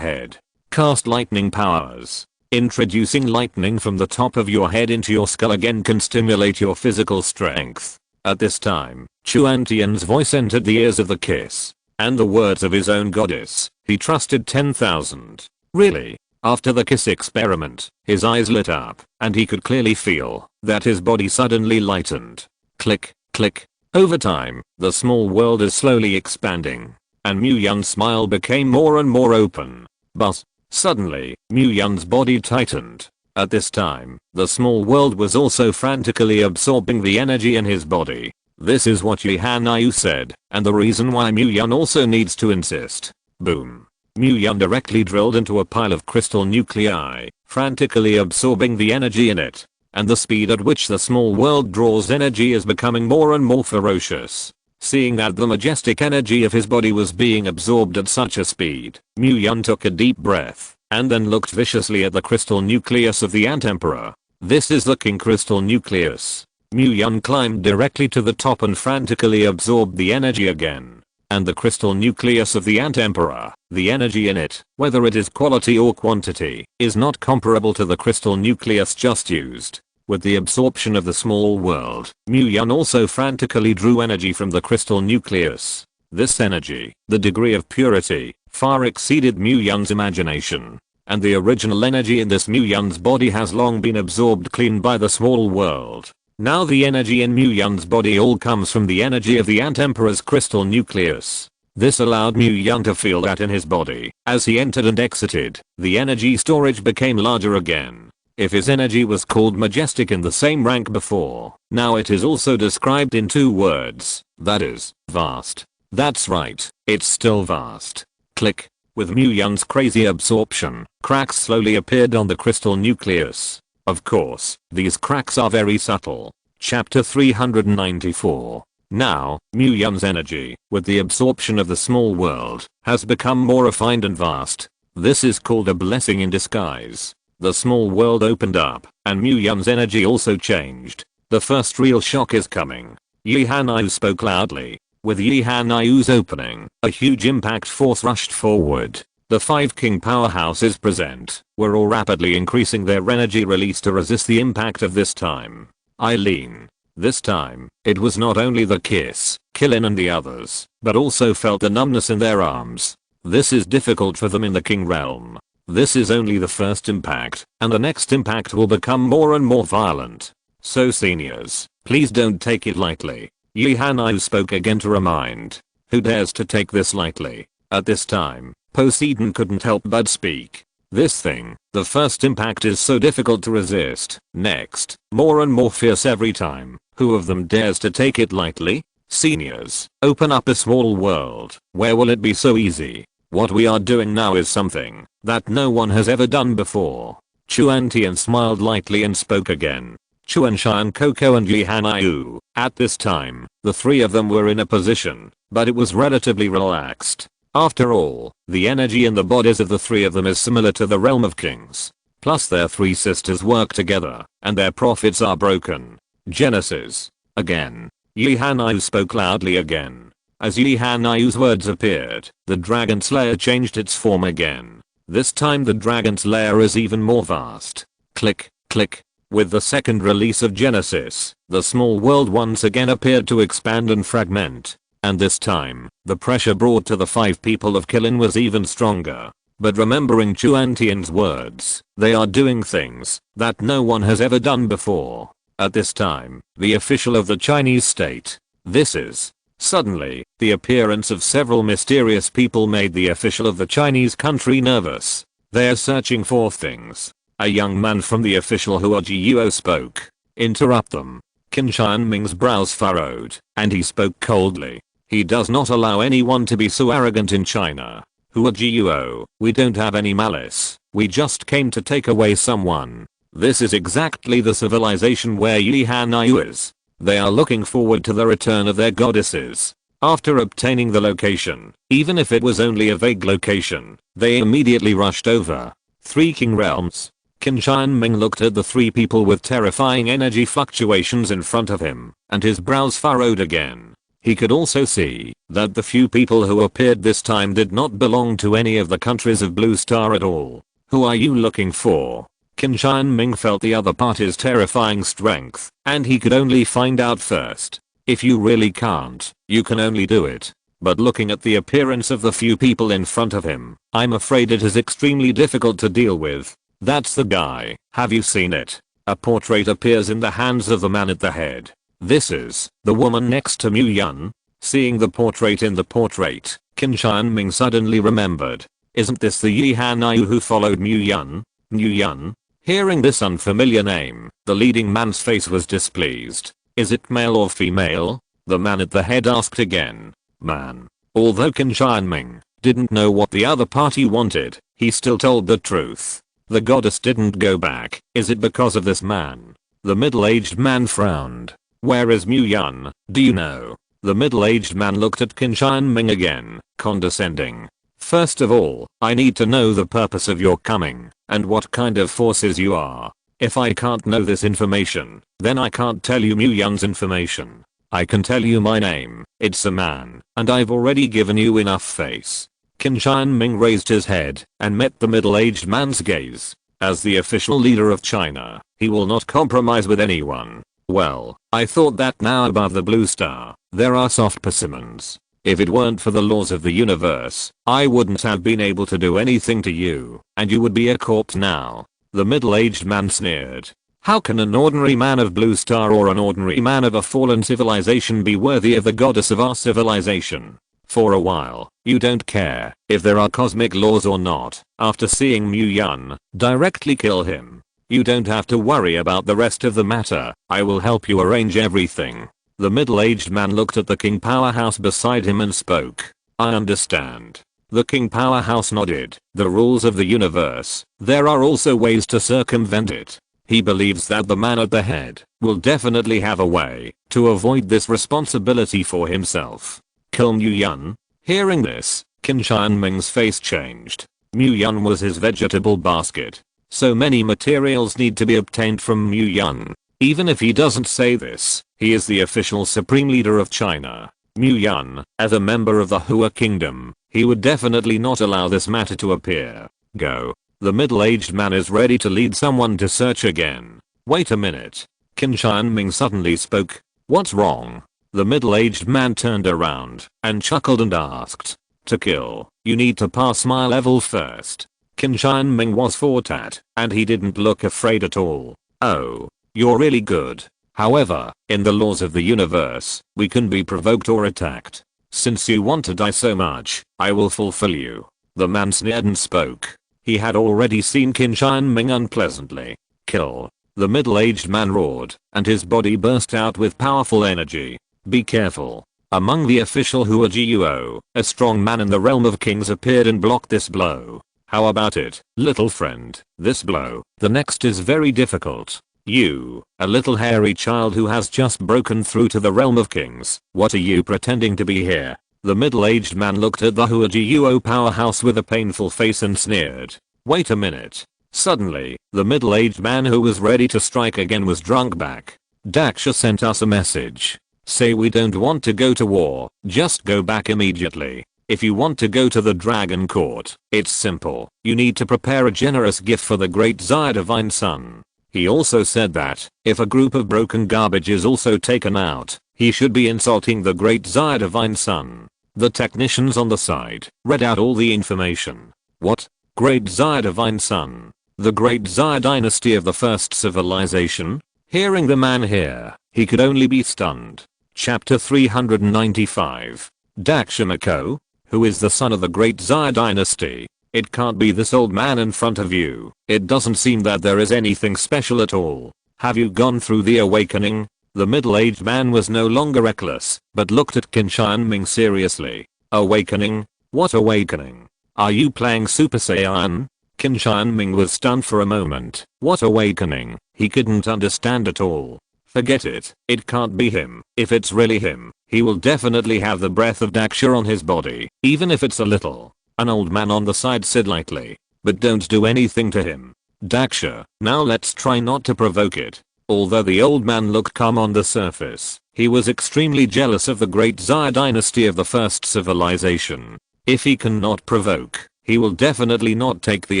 head. Cast lightning powers. Introducing lightning from the top of your head into your skull again can stimulate your physical strength. At this time, Chuan Tian's voice entered the ears of the Kiss. And the words of his own goddess, he trusted 10,000. Really? After the Kiss experiment, his eyes lit up, and he could clearly feel that his body suddenly lightened. Click, click. Over time, the small world is slowly expanding. And Mu Yun's smile became more and more open. But, suddenly, Mu Yun's body tightened. At this time, the small world was also frantically absorbing the energy in his body. This is what Yi Hanayu said, and the reason why Mu Yun also needs to insist. Boom. Mu Yun directly drilled into a pile of crystal nuclei, frantically absorbing the energy in it. And the speed at which the small world draws energy is becoming more and more ferocious. Seeing that the majestic energy of his body was being absorbed at such a speed, Mu Yun took a deep breath, and then looked viciously at the crystal nucleus of the Ant Emperor. This is the King Crystal Nucleus. Mu Yun climbed directly to the top and frantically absorbed the energy again. And the crystal nucleus of the Ant Emperor, the energy in it, whether it is quality or quantity, is not comparable to the crystal nucleus just used. With the absorption of the small world, Mu Yun also frantically drew energy from the crystal nucleus. This energy, the degree of purity, far exceeded Mu Yun's imagination. And the original energy in this Mu Yun's body has long been absorbed clean by the small world. Now the energy in Mu Yun's body all comes from the energy of the Ant Emperor's crystal nucleus. This allowed Mu Yun to feel that in his body, as he entered and exited, the energy storage became larger again. If his energy was called majestic in the same rank before, now it is also described in 2 words, that is, vast. That's right, it's still vast. Click. With Mu Yun's crazy absorption, cracks slowly appeared on the crystal nucleus. Of course, these cracks are very subtle. Chapter 394. Now, Mu Yun's energy, with the absorption of the small world, has become more refined and vast. This is called a blessing in disguise. The small world opened up, and Mu Yun's energy also changed. The first real shock is coming. Yi Hanayu spoke loudly. With Yi Hanayu's opening, a huge impact force rushed forward. The 5 king powerhouses present were all rapidly increasing their energy release to resist the impact of this time. Eileen. This time, it was not only the Kiss, Killin and the others, but also felt the numbness in their arms. This is difficult for them in the king realm. This is only the first impact, and the next impact will become more and more violent. So seniors, please don't take it lightly. Yi Hanayu spoke again to remind. Who dares to take this lightly? At this time, Poseidon couldn't help but speak. This thing, the first impact is so difficult to resist. Next, more and more fierce every time. Who of them dares to take it lightly? Seniors, open up a small world. Where will it be so easy? What we are doing now is something that no one has ever done before. Chuan Tian smiled lightly and spoke again. Chuan Shan, Coco and Yi Hanayu. At this time, the three of them were in a position, but it was relatively relaxed. After all, the energy in the bodies of the three of them is similar to the realm of kings. Plus their three sisters work together, and their prophets are broken. Genesis. Again. Yi Hanayu spoke loudly again. As Yi Hanayu's words appeared, the dragon slayer changed its form again. This time the dragon slayer is even more vast. Click, click. With the second release of Genesis, the small world once again appeared to expand and fragment. And this time, the pressure brought to the 5 people of Kilin was even stronger. But remembering Chuan Tian's words, they are doing things that no one has ever done before. At this time, the official of the Chinese state. This is. Suddenly, the appearance of several mysterious people made the official of the Chinese country nervous. They are searching for things. A young man from the official Huajiuo spoke. Interrupt them. Qin Qianming's brows furrowed, and he spoke coldly. He does not allow anyone to be so arrogant in China. Huajiuo, we don't have any malice. We just came to take away someone. This is exactly the civilization where Yi Hanayu is. They are looking forward to the return of their goddesses. After obtaining the location, even if it was only a vague location, they immediately rushed over. 3 king realms. Qin Qianming looked at the 3 people with terrifying energy fluctuations in front of him, and his brows furrowed again. He could also see that the few people who appeared this time did not belong to any of the countries of Blue Star at all. Who are you looking for? Qin Qianming felt the other party's terrifying strength, and he could only find out first. If you really can't, you can only do it. But looking at the appearance of the few people in front of him, I'm afraid it is extremely difficult to deal with. That's the guy. Have you seen it? A portrait appears in the hands of the man at the head. This is the woman next to Mu Yun. Seeing the portrait in the portrait, Qin Qianming suddenly remembered. Isn't this the Yi Hanayu who followed Mu Yun? Mu Yun? Hearing this unfamiliar name, the leading man's face was displeased. Is it male or female? The man at the head asked again. Man. Although Qin Qianming didn't know what the other party wanted, he still told the truth. The goddess didn't go back. Is it because of this man? The middle-aged man frowned. Where is Mu Yun? Do you know? The middle-aged man looked at Qin Qianming again, condescending. First of all, I need to know the purpose of your coming, and what kind of forces you are. If I can't know this information, then I can't tell you Mu Yun's information. I can tell you my name, it's a man, and I've already given you enough face. Qin Qianming raised his head, and met the middle-aged man's gaze. As the official leader of China, he will not compromise with anyone. Well, I thought that now above the Blue Star, there are soft persimmons. If it weren't for the laws of the universe, I wouldn't have been able to do anything to you, and you would be a corpse now. The middle-aged man sneered. How can an ordinary man of Blue Star or an ordinary man of a fallen civilization be worthy of the goddess of our civilization? For a while, you don't care if there are cosmic laws or not. After seeing Mu Yun, directly kill him. You don't have to worry about the rest of the matter. I will help you arrange everything. The middle-aged man looked at the King Powerhouse beside him and spoke. I understand. The King Powerhouse nodded. The rules of the universe. There are also ways to circumvent it. He believes that the man at the head will definitely have a way to avoid this responsibility for himself. Kill Mu Yun? Hearing this, Qin Qianming's face changed. Mu Yun was his vegetable basket. So many materials need to be obtained from Mu Yun. Even if he doesn't say this, he is the official supreme leader of China. Mu Yun, as a member of the Hua Kingdom, he would definitely not allow this matter to appear. Go. The middle-aged man is ready to lead someone to search again. Wait a minute. Qin Qianming suddenly spoke. What's wrong? The middle-aged man turned around and chuckled and asked. To kill, you need to pass my level first. Qin Qianming was fought at, and he didn't look afraid at all. Oh. You're really good. However, in the laws of the universe, we can be provoked or attacked. Since you want to die so much, I will fulfill you. The man sneered and spoke. He had already seen Qin Qianming unpleasantly. Kill. The middle-aged man roared, and his body burst out with powerful energy. Be careful. Among the official Huajiuo, a strong man in the realm of kings appeared and blocked this blow. How about it, little friend? This blow. The next is very difficult. You, a little hairy child who has just broken through to the realm of kings, what are you pretending to be here? The middle-aged man looked at the Huajiuo powerhouse with a painful face and sneered. Wait a minute. Suddenly, the middle-aged man who was ready to strike again was drunk back. Daksha sent us a message. Say we don't want to go to war, just go back immediately. If you want to go to the Dragon Court, it's simple. You need to prepare a generous gift for the great Zaya Divine Son. He also said that, if a group of broken garbage is also taken out, he should be insulting the great Zaya Divine Son. The technicians on the side read out all the information. What? Great Zaya Divine Son? The great Zaya dynasty of the first civilization? Hearing the man here, he could only be stunned. Chapter 395. Daksha, who is the son of the great Zaya dynasty? It can't be this old man in front of you. It doesn't seem that there is anything special at all. Have you gone through the awakening? The middle-aged man was no longer reckless, but looked at Qin Shianming seriously. Awakening? What awakening? Are you playing Super Saiyan? Qin Shianming was stunned for a moment. What awakening? He couldn't understand at all. Forget it. It can't be him. If it's really him, he will definitely have the breath of Daksha on his body, even if it's a little. An old man on the side said lightly. But don't do anything to him. Daksha, now let's try not to provoke it. Although the old man looked calm on the surface, he was extremely jealous of the great Zaya dynasty of the first civilization. If he cannot provoke, he will definitely not take the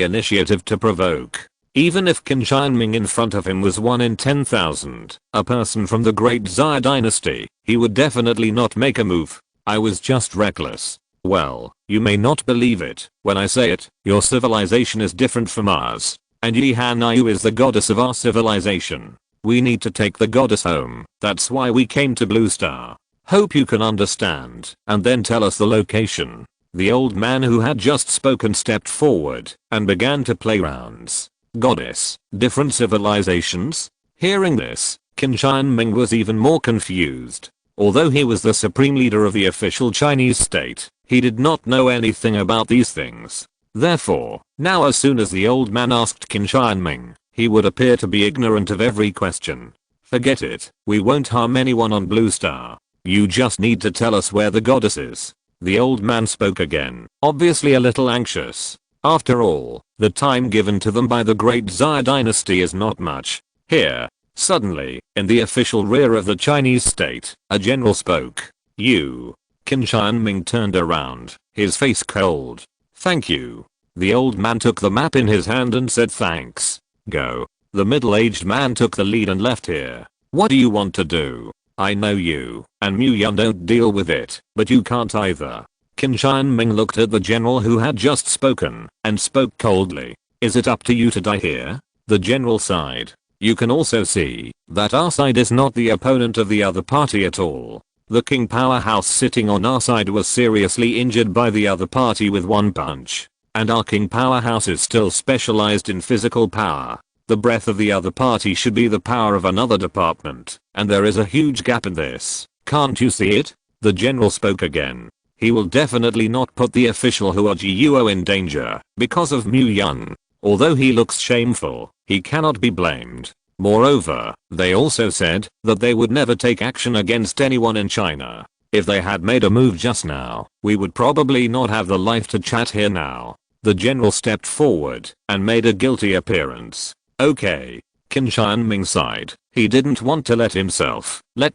initiative to provoke. Even if Qin Shianming in front of him was 1 in 10,000, a person from the great Zaya dynasty, he would definitely not make a move. I was just reckless. Well, you may not believe it when I say it, your civilization is different from ours. And Yi Hanayu is the goddess of our civilization. We need to take the goddess home. That's why we came to Blue Star. Hope you can understand, and then tell us the location. The old man who had just spoken stepped forward and began to play rounds. Goddess, different civilizations? Hearing this, Qin Shianming was even more confused. Although he was the supreme leader of the official Chinese state, he did not know anything about these things. Therefore, now as soon as the old man asked Qin Shianming, he would appear to be ignorant of every question. Forget it, we won't harm anyone on Blue Star. You just need to tell us where the goddess is. The old man spoke again, obviously a little anxious. After all, the time given to them by the great Zaya dynasty is not much. Here. Suddenly, in the official rear of the Chinese state, a general spoke. You. Qin Shianming turned around, his face cold. Thank you. The old man took the map in his hand and said thanks. Go. The middle-aged man took the lead and left here. What do you want to do? I know you and Mu Yun don't deal with it, but you can't either. Qin Shianming looked at the general who had just spoken and spoke coldly. Is it up to you to die here? The general sighed. You can also see that our side is not the opponent of the other party at all. The king powerhouse sitting on our side was seriously injured by the other party with one punch. And our king powerhouse is still specialized in physical power. The breath of the other party should be the power of another department, and there is a huge gap in this. Can't you see it? The general spoke again. He will definitely not put the official Huajiuo in danger because of Mu Yun. Although he looks shameful, he cannot be blamed. Moreover, they also said that they would never take action against anyone in China. If they had made a move just now, we would probably not have the life to chat here now. The general stepped forward and made a guilty appearance. Okay. Qin Shianming sighed. He didn't want to let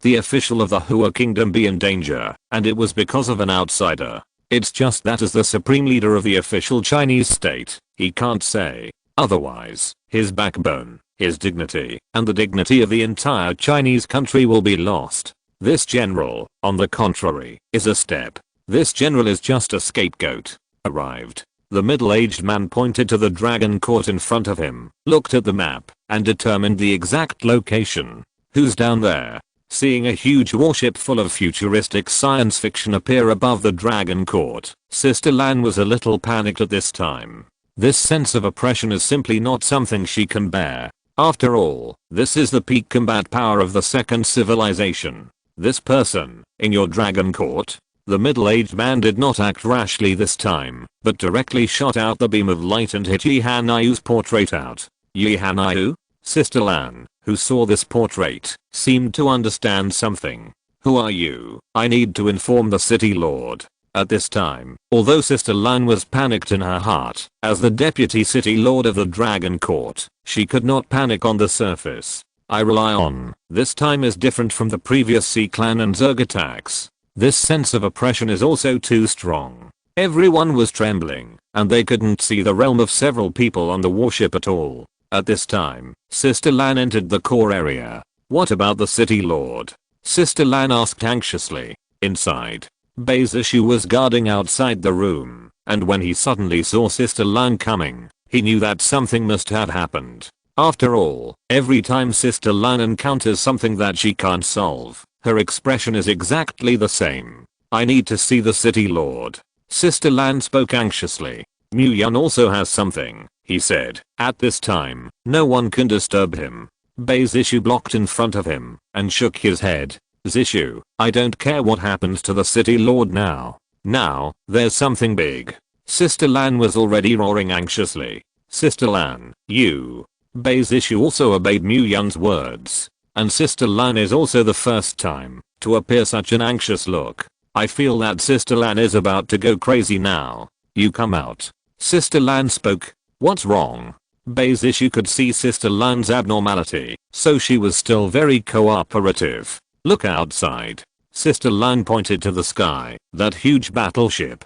the official of the Hua kingdom be in danger, and it was because of an outsider. It's just that as the supreme leader of the official Chinese state, he can't say otherwise. His backbone, his dignity, and the dignity of the entire Chinese country will be lost. This general, on the contrary, is a step. This general is just a scapegoat. Arrived. The middle-aged man pointed to the dragon court in front of him, looked at the map, and determined the exact location. Who's down there? Seeing a huge warship full of futuristic science fiction appear above the dragon court, Sister Lan was a little panicked at this time. This sense of oppression is simply not something she can bear. After all, this is the peak combat power of the second civilization. this person, in your dragon court?" The middle-aged man did not act rashly this time, but directly shot out the beam of light and hit Yi Hanayu's portrait out. Yi Hanayu? Sister Lan, who saw this portrait, seemed to understand something. "Who are you? I need to inform the city lord." At this time, although Sister Lan was panicked in her heart, as the deputy city lord of the Dragon Court, she could not panic on the surface. "I rely on." This time is different from the previous C-Clan and Zerg attacks. This sense of oppression is also too strong. Everyone was trembling, and they couldn't see the realm of several people on the warship at all. At this time, Sister Lan entered the core area. "What about the city lord?" Sister Lan asked anxiously. Inside, Beizishu was guarding outside the room, and when he suddenly saw Sister Lan coming, he knew that something must have happened. After all, every time Sister Lan encounters something that she can't solve, her expression is exactly the same. "I need to see the city lord." Sister Lan spoke anxiously. "Mu Yun also has something," he said. At this time, no one can disturb him. Beizishu blocked in front of him and shook his head. "Zishu, I don't care what happens to the city lord now. Now, there's something big." Sister Lan was already roaring anxiously. "Sister Lan, you." Beizishu also obeyed Mu Yun's words. And Sister Lan is also the first time to appear such an anxious look. "I feel that Sister Lan is about to go crazy now. You come out." Sister Lan spoke. "What's wrong?" Beizishu could see Sister Lan's abnormality, so she was still very cooperative. "Look outside." Sister Lan pointed to the sky, that huge battleship.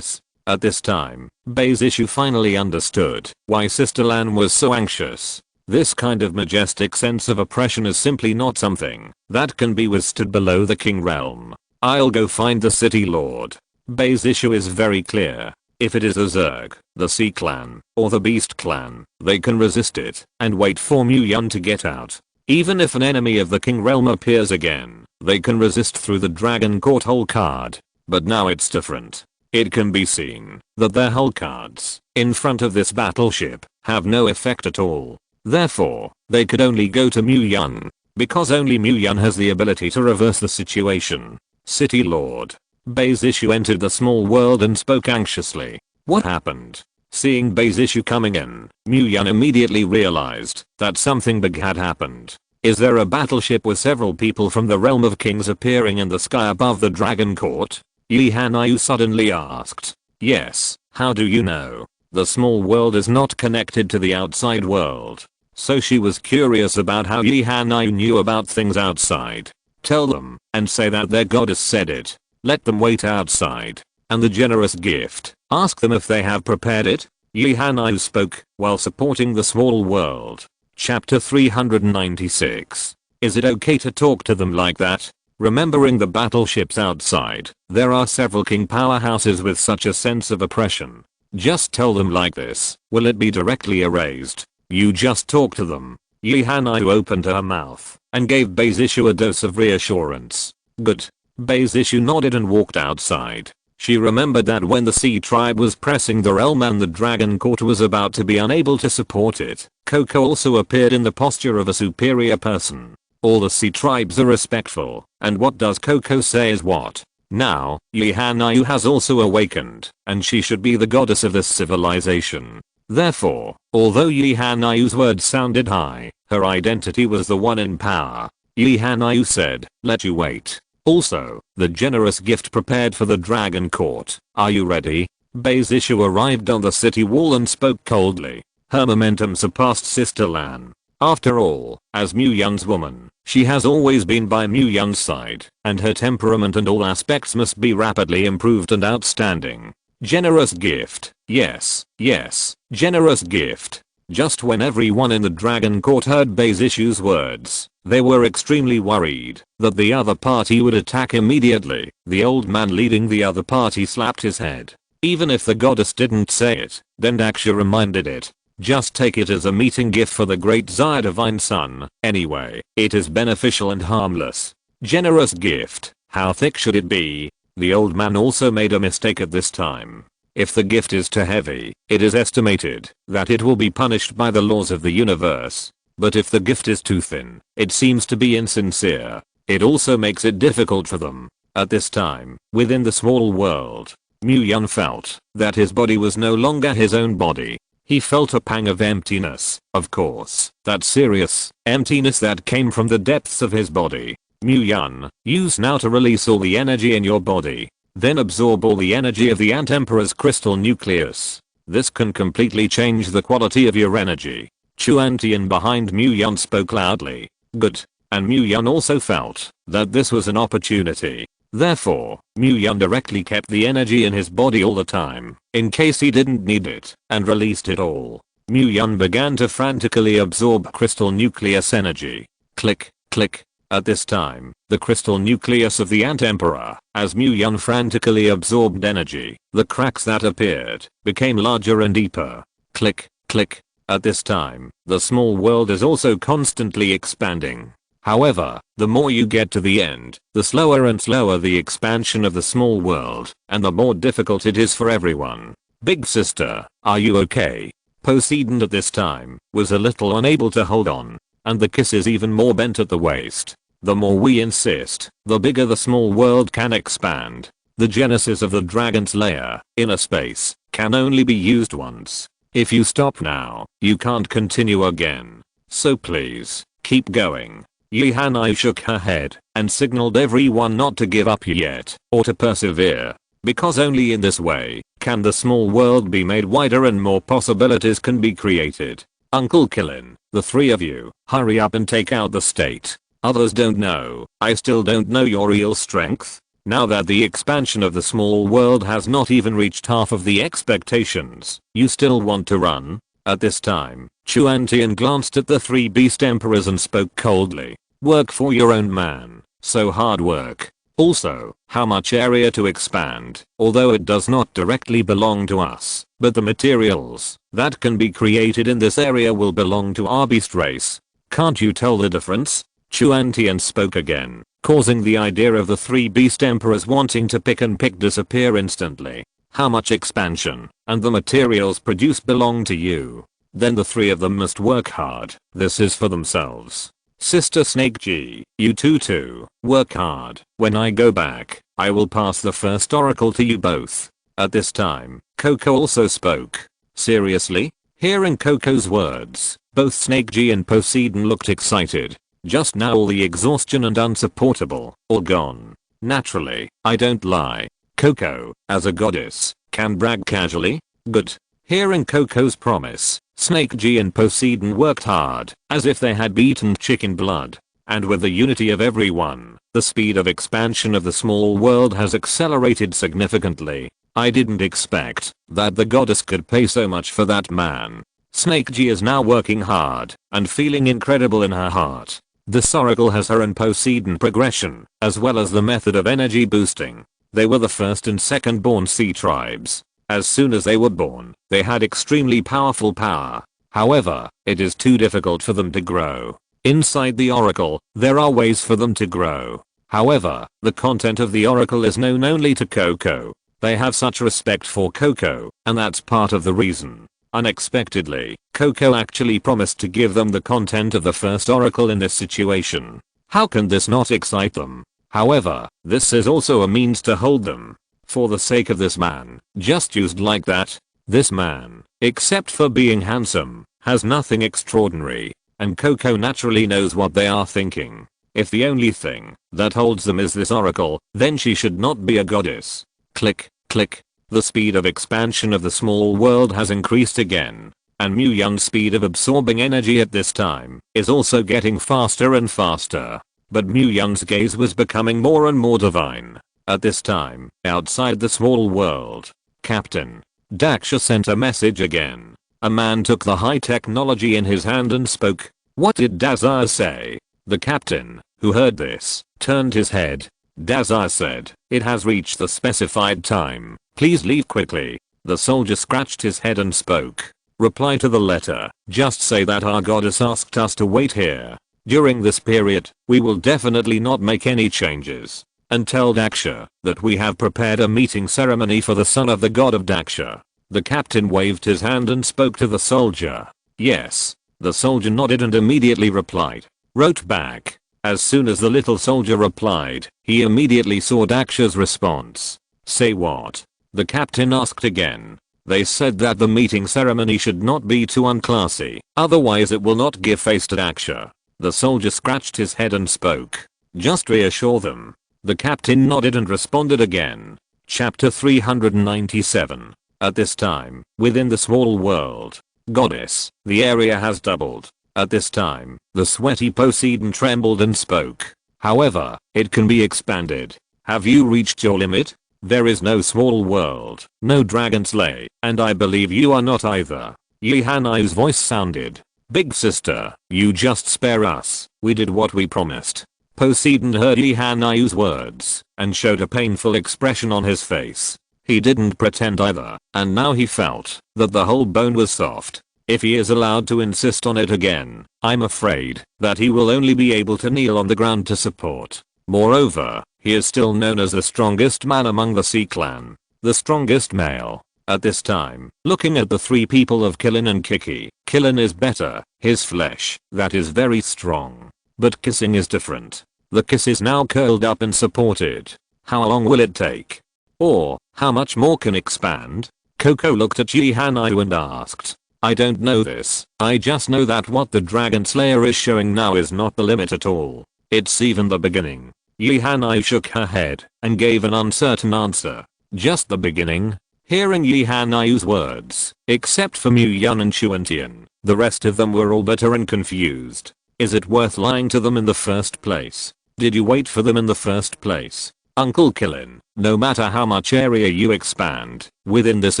At this time, Beizishu finally understood why Sister Lan was so anxious. This kind of majestic sense of oppression is simply not something that can be withstood below the king realm. "I'll go find the city lord." Beizishu is very clear. If it is a Zerg, the Sea Clan, or the Beast Clan, they can resist it and wait for Mu Yun to get out. Even if an enemy of the king realm appears again, they can resist through the Dragon Court Hole card. But now it's different. It can be seen that their hull cards, in front of this battleship, have no effect at all. Therefore, they could only go to Mu Yun, because only Mu Yun has the ability to reverse the situation. "City Lord." Beizishu entered the small world and spoke anxiously. "What happened?" Seeing Beizishu coming in, Mu Yun immediately realized that something big had happened. "Is there a battleship with several people from the realm of kings appearing in the sky above the Dragon Court?" Yi Hanayu suddenly asked. "Yes, how do you know?" The small world is not connected to the outside world, so she was curious about how Yi Hanayu knew about things outside. "Tell them, and say that their goddess said it. Let them wait outside. And the generous gift, ask them if they have prepared it." Yi Hanayu spoke while supporting the small world. Chapter 396. Is it okay to talk to them like that? Remembering the battleships outside, there are several king powerhouses with such a sense of oppression. Just tell them like this. Will it be directly erased? You just talk to them. Yi Hanayu opened her mouth and gave Beizishu a dose of reassurance. "Good." Beizishu nodded and walked outside. She remembered that when the Sea Tribe was pressing the realm and the Dragon Court was about to be unable to support it, Coco also appeared in the posture of a superior person. All the Sea Tribes are respectful, and what does Coco say is what? Now, Yi Hanayu has also awakened, and she should be the goddess of this civilization. Therefore, although Yi Hanayu's words sounded high, her identity was the one in power. Yi Hanayu said, "Let you wait." Also, the generous gift prepared for the Dragon Court. "Are you ready?" Beizishu arrived on the city wall and spoke coldly. Her momentum surpassed Sister Lan. After all, as Mu Yun's woman, she has always been by Mu Yun's side, and her temperament and all aspects must be rapidly improved and outstanding. Generous gift. Yes, yes, generous gift. Just when everyone in the Dragon Court heard Beizishu's words, they were extremely worried that the other party would attack immediately. The old man leading the other party slapped his head. Even if the goddess didn't say it, then Daksha reminded it. Just take it as a meeting gift for the great Zaya Divine Son. Anyway, it is beneficial and harmless. Generous gift. How thick should it be? The old man also made a mistake at this time. If the gift is too heavy, it is estimated that it will be punished by the laws of the universe. But if the gift is too thin, it seems to be insincere. it also makes it difficult for them. At this time, within the small world, Mu-Yun felt that his body was no longer his own body. He felt a pang of emptiness, of course, that serious emptiness that came from the depths of his body. Mu-Yun, use now to release all the energy in your body. Then absorb all the energy of the Ant Emperor's crystal nucleus. This can completely change the quality of your energy. Chuan-Tian behind Mu-Yun spoke loudly. Good. And Mu-Yun also felt that this was an opportunity. Therefore, Mu-Yun directly kept the energy in his body all the time, in case he didn't need it, and released it all. Mu-Yun began to frantically absorb crystal nucleus energy. Click, click. At this time, the crystal nucleus of the Ant Emperor, as Mu-Yun frantically absorbed energy, the cracks that appeared became larger and deeper. Click, click. At this time, the small world is also constantly expanding. However, the more you get to the end, the slower and slower the expansion of the small world, and the more difficult it is for everyone. Big sister, are you okay? Poseidon at this time was a little unable to hold on, and the kiss is even more bent at the waist. The more we insist, the bigger the small world can expand. The genesis of the dragon's lair, inner space, can only be used once. If you stop now, you can't continue again. So please, keep going. Yihanai shook her head and signaled everyone not to give up yet, or to persevere. Because only in this way can the small world be made wider and more possibilities can be created. Uncle Killin, the three of you, hurry up and take out the state. Others don't know. I still don't know your real strength. Now that the expansion of the small world has not even reached half of the expectations, you still want to run? At this time, Chuan-Tian glanced at the three beast emperors and spoke coldly. Work for your own man. So hard work. Also, how much area to expand, although it does not directly belong to us, but the materials that can be created in this area will belong to our beast race. Can't you tell the difference? Chuan-Tian spoke again, causing the idea of the three beast emperors wanting to pick disappear instantly. How much expansion and the materials produced belong to you? Then the three of them must work hard. This is for themselves. Sister Snake G, you too, work hard. When I go back, I will pass the first oracle to you both. At this time, Coco also spoke. Seriously? Hearing Coco's words, both Snake G and Poseidon looked excited. Just now all the exhaustion and unsupportable, all gone. Naturally, I don't lie. Coco, as a goddess, can brag casually? Good. Hearing Coco's promise, Snake G and Poseidon worked hard, as if they had beaten chicken blood. And with the unity of everyone, the speed of expansion of the small world has accelerated significantly. I didn't expect that the goddess could pay so much for that man. Snake G is now working hard, and feeling incredible in her heart. This oracle has her and Poseidon progression, as well as the method of energy boosting. They were the first and second born sea tribes. As soon as they were born, they had extremely powerful power. However, it is too difficult for them to grow. Inside the oracle, there are ways for them to grow. However, the content of the oracle is known only to Coco. They have such respect for Coco, and that's part of the reason. Unexpectedly, Coco actually promised to give them the content of the first oracle in this situation. How can this not excite them? However, this is also a means to hold them. For the sake of this man, just used like that, this man, except for being handsome, has nothing extraordinary, and Coco naturally knows what they are thinking. If the only thing that holds them is this oracle, then she should not be a goddess. Click, click. The speed of expansion of the small world has increased again, and Mu-Yun's speed of absorbing energy at this time is also getting faster and faster. But Mu-Yun's gaze was becoming more and more divine. At this time, outside the small world, Captain Daksha sent a message again. A man took the high technology in his hand and spoke. What did Dazar say? The captain, who heard this, turned his head. Dazar said, it has reached the specified time. Please leave quickly. The soldier scratched his head and spoke. Reply to the letter. Just say that our goddess asked us to wait here. During this period, we will definitely not make any changes. And tell Daksha that we have prepared a meeting ceremony for the son of the god of Daksha. The captain waved his hand and spoke to the soldier. Yes. The soldier nodded and immediately replied. Wrote back. As soon as the little soldier replied, he immediately saw Daksha's response. Say what? The captain asked again. They said that the meeting ceremony should not be too unclassy, otherwise it will not give face to Daksha. The soldier scratched his head and spoke. Just reassure them. The captain nodded and responded again. Chapter 397. At this time, within the small world, goddess, the area has doubled. At this time, the sweaty Poseidon trembled and spoke. However, it can be expanded. Have you reached your limit? There is no small world, no dragon slay, and I believe you are not either. Yihanai's voice sounded. Big sister, you just spare us, we did what we promised. Poseidon heard Yihanai's words, and showed a painful expression on his face. He didn't pretend either, and now he felt that the whole bone was soft. If he is allowed to insist on it again, I'm afraid that he will only be able to kneel on the ground to support. Moreover, he is still known as the strongest man among the Sea Clan, the strongest male. At this time, looking at the three people of Killin and Kiki, Killin is better, his flesh, that is very strong. But kissing is different. The kiss is now curled up and supported. How long will it take? Or, how much more can expand? Coco looked at Yihanai and asked. I don't know this, I just know that what the Dragon Slayer is showing now is not the limit at all. It's even the beginning. Yihanai shook her head and gave an uncertain answer. Just the beginning? Hearing Yihanai's words, except for Muyun and Chuantian, the rest of them were all bitter and confused. Is it worth lying to them in the first place? Did you wait for them in the first place? Uncle Killin, no matter how much area you expand, within this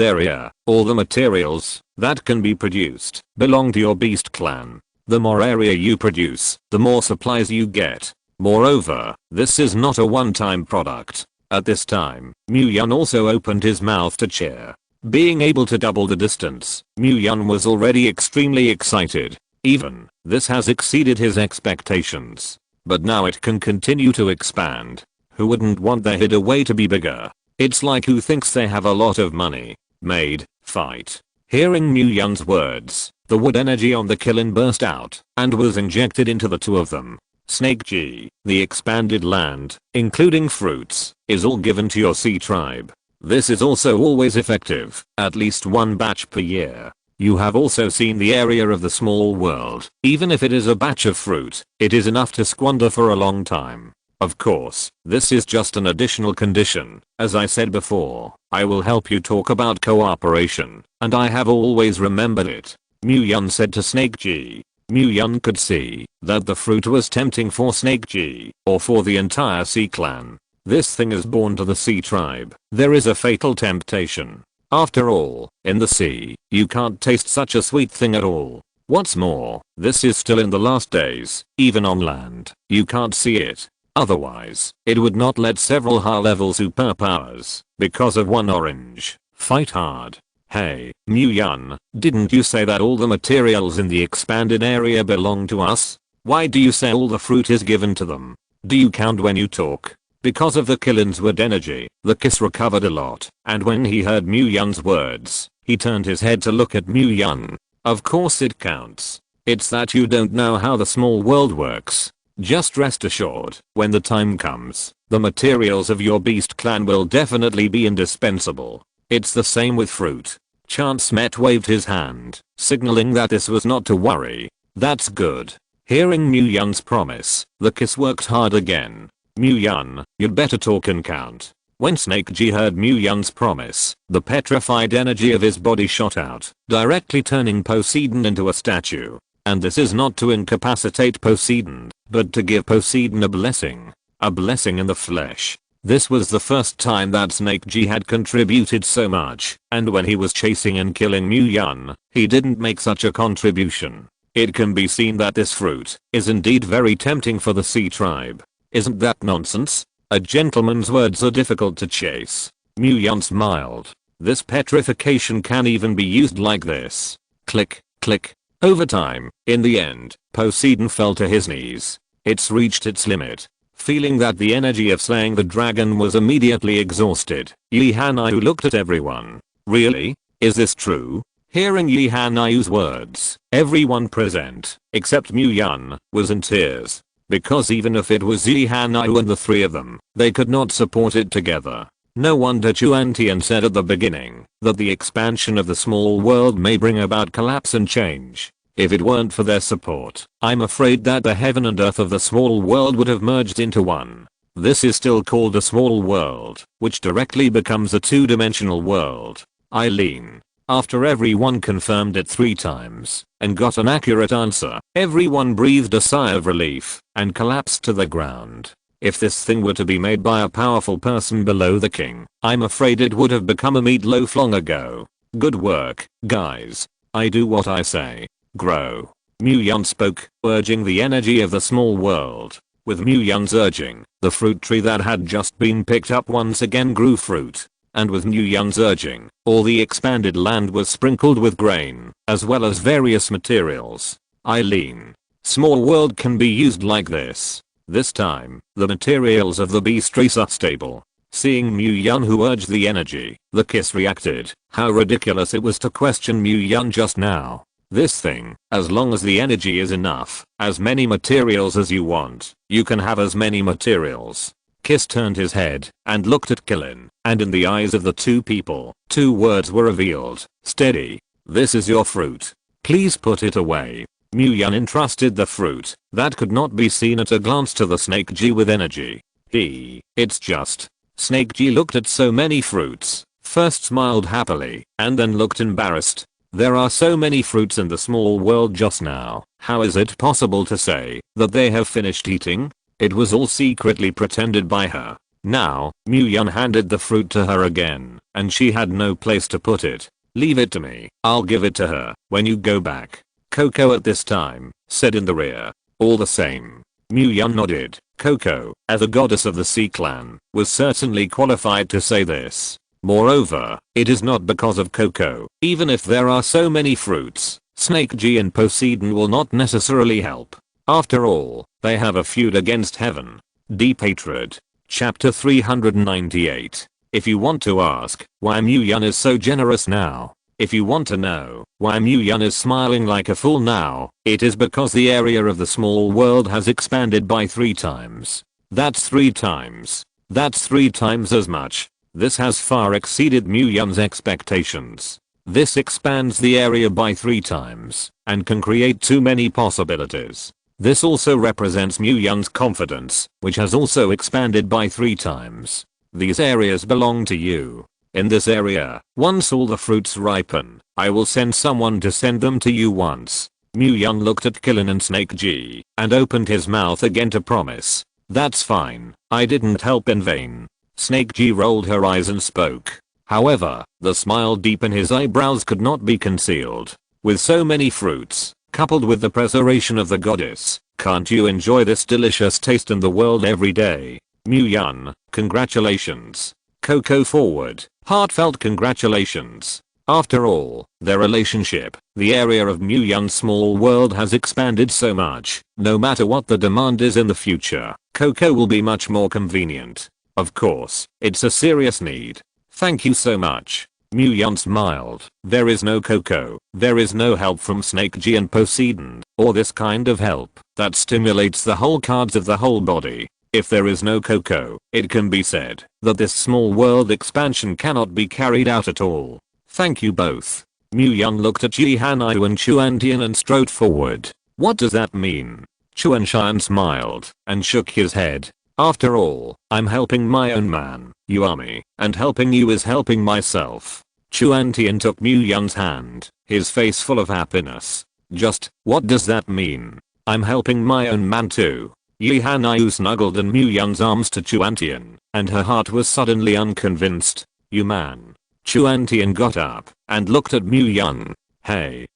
area, all the materials that can be produced belong to your beast clan. The more area you produce, the more supplies you get. Moreover, this is not a one-time product. At this time, Muyun also opened his mouth to cheer. Being able to double the distance, Muyun was already extremely excited. Even, this has exceeded his expectations. But now it can continue to expand. Who wouldn't want their hideaway to be bigger? It's like who thinks they have a lot of money. Made, fight. Hearing Muyun's words, the wood energy on the Killin burst out and was injected into the two of them. Snake G, the expanded land, including fruits, is all given to your sea tribe. This is also always effective, at least one batch per year. You have also seen the area of the small world. Even if it is a batch of fruit, it is enough to squander for a long time. Of course, this is just an additional condition. As I said before, I will help you talk about cooperation, and I have always remembered it. Muyun said to Snake G. Muyun could see that the fruit was tempting for Snake G, or for the entire Sea Clan. This thing is born to the Sea Tribe. There is a fatal temptation. After all, in the sea, you can't taste such a sweet thing at all. What's more, this is still in the last days. Even on land, you can't see it. Otherwise, it would not let several high-level superpowers, because of one orange, fight hard. Hey, Muyun, didn't you say that all the materials in the expanded area belong to us? Why do you say all the fruit is given to them? Do you count when you talk? Because of the Killin's wood energy, the kiss recovered a lot, and when he heard Muyun's words, he turned his head to look at Muyun. Of course it counts. It's that you don't know how the small world works. Just rest assured, when the time comes, the materials of your beast clan will definitely be indispensable. It's the same with fruit. Chance Met waved his hand, signaling that this was not to worry. That's good. Hearing Muyun's promise, the kiss worked hard again. Muyun, you'd better talk and count. When Snake G heard Muyun's promise, the petrified energy of his body shot out, directly turning Poseidon into a statue. And this is not to incapacitate Poseidon, but to give Poseidon a blessing. A blessing in the flesh. This was the first time that Snake G had contributed so much, and when he was chasing and killing Muyun, he didn't make such a contribution. It can be seen that this fruit is indeed very tempting for the Sea Tribe. Isn't that nonsense? A gentleman's words are difficult to chase. Muyun smiled. This petrification can even be used like this. Click, click. Over time, in the end, Poseidon fell to his knees. It's reached its limit. Feeling that the energy of slaying the dragon was immediately exhausted, Yihanai looked at everyone. Really? Is this true? Hearing Yihanai's words, everyone present, except Muyun, was in tears. because even if it was Yi Hanyu and the three of them, they could not support it together. No wonder Chuan Tian said at the beginning that the expansion of the small world may bring about collapse and change. If it weren't for their support, I'm afraid that the heaven and earth of the small world would have merged into one. This is still called a small world, which directly becomes a two-dimensional world. Eileen. After everyone confirmed it 3 times and got an accurate answer, everyone breathed a sigh of relief and collapsed to the ground. If this thing were to be made by a powerful person below the king, I'm afraid it would have become a meatloaf long ago. Good work, guys. I do what I say. Grow. Mu Yan spoke, urging the energy of the small world. With Mu Yan's urging, the fruit tree that had just been picked up once again grew fruit. And with Mu Yan's urging, all the expanded land was sprinkled with grain, as well as various materials. Eileen. Small world can be used like this. This time, the materials of the beast race are stable. Seeing Mu Yan who urged the energy, the kiss reacted. How ridiculous it was to question Mu Yan just now. This thing, as long as the energy is enough, as many materials as you want, you can have as many materials. Kiss turned his head and looked at Killin, and in the eyes of the two people, 2 words were revealed. Steady. This is your fruit. Please put it away. Mu Yan entrusted the fruit that could not be seen at a glance to the Snake G with energy. It's just. Snake G looked at so many fruits, first smiled happily, and then looked embarrassed. There are so many fruits in the small world just now. How is it possible to say that they have finished eating? It was all secretly pretended by her. Now, Mu Yan handed the fruit to her again, and she had no place to put it. Leave it to me. I'll give it to her when you go back. Coco at this time said in the rear. All the same. Mu Yan nodded. Coco, as a goddess of the Sea Clan, was certainly qualified to say this. Moreover, it is not because of Coco. Even if there are so many fruits, Snake G and Poseidon will not necessarily help. After all, they have a feud against heaven. Deep hatred. Chapter 398. If you want to ask why Mu Yan is so generous now, if you want to know why Mu Yan is smiling like a fool now, it is because the area of the small world has expanded by 3 times. That's 3 times. That's 3 times as much. This has far exceeded Mu Yan's expectations. This expands the area by 3 times and can create too many possibilities. This also represents Mu Yan's confidence, which has also expanded by 3 times. These areas belong to you. In this area, once all the fruits ripen, I will send someone to send them to you once. Mu Yan looked at Killin and Snake G and opened his mouth again to promise. That's fine. I didn't help in vain. Snake G rolled her eyes and spoke. However, the smile deep in his eyebrows could not be concealed. With so many fruits, coupled with the preservation of the goddess, can't you enjoy this delicious taste in the world every day? Mu Yan, congratulations. Coco forward, heartfelt congratulations. After all, their relationship, the area of Mu Yan's small world has expanded so much. No matter what the demand is in the future, Coco will be much more convenient. Of course, it's a serious need. Thank you so much. Mu Yan smiled. There is no Coco. There is no help from Snake G and Poseidon, or this kind of help that stimulates the whole cards of the whole body. If there is no Coco, it can be said that this small world expansion cannot be carried out at all. Thank you both. Mu Yan looked at Yi Hanyu and Chuan Tian and strode forward. What does that mean? Chuan Tian smiled and shook his head. After all, I'm helping my own man, Yuami, and helping you is helping myself. Chuan Tian took Mu Yan's hand, his face full of happiness. Just, what does that mean? I'm helping my own man too. Yi Hanyu snuggled in Mu Yan's arms to Chuan Tian, and her heart was suddenly unconvinced. You man. Chuan Tian got up and looked at Mu Yan. Hey.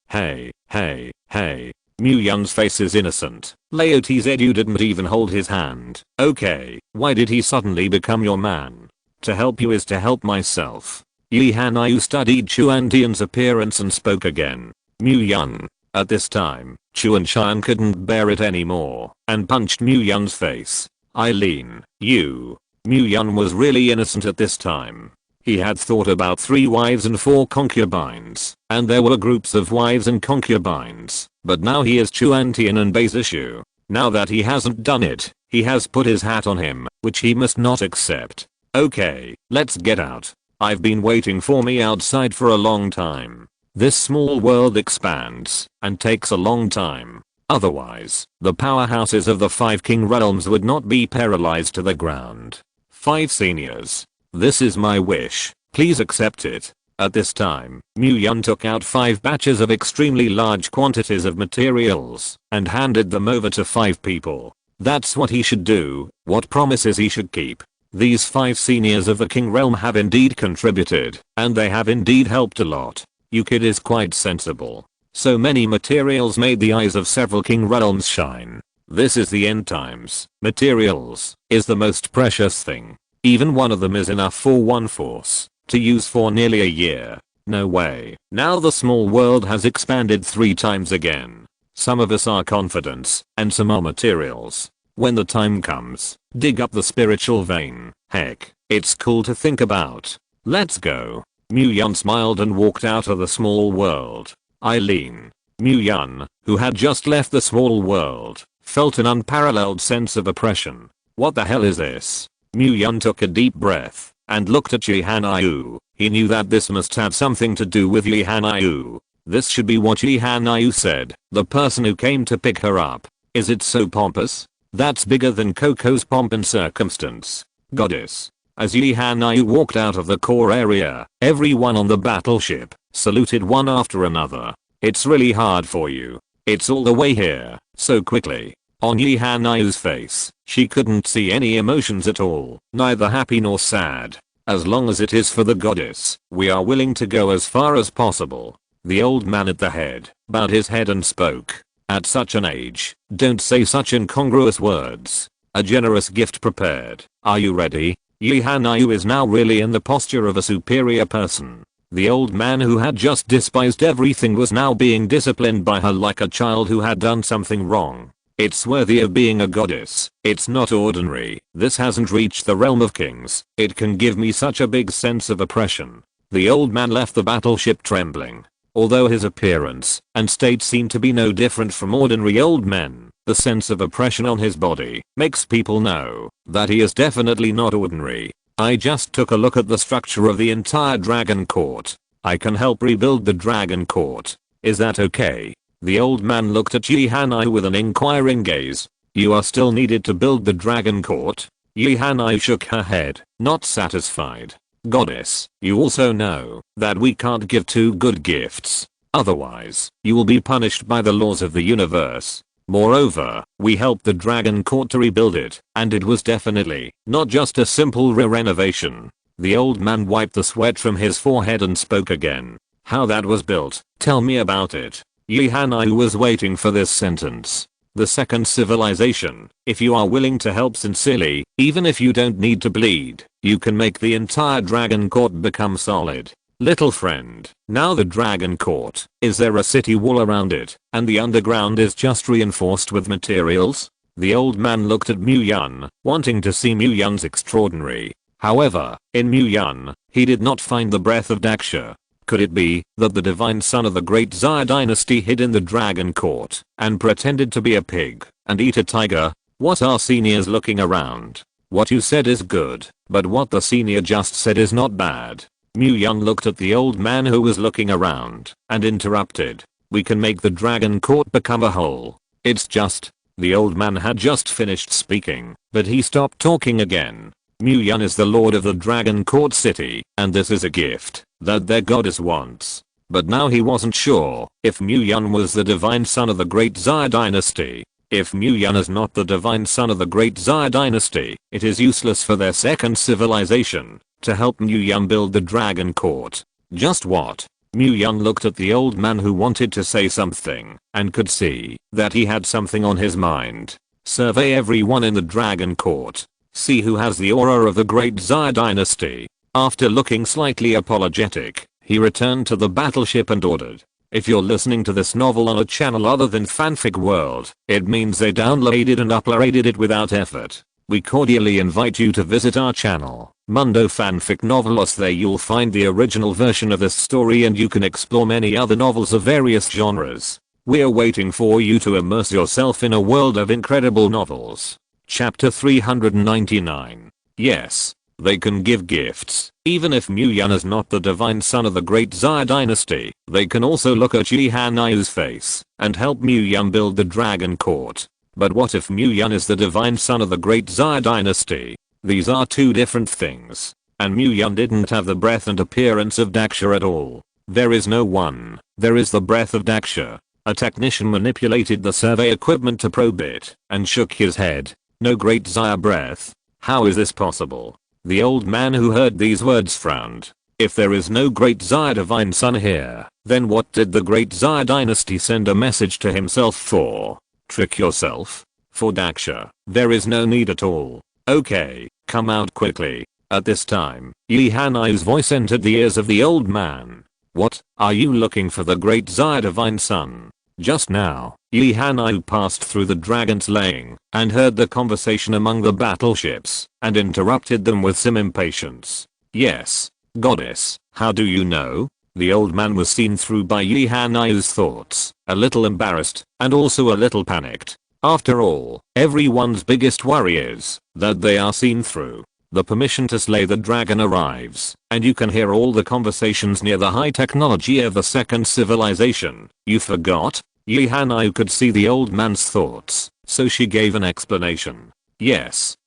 Mu Yan's face is innocent. Lao TZ, you didn't even hold his hand. Okay, why did he suddenly become your man? To help you is to help myself. Yi Hanyu studied Chuan Tian's appearance and spoke again. Mu Yan. At this time, Chuan Tian couldn't bear it anymore and punched Mu Yan's face. Eileen, you. Mu Yan was really innocent at this time. He had thought about 3 wives and 4 concubines, and there were groups of wives and concubines, but now he is Chuan Tian and base issue. Now that he hasn't done it, he has put his hat on him, which he must not accept. Okay, let's get out. I've been waiting for me outside for a long time. This small world expands and takes a long time. Otherwise, the powerhouses of the 5 king realms would not be paralyzed to the ground. 5 seniors. This is my wish. Please accept it. At this time, Mu-Yun took out 5 batches of extremely large quantities of materials and handed them over to 5 people. That's what he should do, what promises he should keep. These 5 seniors of the king realm have indeed contributed, and they have indeed helped a lot. Yukid is quite sensible. So many materials made the eyes of several king realms shine. This is the end times. Materials is the most precious thing. Even one of them is enough for one force to use for nearly a year. No way. Now the small world has expanded 3 times again. Some of us are confidence, and some are materials. When the time comes, dig up the spiritual vein. Heck, it's cool to think about. Let's go. Mu-Yun smiled and walked out of the small world. Eileen. Mu-Yun, who had just left the small world, felt an unparalleled sense of oppression. What the hell is this? Mu-Yun took a deep breath and looked at Yi Han-Yu. He knew that this must have something to do with Yi Han-Yu. This should be what Yi Han-Yu said, the person who came to pick her up. Is it so pompous? That's bigger than Coco's pomp and circumstance. Goddess. As Yi Han-Yu walked out of the core area, everyone on the battleship saluted one after another. It's really hard for you. It's all the way here, so quickly. On Yi Han-Yu's face, she couldn't see any emotions at all, neither happy nor sad. As long as it is for the goddess, we are willing to go as far as possible. The old man at the head bowed his head and spoke. At such an age, don't say such incongruous words. A generous gift prepared. Are you ready? Yi Han-Yu is now really in the posture of a superior person. The old man who had just despised everything was now being disciplined by her like a child who had done something wrong. It's worthy of being a goddess. It's not ordinary. This hasn't reached the realm of kings. It can give me such a big sense of oppression. The old man left the battleship trembling. Although his appearance and state seemed to be no different from ordinary old men, the sense of oppression on his body makes people know that he is definitely not ordinary. I just took a look at the structure of the entire Dragon Court. I can help rebuild the Dragon Court. Is that okay? The old man looked at Yi Han-Yu with an inquiring gaze. You are still needed to build the Dragon Court? Yi Han-Yu shook her head, not satisfied. Goddess, you also know that we can't give 2 good gifts. Otherwise, you will be punished by the laws of the universe. Moreover, we helped the Dragon Court to rebuild it, and it was definitely not just a simple re-renovation. The old man wiped the sweat from his forehead and spoke again. How that was built, tell me about it. Yi Han-Yu was waiting for this sentence. The second civilization, if you are willing to help sincerely, even if you don't need to bleed, you can make the entire Dragon Court become solid. Little friend, now the Dragon Court, is there a city wall around it, and the underground is just reinforced with materials? The old man looked at Mu-Yun, wanting to see Mu-Yun's extraordinary. However, in Mu-Yun, he did not find the breath of Daksha. Could it be that the divine son of the great Xia dynasty hid in the Dragon Court and pretended to be a pig and eat a tiger? What are seniors looking around? What you said is good, but what the senior just said is not bad. Mu-Yun looked at the old man who was looking around and interrupted. We can make the Dragon Court become a whole. It's just. The old man had just finished speaking, but he stopped talking again. Mu-Yun is the lord of the Dragon Court city, and this is a gift that their goddess wants. But now he wasn't sure if Mu-Yun was the divine son of the great Xia dynasty. If Mu-Yun is not the divine son of the great Xia dynasty, it is useless for their second civilization to help Mu-Yun build the Dragon Court. Just what? Mu-Yun looked at the old man who wanted to say something and could see that he had something on his mind. Survey everyone in the Dragon Court. See who has the aura of the great Xia dynasty. After looking slightly apologetic, he returned to the battleship and ordered. If you're listening to this novel on a channel other than Fanfic World, it means they downloaded and uploaded it without effort. We cordially invite you to visit our channel, Mundo Fanfic Novelos. There you'll find the original version of this story and you can explore many other novels of various genres. We're waiting for you to immerse yourself in a world of incredible novels. Chapter 399. Yes, they can give gifts. Even if Mu Yan is not the divine son of the great Xia dynasty, they can also look at Yi Hanayu's face and help Mu Yan build the dragon court. But what if Mu Yan is the divine son of the great Xia dynasty? These are two different things. And Mu Yan didn't have the breath and appearance of Daxia at all. There is no one. There is the breath of Daxia. A technician manipulated the survey equipment to probe it and shook his head. No great Xia breath. How is this possible? The old man who heard these words frowned. If there is no great Xia divine son here, then what did the great Xia dynasty send a message to himself for? Trick yourself? For Daxia, there is no need at all. Okay, come out quickly. At this time, Yi Hanayu's voice entered the ears of the old man. What, are you looking for the great Xia divine son? Just now, Yi Hanayu passed through the dragon slaying and heard the conversation among the battleships and interrupted them with some impatience. Yes, goddess, how do you know? The old man was seen through by Yi Hanayu's thoughts, a little embarrassed and also a little panicked. After all, everyone's biggest worry is that they are seen through. The permission to slay the dragon arrives, and you can hear all the conversations near the high technology of the second civilization. You forgot? Yi Hanayu could see the old man's thoughts, so she gave an explanation. Yes,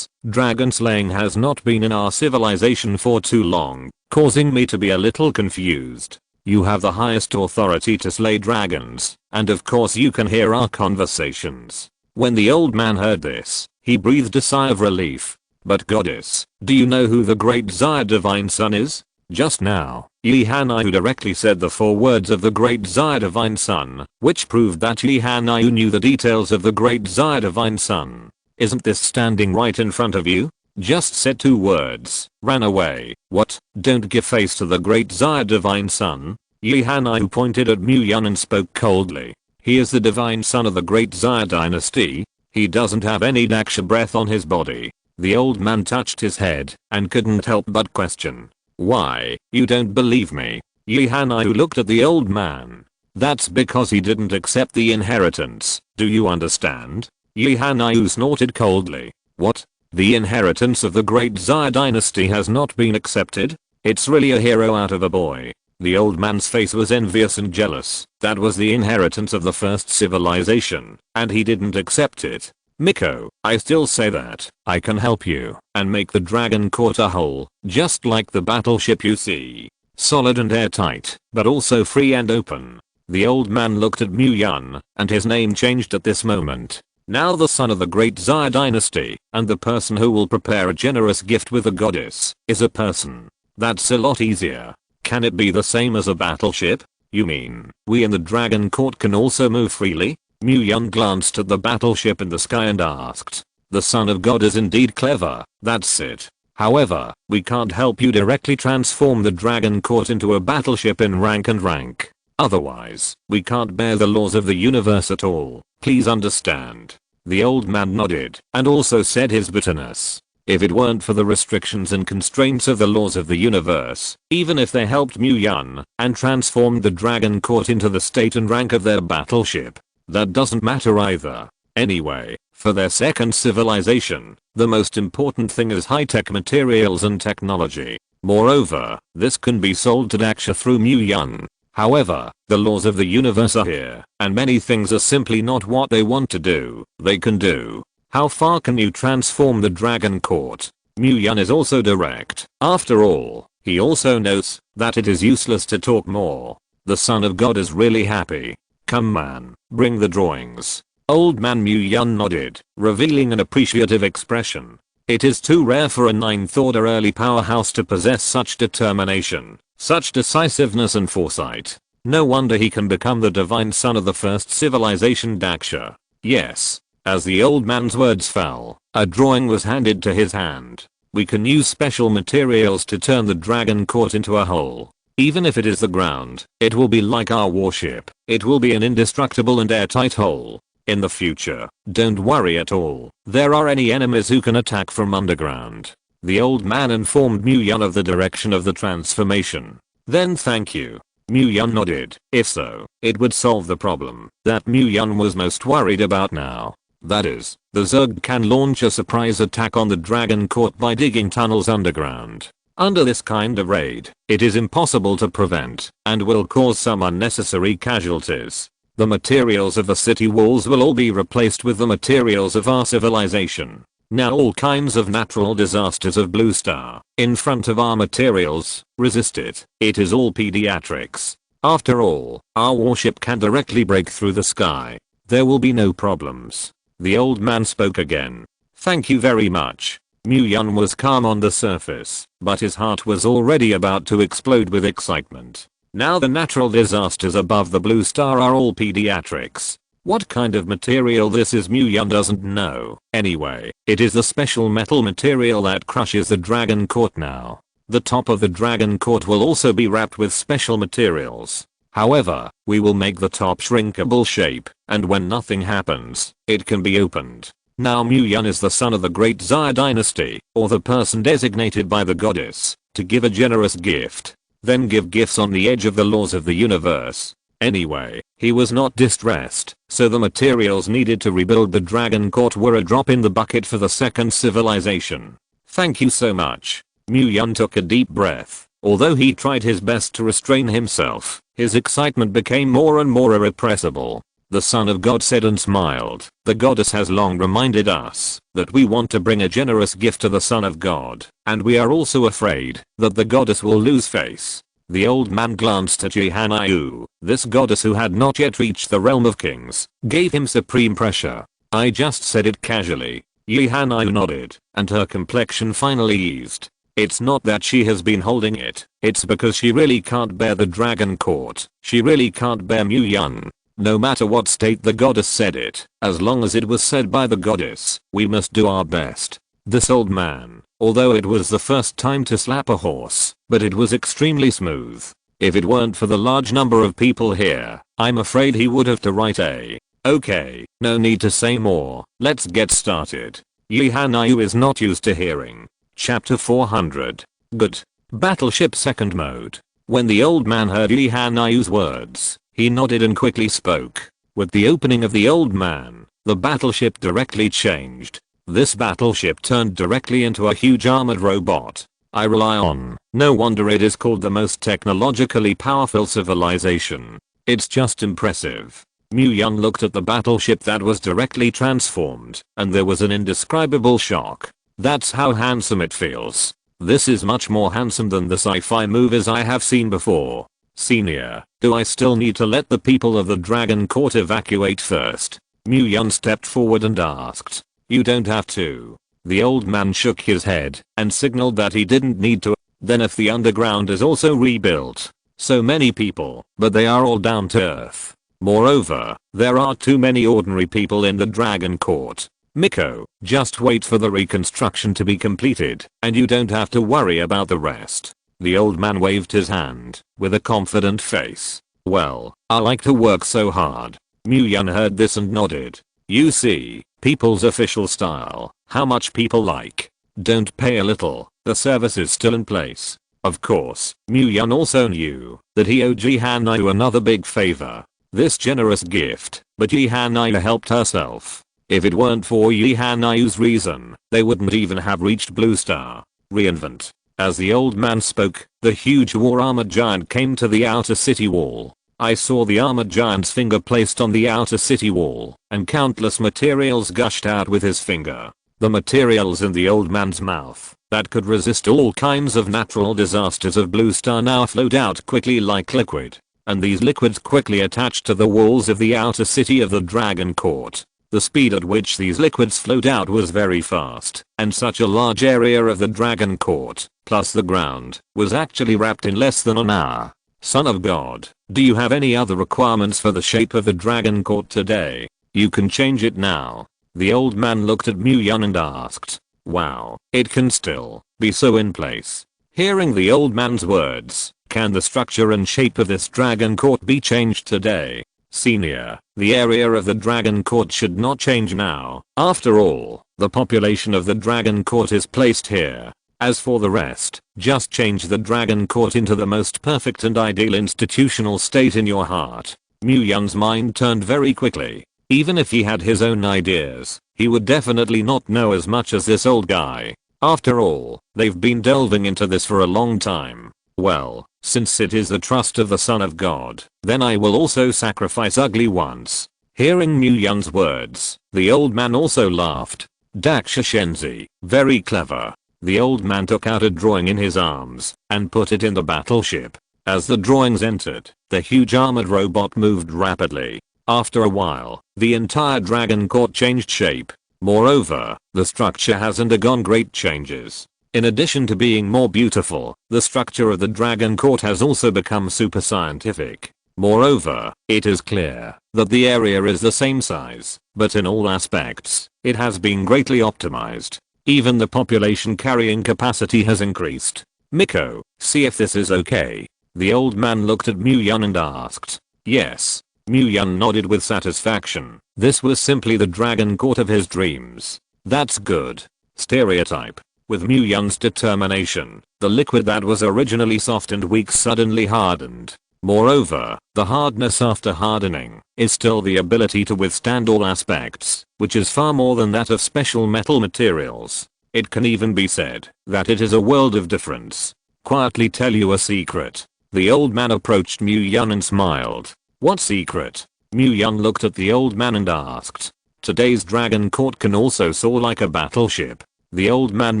dragon slaying has not been in our civilization for too long, causing me to be a little confused. You have the highest authority to slay dragons, and of course you can hear our conversations. When the old man heard this, he breathed a sigh of relief. But goddess, do you know who the great Xia divine son is? Just now, Yi Hanayu directly said the 4 words of the great Xia divine son, which proved that Yi Hanayu knew the details of the great Xia divine son. Isn't this standing right in front of you? Just said 2 words, ran away. What, don't give face to the great Xia divine son? Yi Hanayu pointed at Mu Yan and spoke coldly. He is the divine son of the great Xia dynasty. He doesn't have any Daxia breath on his body. The old man touched his head and couldn't help but question. Why, you don't believe me? Yi Hanayu looked at the old man. That's because he didn't accept the inheritance, do you understand? Yi Hanayu snorted coldly. What? The inheritance of the great Xia dynasty has not been accepted? It's really a hero out of a boy. The old man's face was envious and jealous. That was the inheritance of the first civilization, and he didn't accept it. Miko, I still say that I can help you and make the dragon court a whole, just like the battleship you see. Solid and airtight, but also free and open. The old man looked at Mu Yan, and his name changed at this moment. Now the son of the great Xia dynasty, and the person who will prepare a generous gift with the goddess, is a person. That's a lot easier. Can it be the same as a battleship? You mean, we in the dragon court can also move freely? Mu Yan glanced at the battleship in the sky and asked. The son of God is indeed clever, that's it. However, we can't help you directly transform the dragon court into a battleship in rank and rank. Otherwise, we can't bear the laws of the universe at all, please understand. The old man nodded and also said his bitterness. If it weren't for the restrictions and constraints of the laws of the universe, even if they helped Mu Yan and transformed the dragon court into the state and rank of their battleship, that doesn't matter either. Anyway, for their second civilization, the most important thing is high-tech materials and technology. Moreover, this can be sold to Daxia through Mu Yan. However, the laws of the universe are here, and many things are simply not what they want to do, they can do. How far can you transform the dragon court? Mu Yan is also direct. After all, he also knows that it is useless to talk more. The son of God is really happy. Come man, bring the drawings. Old man Mu Yan nodded, revealing an appreciative expression. It is too rare for a 9th order early powerhouse to possess such determination, such decisiveness and foresight. No wonder he can become the divine son of the first civilization Daxia. Yes. As the old man's words fell, a drawing was handed to his hand. We can use special materials to turn the dragon court into a whole. Even if it is the ground, it will be like our warship. It will be an indestructible and airtight hole. In the future, don't worry at all. There are any enemies who can attack from underground. The old man informed Mu Yan of the direction of the transformation. Then thank you. Mu-Yun nodded. If so, it would solve the problem that Mu-Yun was most worried about now. That is, the Zerg can launch a surprise attack on the Dragon Court by digging tunnels underground. Under this kind of raid, it is impossible to prevent and will cause some unnecessary casualties. The materials of the city walls will all be replaced with the materials of our civilization. Now all kinds of natural disasters of Blue Star, in front of our materials, resist it. It is all pediatrics. After all, our warship can directly break through the sky. There will be no problems. The old man spoke again. Thank you very much. Mu-Yun was calm on the surface, but his heart was already about to explode with excitement. Now the natural disasters above the Blue Star are all pediatrics. What kind of material this is Mu-Yun doesn't know. Anyway, it is the special metal material that crushes the Dragon Court now. The top of the Dragon Court will also be wrapped with special materials. However, we will make the top shrinkable shape, and when nothing happens, it can be opened. Now Mu-Yun is the son of the Great Xia dynasty, or the person designated by the goddess, to give a generous gift. Then give gifts on the edge of the laws of the universe. Anyway, he was not distressed, so the materials needed to rebuild the Dragon Court were a drop in the bucket for the second civilization. Thank you so much. Mu-Yun took a deep breath. Although he tried his best to restrain himself, his excitement became more and more irrepressible. The Son of God said and smiled. The goddess has long reminded us that we want to bring a generous gift to the Son of God, and we are also afraid that the goddess will lose face. The old man glanced at Yihanayu. This goddess who had not yet reached the realm of kings gave him supreme pressure. I just said it casually. Yihanayu nodded, and her complexion finally eased. It's not that she has been holding it, it's because she really can't bear the Dragon Court. She really can't bear Mu-Yun. No matter what state the goddess said it, as long as it was said by the goddess, we must do our best. This old man, although it was the first time to slap a horse, but it was extremely smooth. If it weren't for the large number of people here, I'm afraid he would have to write a. Okay, no need to say more, let's get started. Yihanayu is not used to hearing. Chapter 400. Good. Battleship Second Mode. When the old man heard Yihanayu's words, he nodded and quickly spoke. With the opening of the old man, the battleship directly changed. This battleship turned directly into a huge armored robot. I rely on. No wonder it is called the most technologically powerful civilization. It's just impressive. Mu-Yun looked at the battleship that was directly transformed, and there was an indescribable shock. That's how handsome it feels. This is much more handsome than the sci-fi movies I have seen before. Senior, do I still need to let the people of the Dragon Court evacuate first? Mu-Yun stepped forward and asked. You don't have to. The old man shook his head and signaled that he didn't need to. Then if the underground is also rebuilt. So many people, but they are all down to earth. Moreover, there are too many ordinary people in the Dragon Court. Miko, just wait for the reconstruction to be completed, and you don't have to worry about the rest. The old man waved his hand, with a confident face. Well, I like to work so hard. Mu-Yun heard this and nodded. You see, people's official style, how much people like. Don't pay a little, the service is still in place. Of course, Mu-Yun also knew that he owed Yihanayu another big favor. This generous gift, but Yihanayu helped herself. If it weren't for Yihanayu's reason, they wouldn't even have reached Blue Star. Reinvent. As the old man spoke, the huge war armored giant came to the outer city wall. I saw the armored giant's finger placed on the outer city wall, and countless materials gushed out with his finger. The materials in the old man's mouth, that could resist all kinds of natural disasters of Blue Star now flowed out quickly like liquid. And these liquids quickly attached to the walls of the outer city of the Dragon Court. The speed at which these liquids flowed out was very fast, and such a large area of the Dragon Court, plus the ground, was actually wrapped in less than an hour. Son of God, do you have any other requirements for the shape of the Dragon Court today? You can change it now. The old man looked at Mu-Yun and asked. Wow, it can still be so in place. Hearing the old man's words, can the structure and shape of this Dragon Court be changed today? Senior, the area of the Dragon Court should not change now. After all, the population of the Dragon Court is placed here. As for the rest, just change the dragon court into the most perfect and ideal institutional state in your heart. Mu-Yun's mind turned very quickly. Even if he had his own ideas, he would definitely not know as much as this old guy. After all, they've been delving into this for a long time. Well, since it is the trust of the Son of God, then I will also sacrifice ugly once. Hearing Mu-Yun's words, the old man also laughed. Daksha Shenzi, very clever. The old man took out a drawing in his arms and put it in the battleship. As the drawings entered, the huge armored robot moved rapidly. After a while, the entire dragon court changed shape. Moreover, the structure has undergone great changes. In addition to being more beautiful, the structure of the dragon court has also become super scientific. Moreover, it is clear that the area is the same size, but in all aspects, it has been greatly optimized. Even the population carrying capacity has increased. Miko, see if this is okay. The old man looked at Mu-Yun and asked. Yes. Mu-Yun nodded with satisfaction. This was simply the dragon court of his dreams. That's good. Stereotype. With Mu-Yun's determination, the liquid that was originally soft and weak suddenly hardened. Moreover, the hardness after hardening is still the ability to withstand all aspects, which is far more than that of special metal materials. It can even be said that it is a world of difference. Quietly tell you a secret. The old man approached Mu-Yun and smiled. What secret? Mu-Yun looked at the old man and asked. Today's dragon court can also soar like a battleship. The old man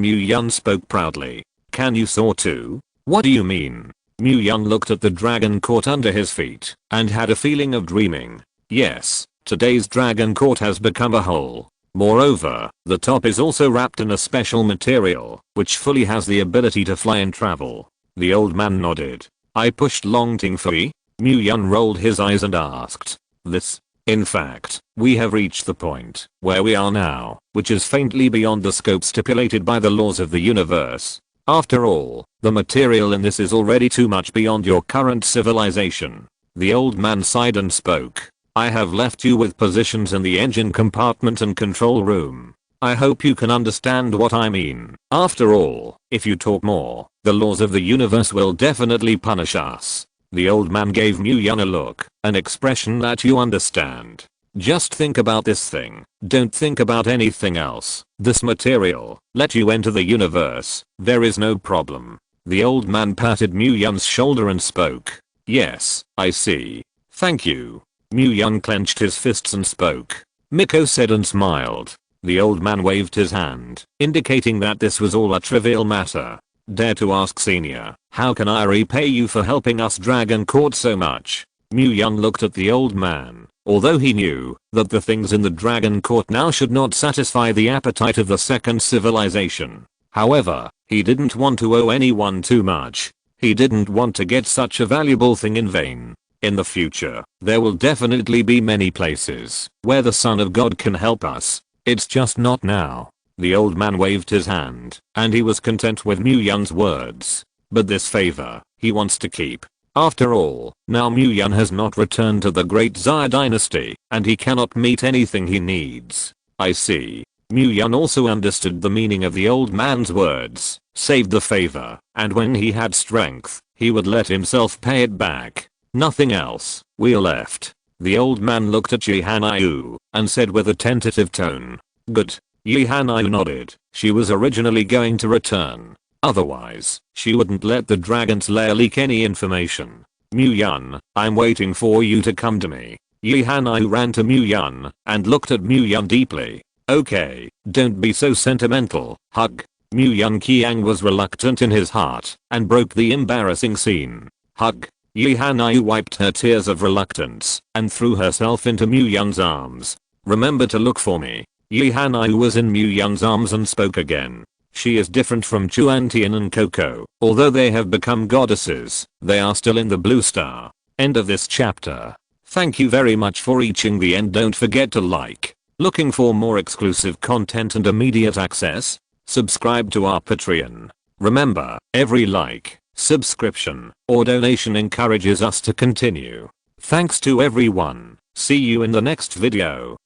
Mu-Yun spoke proudly. Can you soar too? What do you mean? Mu-Yun looked at the dragon court under his feet and had a feeling of dreaming. Yes, today's dragon court has become a whole. Moreover, the top is also wrapped in a special material, which fully has the ability to fly and travel. The old man nodded. I pushed Long Ting Fui. Mu-Yun rolled his eyes and asked. This? In fact, we have reached the point where we are now, which is faintly beyond the scope stipulated by the laws of the universe. After all, the material in this is already too much beyond your current civilization. The old man sighed and spoke. I have left you with positions in the engine compartment and control room. I hope you can understand what I mean. After all, if you talk more, the laws of the universe will definitely punish us. The old man gave Mu-Yun a look, an expression that you understand. Just think about this thing. Don't think about anything else. This material, let you enter the universe. There is no problem. The old man patted Mu-Yun's shoulder and spoke. Yes, I see. Thank you. Mu-Yun clenched his fists and spoke. Miko said and smiled. The old man waved his hand, indicating that this was all a trivial matter. Dare to ask senior, how can I repay you for helping us dragon court so much? Mu-Yun looked at the old man. Although he knew that the things in the dragon court now should not satisfy the appetite of the second civilization. However, he didn't want to owe anyone too much. He didn't want to get such a valuable thing in vain. In the future, there will definitely be many places where the Son of God can help us. It's just not now. The old man waved his hand, and he was content with Mu-Yun's words. But this favor, he wants to keep. After all, now Mu-Yun has not returned to the Great Xia dynasty, and he cannot meet anything he needs. I see. Mu-Yun also understood the meaning of the old man's words, saved the favor, and when he had strength, he would let himself pay it back. Nothing else. We left. The old man looked at Yi Hanyu and said with a tentative tone. Good. Yi Hanyu nodded. She was originally going to return. Otherwise, she wouldn't let the dragon's lair leak any information. Mu-Yun, I'm waiting for you to come to me. Yi Hanyu ran to Mu-Yun and looked at Mu-Yun deeply. Okay, don't be so sentimental. Hug. Mu-Yun Qiang was reluctant in his heart and broke the embarrassing scene. Hug. Yi Hanyu wiped her tears of reluctance and threw herself into Mu-Yun's arms. Remember to look for me. Yi Hanyu was in Mu-Yun's arms and spoke again. She is different from Chuantian and Coco. Although they have become goddesses, they are still in the blue star. End of this chapter. Thank you very much for reaching the end. Don't forget to like. Looking for more exclusive content and immediate access? Subscribe to our Patreon. Remember, every like, subscription, or donation encourages us to continue. Thanks to everyone. See you in the next video.